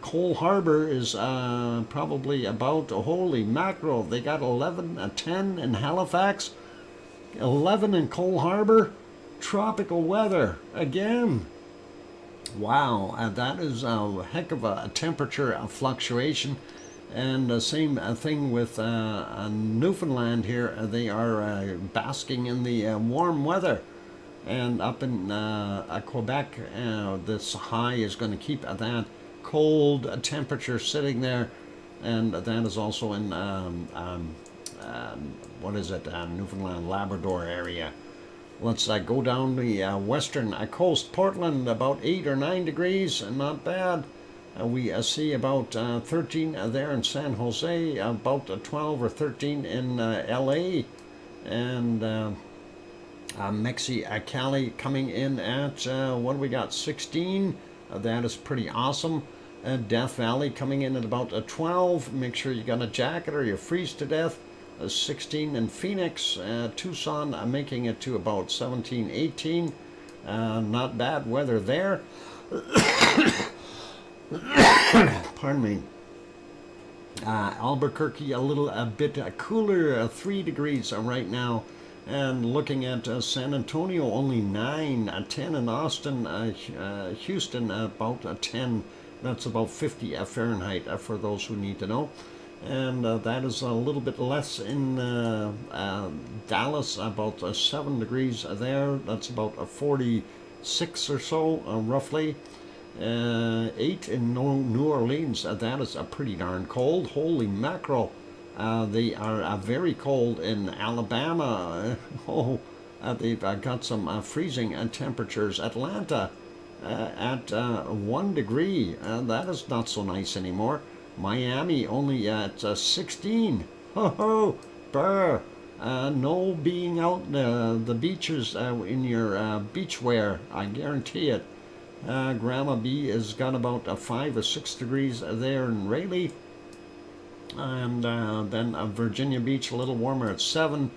Cole Harbour is probably about, holy mackerel, they got 11, 10 in Halifax, 11 in Cole Harbour. Tropical weather again. Wow, that is a heck of a temperature fluctuation. And the same thing with Newfoundland here. They are basking in the warm weather. And up in Quebec, this high is going to keep that cold temperature sitting there. And that is also in, Newfoundland, Labrador area. Let's go down the western coast. Portland, about 8 or 9 degrees, not bad. We see about 13 there in San Jose, about 12 or 13 in LA. And Mexicali coming in at, what do we got, 16? That is pretty awesome. Death Valley coming in at about 12. Make sure you got a jacket or you freeze to death. 16 in Phoenix. Tucson making it to about 17, 18. Not bad weather there. Pardon me. Albuquerque a little bit cooler, 3 degrees right now. And looking at San Antonio, only 9, 10 in Austin, Houston about 10. That's about 50 Fahrenheit for those who need to know. And that is a little bit less in Dallas, about 7 degrees there. That's about 46 or so, roughly. 8 in New Orleans. That is pretty darn cold. Holy mackerel. They are very cold in Alabama. They've got some freezing temperatures. Atlanta, at 1 degree. That is not so nice anymore. Miami only at 16. Ho ho, brr. No being out the beaches in your beach wear, I guarantee it. Grandma B has got about 5 or 6 degrees there in Raleigh. And then Virginia Beach a little warmer at 7.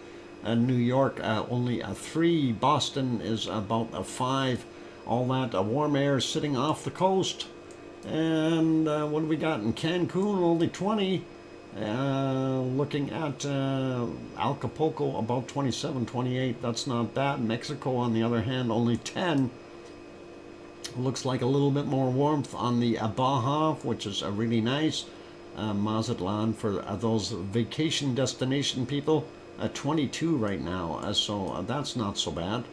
New York only a 3. Boston is about a 5. All that warm air sitting off the coast. And what do we got in Cancun? Only 20. Looking at Acapulco, about 27, 28. That's not bad. Mexico, on the other hand, only 10. Looks like a little bit more warmth on the Baja, which is really nice. Mazatlan for those vacation destination people, 22 right now. So that's not so bad.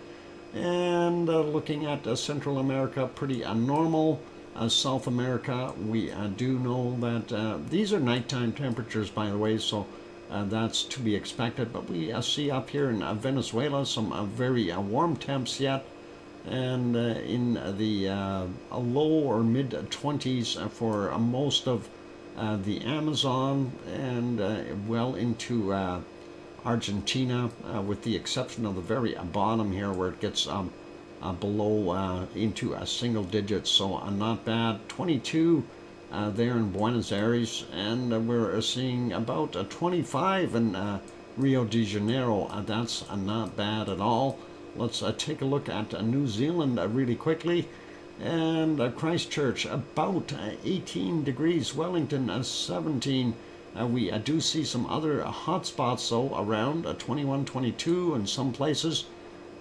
And looking at Central America, pretty normal. South America, we do know that these are nighttime temperatures, by the way, so that's to be expected. But we see up here in Venezuela some very warm temps yet, and in the low or mid 20s for most of the Amazon and well into Argentina, with the exception of the very bottom here where it gets below into single digits, so not bad. 22 there in Buenos Aires, and we're seeing about 25 in Rio de Janeiro. That's not bad at all. Let's take a look at New Zealand really quickly. And Christchurch about 18 degrees, Wellington 17. We do see some other hot spots though around 21, 22 in some places.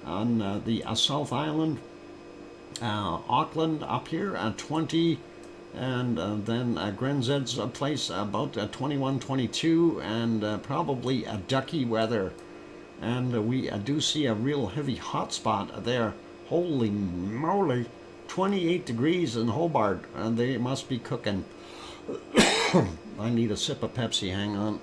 On the South Island, Auckland up here at 20, and then Grenzet's place about 21, 22, and probably ducky weather. And we do see a real heavy hot spot there. Holy moly, 28 degrees in Hobart, and they must be cooking. I need a sip of Pepsi, hang on.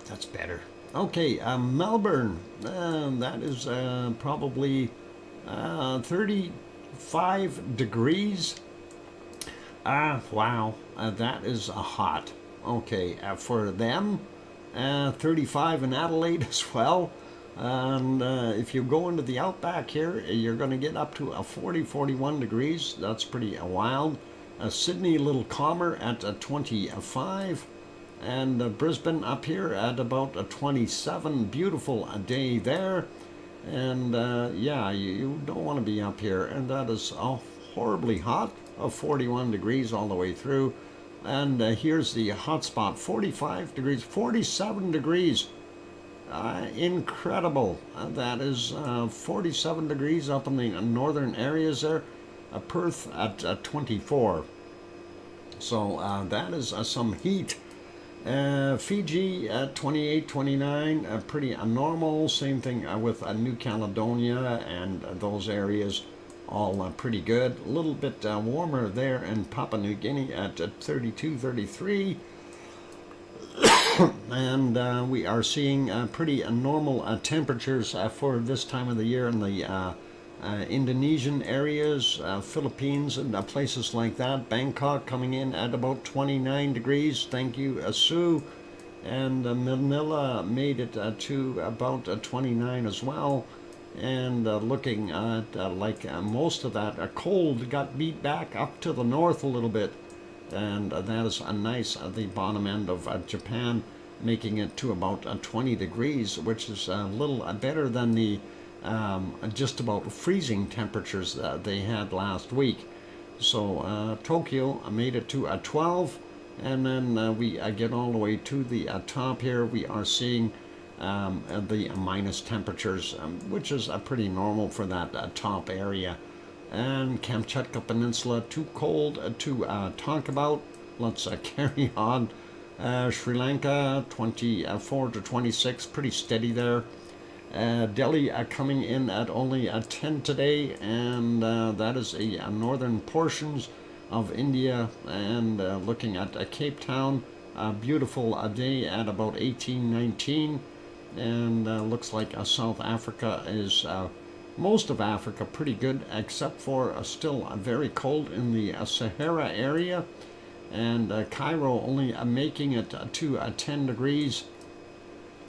That's better. Okay, Melbourne, that is probably 35 degrees. Wow, that is hot. Okay, for them, 35 in Adelaide as well. And if you go into the outback here, you're going to get up to 40, 41 degrees. That's pretty wild. Sydney, a little calmer at 25. And Brisbane up here at about 27. Beautiful day there. And yeah, you don't want to be up here. And that is horribly hot, 41 degrees all the way through. And here's the hot spot, 45 degrees, 47 degrees. Incredible. That is 47 degrees up in the northern areas there. Perth at 24. So that is some heat. Fiji at 28, 29, pretty normal. Same thing with New Caledonia and those areas, all pretty good. A little bit warmer there in Papua New Guinea at 32, 33. And we are seeing pretty normal temperatures for this time of the year in the Indonesian areas, Philippines, and places like that. Bangkok coming in at about 29 degrees. Thank you, Sue. And Manila made it to about 29 as well. And looking at like most of that cold got beat back up to the north a little bit. And that is a nice, the bottom end of Japan, making it to about 20 degrees, which is a little better than the just about freezing temperatures that they had last week. So Tokyo made it to 12, and then we get all the way to the top here. We are seeing the minus temperatures, which is pretty normal for that top area. And Kamchatka Peninsula, too cold to talk about. Let's carry on. Sri Lanka, 24 to 26, pretty steady there. Delhi coming in at only 10 today, and that is a northern portions of India. And looking at Cape Town, a beautiful day at about 18, 19. and looks like South Africa is most of Africa pretty good, except for still very cold in the Sahara area, and Cairo only making it to 10 degrees.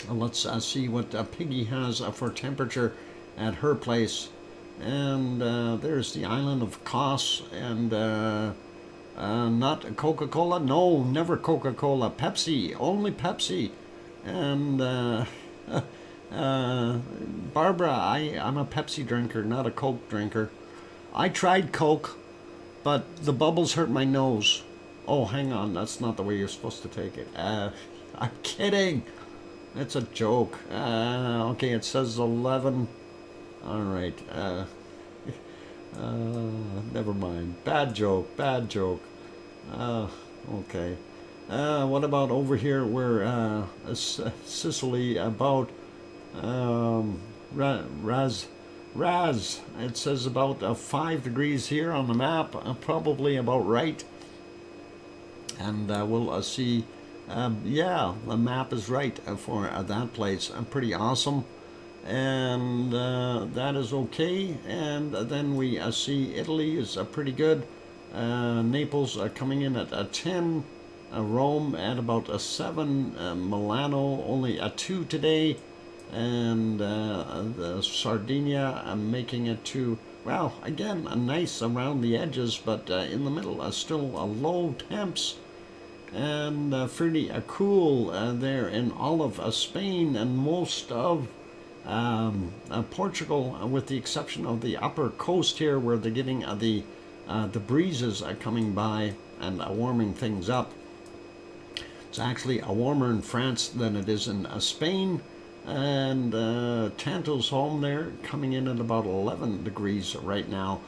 Let's see what Piggy has for temperature at her place. And there's the island of Kos, and not Coca-Cola. No, never Coca-Cola. Pepsi, only Pepsi. And Barbara, I'm a Pepsi drinker, not a Coke drinker. I tried Coke, but the bubbles hurt my nose. Oh, hang on, that's not the way you're supposed to take it. I'm kidding. It's a joke. Okay, it says 11. All right. Never mind. Bad joke. Bad joke. Okay. What about over here where Sicily about Raz? It says about 5 degrees here on the map. Probably about right. And we'll see. Yeah, the map is right for that place. Pretty awesome. And that is okay. And then we see Italy is pretty good. Naples coming in at 10. Rome at about a 7. Milano only a 2 today. And the Sardinia making it to, well, again, a nice around the edges, but in the middle still low temps. And pretty cool there in all of Spain and most of Portugal, with the exception of the upper coast here, where they're getting the breezes coming by and warming things up. It's actually warmer in France than it is in Spain. And Tanto's home there coming in at about 11 degrees right now.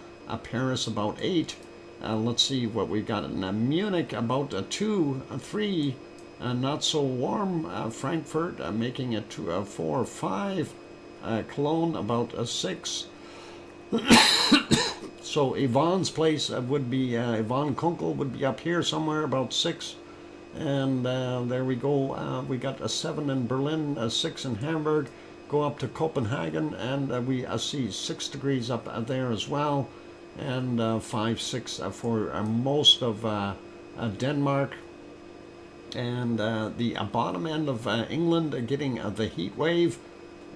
Paris about 8. Let's see what we've got in Munich, about 2, 3, not so warm. Frankfurt making it to 4, 5. Cologne about 6. So Yvonne's place would be, Yvonne Kunkel would be up here somewhere about 6. And there we go. We got a 7 in Berlin, a 6 in Hamburg. Go up to Copenhagen, and we see 6 degrees up there as well. And 5, 6 for most of Denmark. And the bottom end of England getting the heat wave.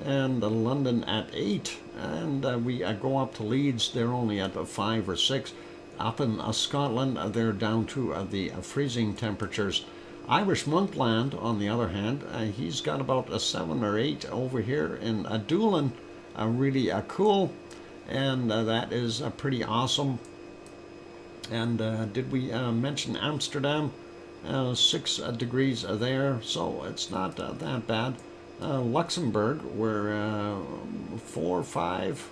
And London at 8. And we go up to Leeds, they're only at 5 or 6. Up in Scotland, they're down to the freezing temperatures. Irish Monkland, on the other hand, he's got about a 7 or 8 over here in Doolin. Really cool. And that is pretty awesome. And did we mention Amsterdam? 6 degrees there, so it's not that bad. Luxembourg, we're 4 or 5,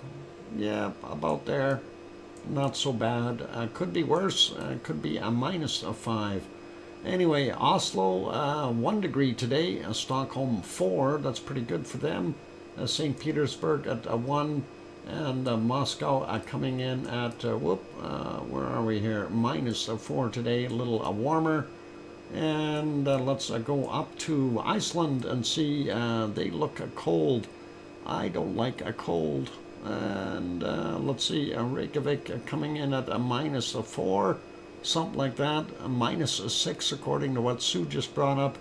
yeah, about there. Not so bad. Could be worse. Could be a minus 5. Anyway, Oslo 1 degree today. Stockholm 4. That's pretty good for them. St. Petersburg at 1. And Moscow coming in at, where are we here? Minus 4 today. A little warmer. And let's go up to Iceland and see. They look cold. I don't like a cold. And let's see, Reykjavik coming in at a minus 4, something like that, a minus 6 according to what Sue just brought up.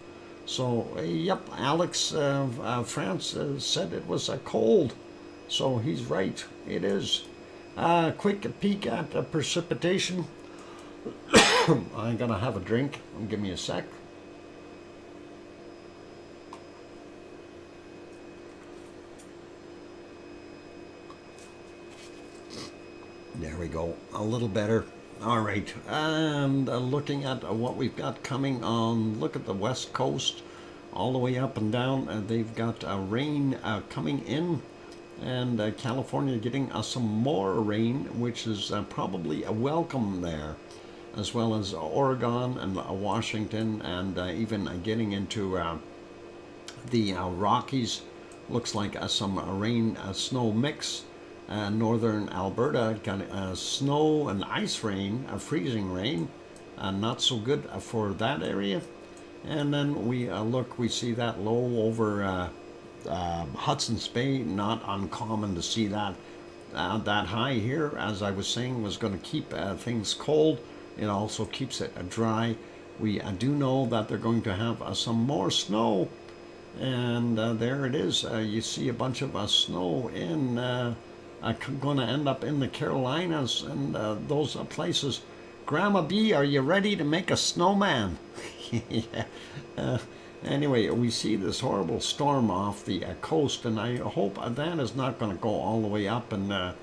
So, yep, Alex France said it was cold, so he's right, it is. Quick peek at precipitation. I'm gonna have a drink, give me a sec. There we go, a little better. All right, and looking at what we've got coming on, look at the west coast, all the way up and down. They've got rain coming in, and California getting some more rain, which is probably a welcome there, as well as Oregon and Washington, and even getting into the Rockies. Looks like some rain, snow mix. Northern Alberta got snow and ice rain, freezing rain, not so good for that area. And then we look, we see that low over Hudson's Bay, not uncommon to see that. That high here, as I was saying, was going to keep things cold. It also keeps it dry. We do know that they're going to have some more snow, and there it is. You see a bunch of snow in going to end up in the Carolinas and those places. Grandma B, are you ready to make a snowman? Yeah. Anyway, we see this horrible storm off the coast, and I hope that is not going to go all the way up and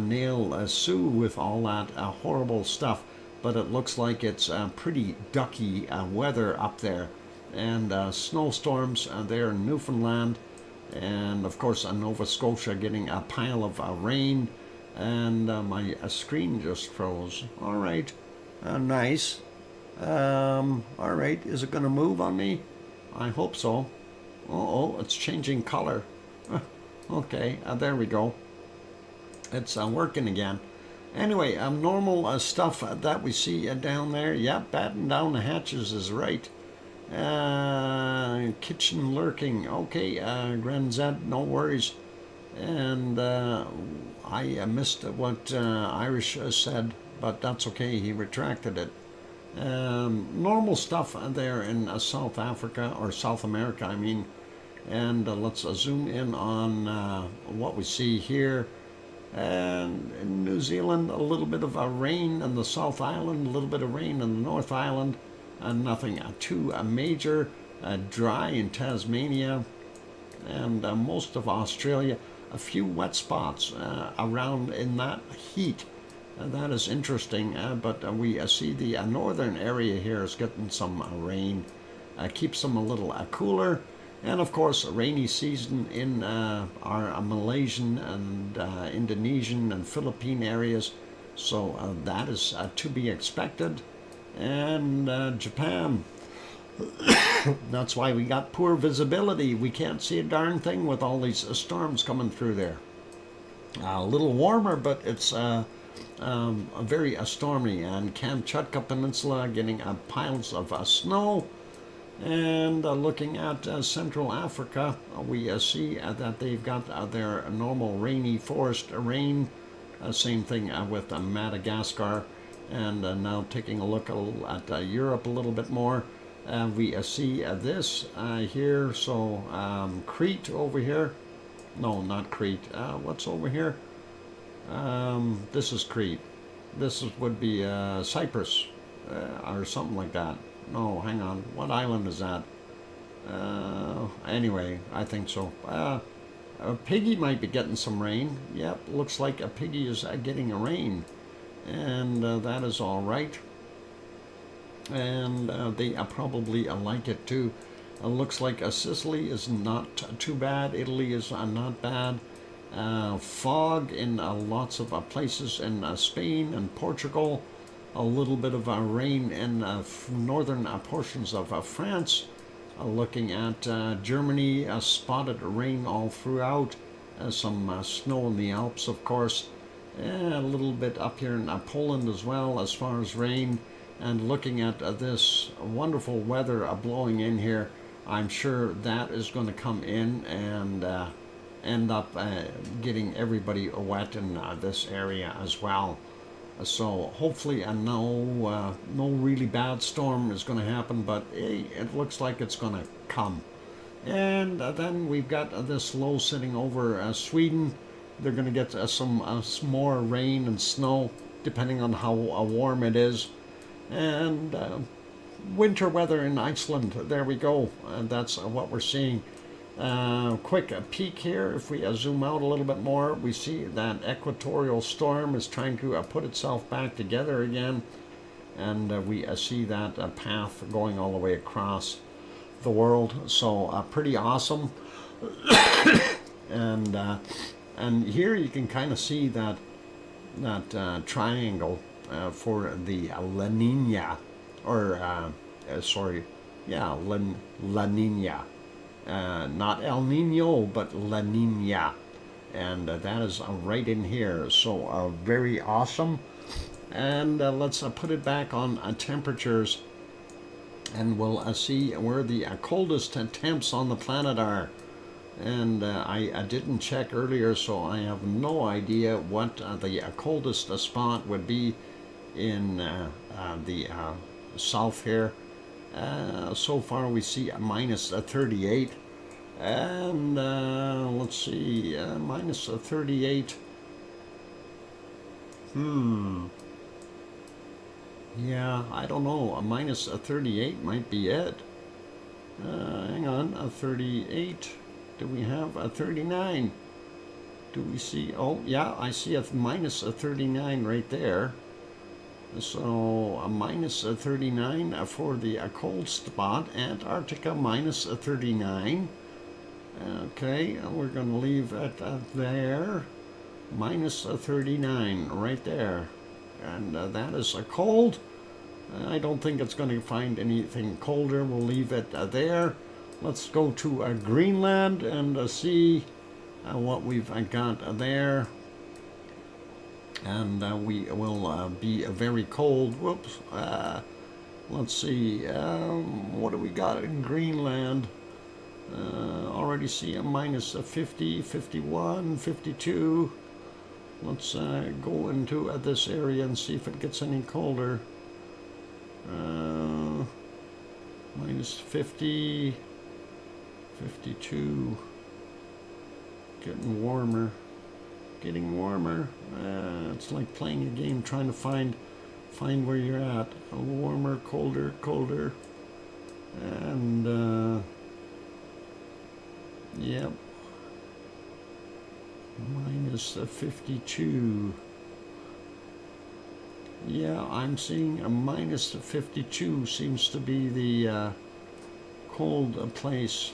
nail Sue with all that horrible stuff. But it looks like it's pretty ducky weather up there, and snowstorms there in Newfoundland, and of course Nova Scotia getting a pile of rain, and my screen just froze. All right, nice. All right, is it going to move on me? I hope so. Oh, it's changing color. Okay, there we go. It's working again. Anyway, normal stuff that we see down there. Yep, batten down the hatches is right. Kitchen lurking. Okay, Grand Z, no worries. And I missed what Irish said, but that's okay. He retracted it. Normal stuff there in South Africa, or South America, I mean. And let's zoom in on what we see here. And in New Zealand, a little bit of rain in the South Island, a little bit of rain in the North Island, nothing too major. Dry in Tasmania, and most of Australia. A few wet spots around in that heat. That is interesting, but we see the northern area here is getting some rain. Keeps them a little cooler. And of course, rainy season in our Malaysian and Indonesian and Philippine areas. So that is to be expected. And Japan. That's why we got poor visibility. We can't see a darn thing with all these storms coming through there. A little warmer, but it's very stormy. And Kamchatka Peninsula getting piles of snow. And looking at Central Africa, we see that they've got their normal rainy forest rain. Same thing with Madagascar. And now taking a look at Europe a little bit more. We see this here. So Crete over here. No, not Crete. What's over here? This is Crete. Would be Cyprus or something like that. No, hang on. What island is that? Anyway, I think so. Piggy might be getting some rain. Yep, looks like a Piggy is getting a rain. And that is all right. And they probably like it too. Looks like Sicily is not too bad. Italy is not bad. Fog in lots of places in Spain and Portugal. A little bit of rain in northern portions of France. Looking at Germany, spotted rain all throughout. Some snow in the Alps, of course. A little bit up here in Poland as well as far as rain. And looking at this wonderful weather blowing in here, I'm sure that is going to come in and end up getting everybody wet in this area as well. So hopefully no really bad storm is going to happen, but hey, it looks like it's going to come. And then we've got this low sitting over Sweden. They're going to get some more rain and snow depending on how warm it is. And winter weather in Iceland, there we go. That's what we're seeing. Quick peek here. If we zoom out a little bit more, we see that equatorial storm is trying to put itself back together again, and we see that path going all the way across the world. So pretty awesome. And here you can kind of see that triangle for the La Nina, or La Nina. Not El Nino, but La Nina, and that is right in here. So very awesome. And let's put it back on temperatures, and we'll see where the coldest temps on the planet are. And I didn't check earlier, so I have no idea what the coldest spot would be in the south here. So far we see a minus 38, and let's see, minus 38. Yeah, I don't know, a minus 38 might be it. Hang on, a 38. Do we have a 39? Do we see? Oh, yeah, I see a minus 39 right there. So a minus 39 for the cold spot. Antarctica minus 39. Okay, we're going to leave it there. Minus 39 right there. And that is a cold. I don't think it's going to find anything colder. We'll leave it there. Let's go to Greenland and see what we've got there. And we will be very cold. Whoops. Let's see. What do we got in Greenland? Already see a minus 50, 51, 52. Let's go into this area and see if it gets any colder. Minus 50, 52. Getting warmer. Getting warmer. It's like playing a game, trying to find where you're at. Warmer, colder, colder. And yep. Minus 52. Yeah, I'm seeing a minus 52 seems to be the cold place.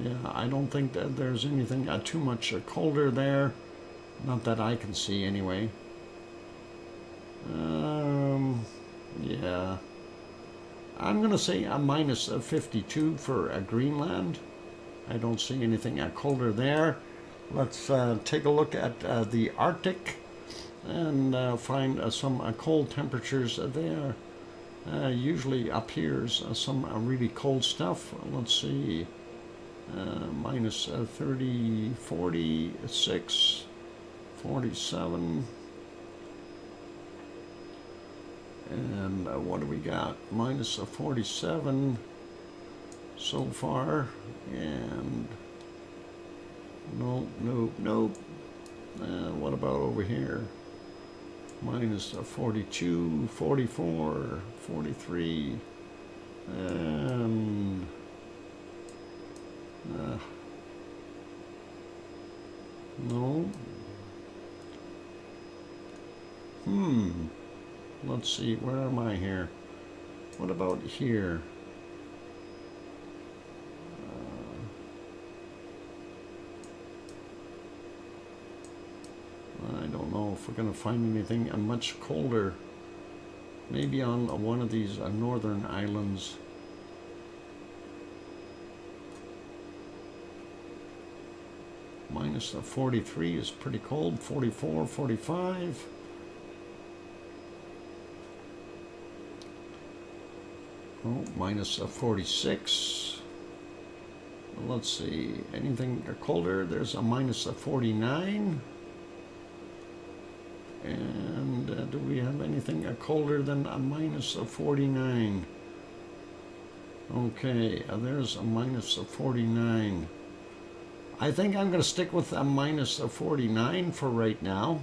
Yeah, I don't think that there's anything too much colder there. Not that I can see anyway. Yeah. I'm going to say a minus 52 for Greenland. I don't see anything colder there. Let's take a look at the Arctic and find some cold temperatures there. Usually up here's some really cold stuff. Let's see. Minus 30, 46, 47. And what do we got? Minus 47 so far. And nope, nope, nope. What about over here? Minus 42, 44, 43. And no. Let's see, where am I here? What about here? I don't know if we're going to find anything much colder. Maybe on one of these northern islands. Minus 43 is pretty cold. 44, 45. Oh, minus 46. Let's see, anything colder? There's a minus 49. And do we have anything colder than a minus 49? Okay, there's a minus 49. I think I'm going to stick with a minus 49 for right now.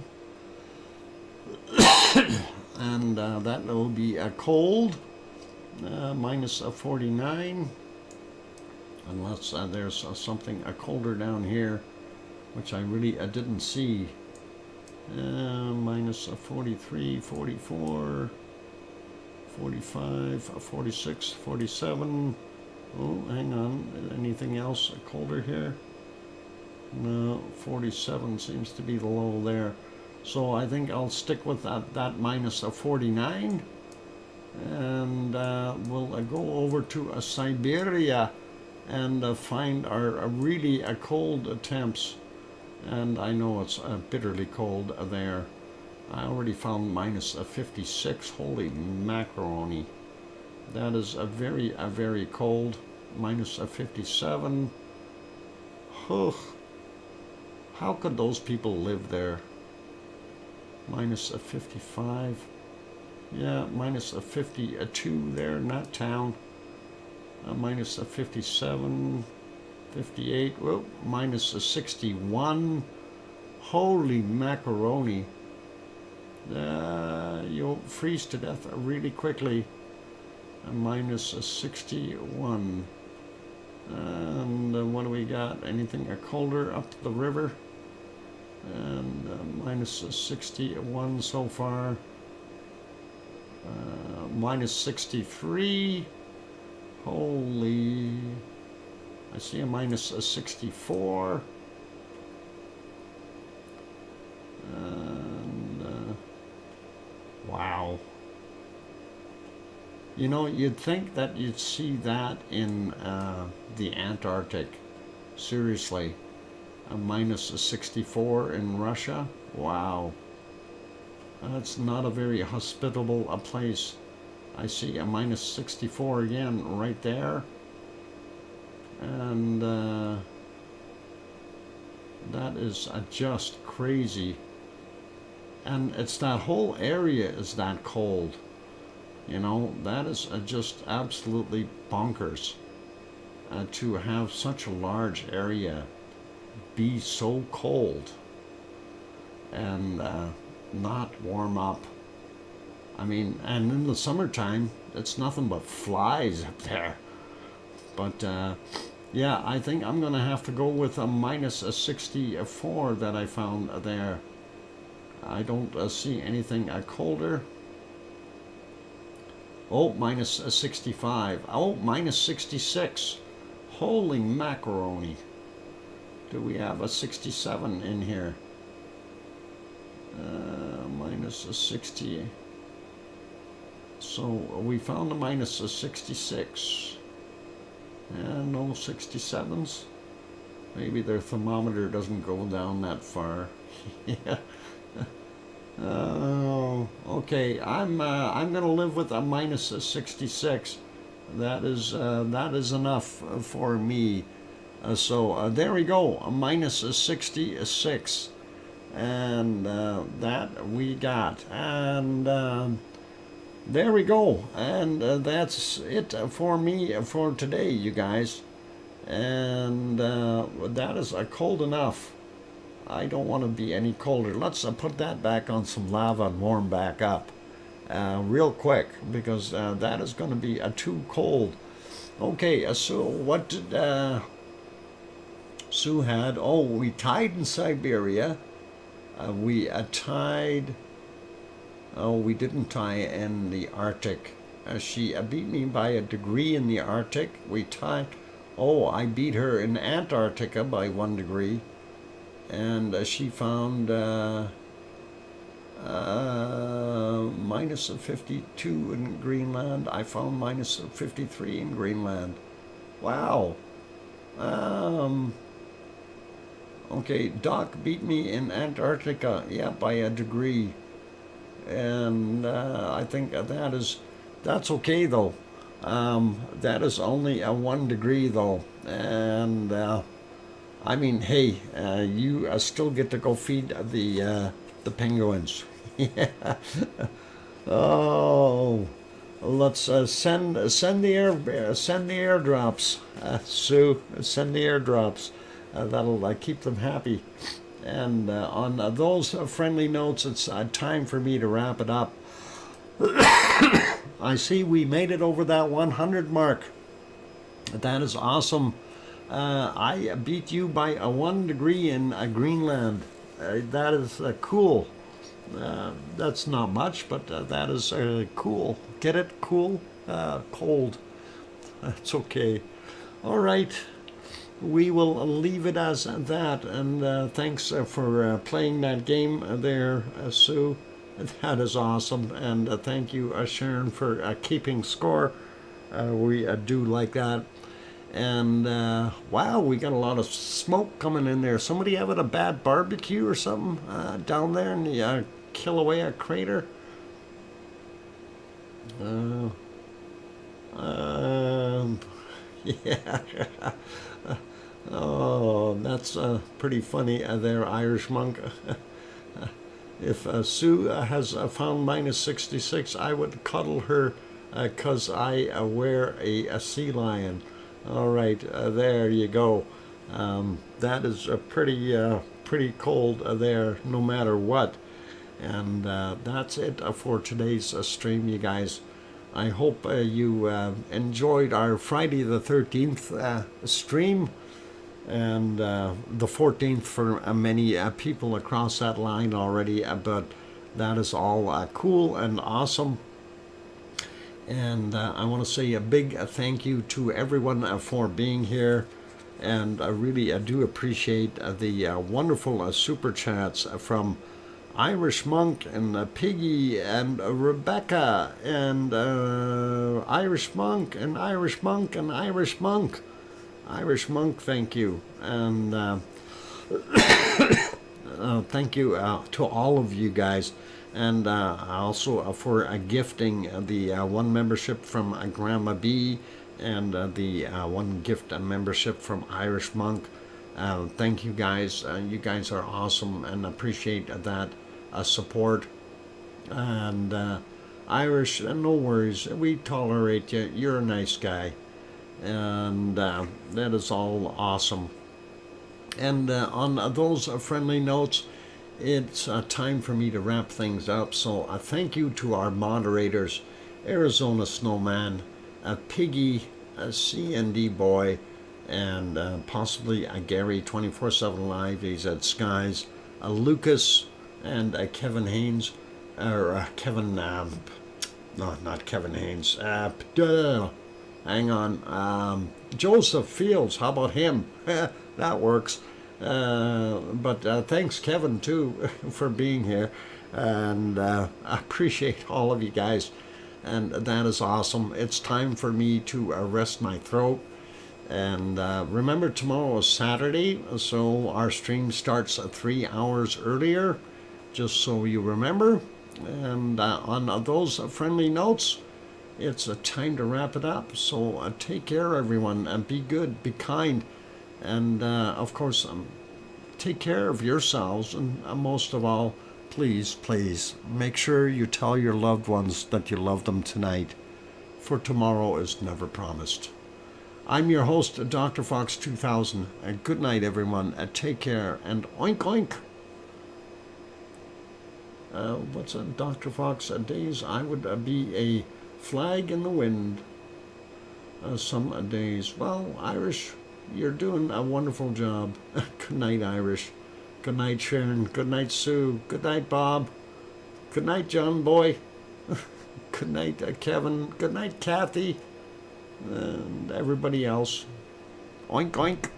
And that will be cold. Minus 49. Unless there's something colder down here, which I really didn't see. Minus 43, 44, 45, 46, 47. Oh, hang on. Anything else colder here? No, 47 seems to be the low there. So I think I'll stick with that minus 49. And we'll go over to Siberia and find our really cold temps. And I know it's bitterly cold there. I already found minus 56. Holy macaroni. That is very cold. minus 57. Ugh. How could those people live there? Minus 55. Yeah, minus 52 there in that town. Minus 57, 58. Whoa, minus 61. Holy macaroni. You'll freeze to death really quickly. Minus 61. And what do we got? Anything colder up the river? And minus 61 so far. Minus 63. Holy. I see a minus 64. And wow. You know, you'd think that you'd see that in the Antarctic. Seriously. A minus 64 in Russia? Wow. That's not a very hospitable place. I see a minus 64 again right there. And that is just crazy. And it's that whole area is that cold. You know, that is just absolutely bonkers to have such a large area be so cold and not warm up. I mean, and in the summertime, it's nothing but flies up there. But yeah, I think I'm going to have to go with a minus 64 that I found there. I don't see anything colder. Oh, minus 65. Oh, minus 66. Holy macaroni. Do we have a 67 in here? Minus 60. So we found a minus 66. And no 67s. Maybe their thermometer doesn't go down that far. Yeah. Oh, okay. I'm gonna live with a minus 66. That is enough for me. So there we go. A minus 66, and that we got. And there we go. And that's it for me for today, you guys. And that is cold enough. I don't want to be any colder. Let's put that back on some lava and warm back up real quick, because that is going to be too cold. Okay, so what did Sue had? Oh, we tied in Siberia. We tied. Oh, we didn't tie in the Arctic. She beat me by a degree in the Arctic. We tied. Oh, I beat her in Antarctica by 1 degree. And she found minus 52 in Greenland. I found minus 53 in Greenland. Wow. Okay, Doc beat me in Antarctica, yeah, by a degree. And I think that's okay though. That is only a 1 degree though. And I mean, hey, you still get to go feed the penguins. Yeah. Oh, let's send the airdrops, Sue. Send the airdrops. That'll keep them happy. And on those friendly notes, it's time for me to wrap it up. I see we made it over that 100 mark. That is awesome. I beat you by a 1 degree in Greenland. That is cool. That's not much, but that is cool. Get it? Cool? Cold. That's okay. All right. We will leave it as that. And thanks for playing that game there, Sue. That is awesome. And thank you, Sharon, for keeping score. We do like that. And wow, we got a lot of smoke coming in there. Somebody having a bad barbecue or something down there in the Kilauea crater. Yeah. Oh, that's pretty funny there, Irish monk. If Sue has found minus 66, I would cuddle her because I wear a sea lion. All right, there you go. That is pretty cold there, no matter what. And that's it for today's stream, you guys. I hope you enjoyed our Friday the 13th stream, and the 14th for many people across that line already, but that is all cool and awesome. And I want to say a big thank you to everyone for being here, and I really do appreciate the wonderful super chats from Irish Monk and Piggy and Rebecca and Irish Monk and Irish Monk and Irish Monk. Irish Monk, thank you. And thank you to all of you guys. And also for gifting the one membership from Grandma B and the one gift membership from Irish Monk. Thank you guys. You guys are awesome and appreciate that support. And Irish, no worries. We tolerate you. You're a nice guy. And that is all awesome. And on those friendly notes, it's time for me to wrap things up. So thank you to our moderators, Arizona Snowman, Piggy, C&D Boy, and possibly Gary 24/7 Live. He's at Skies, Lucas, and Kevin Haynes, or Kevin. No, not Kevin Haynes. Hang on. Joseph Fields. How about him? That works. But thanks, Kevin, too, for being here. And I appreciate all of you guys. And that is awesome. It's time for me to rest my throat. And remember, tomorrow is Saturday, so our stream starts 3 hours earlier, just so you remember. And on those friendly notes, it's time to wrap it up. So take care, everyone, and be good, be kind. And of course, take care of yourselves, and most of all, please, please, make sure you tell your loved ones that you love them tonight, for tomorrow is never promised. I'm your host, DrFox2000, and good night, everyone, and take care, and oink oink. What's a Dr. Fox days? I would be a flag in the wind some days. Well, Irish, you're doing a wonderful job. Good night, Irish. Good night, Sharon. Good night, Sue. Good night, Bob. Good night, John Boy. Good night, Kevin. Good night, Kathy. And everybody else. Oink, oink.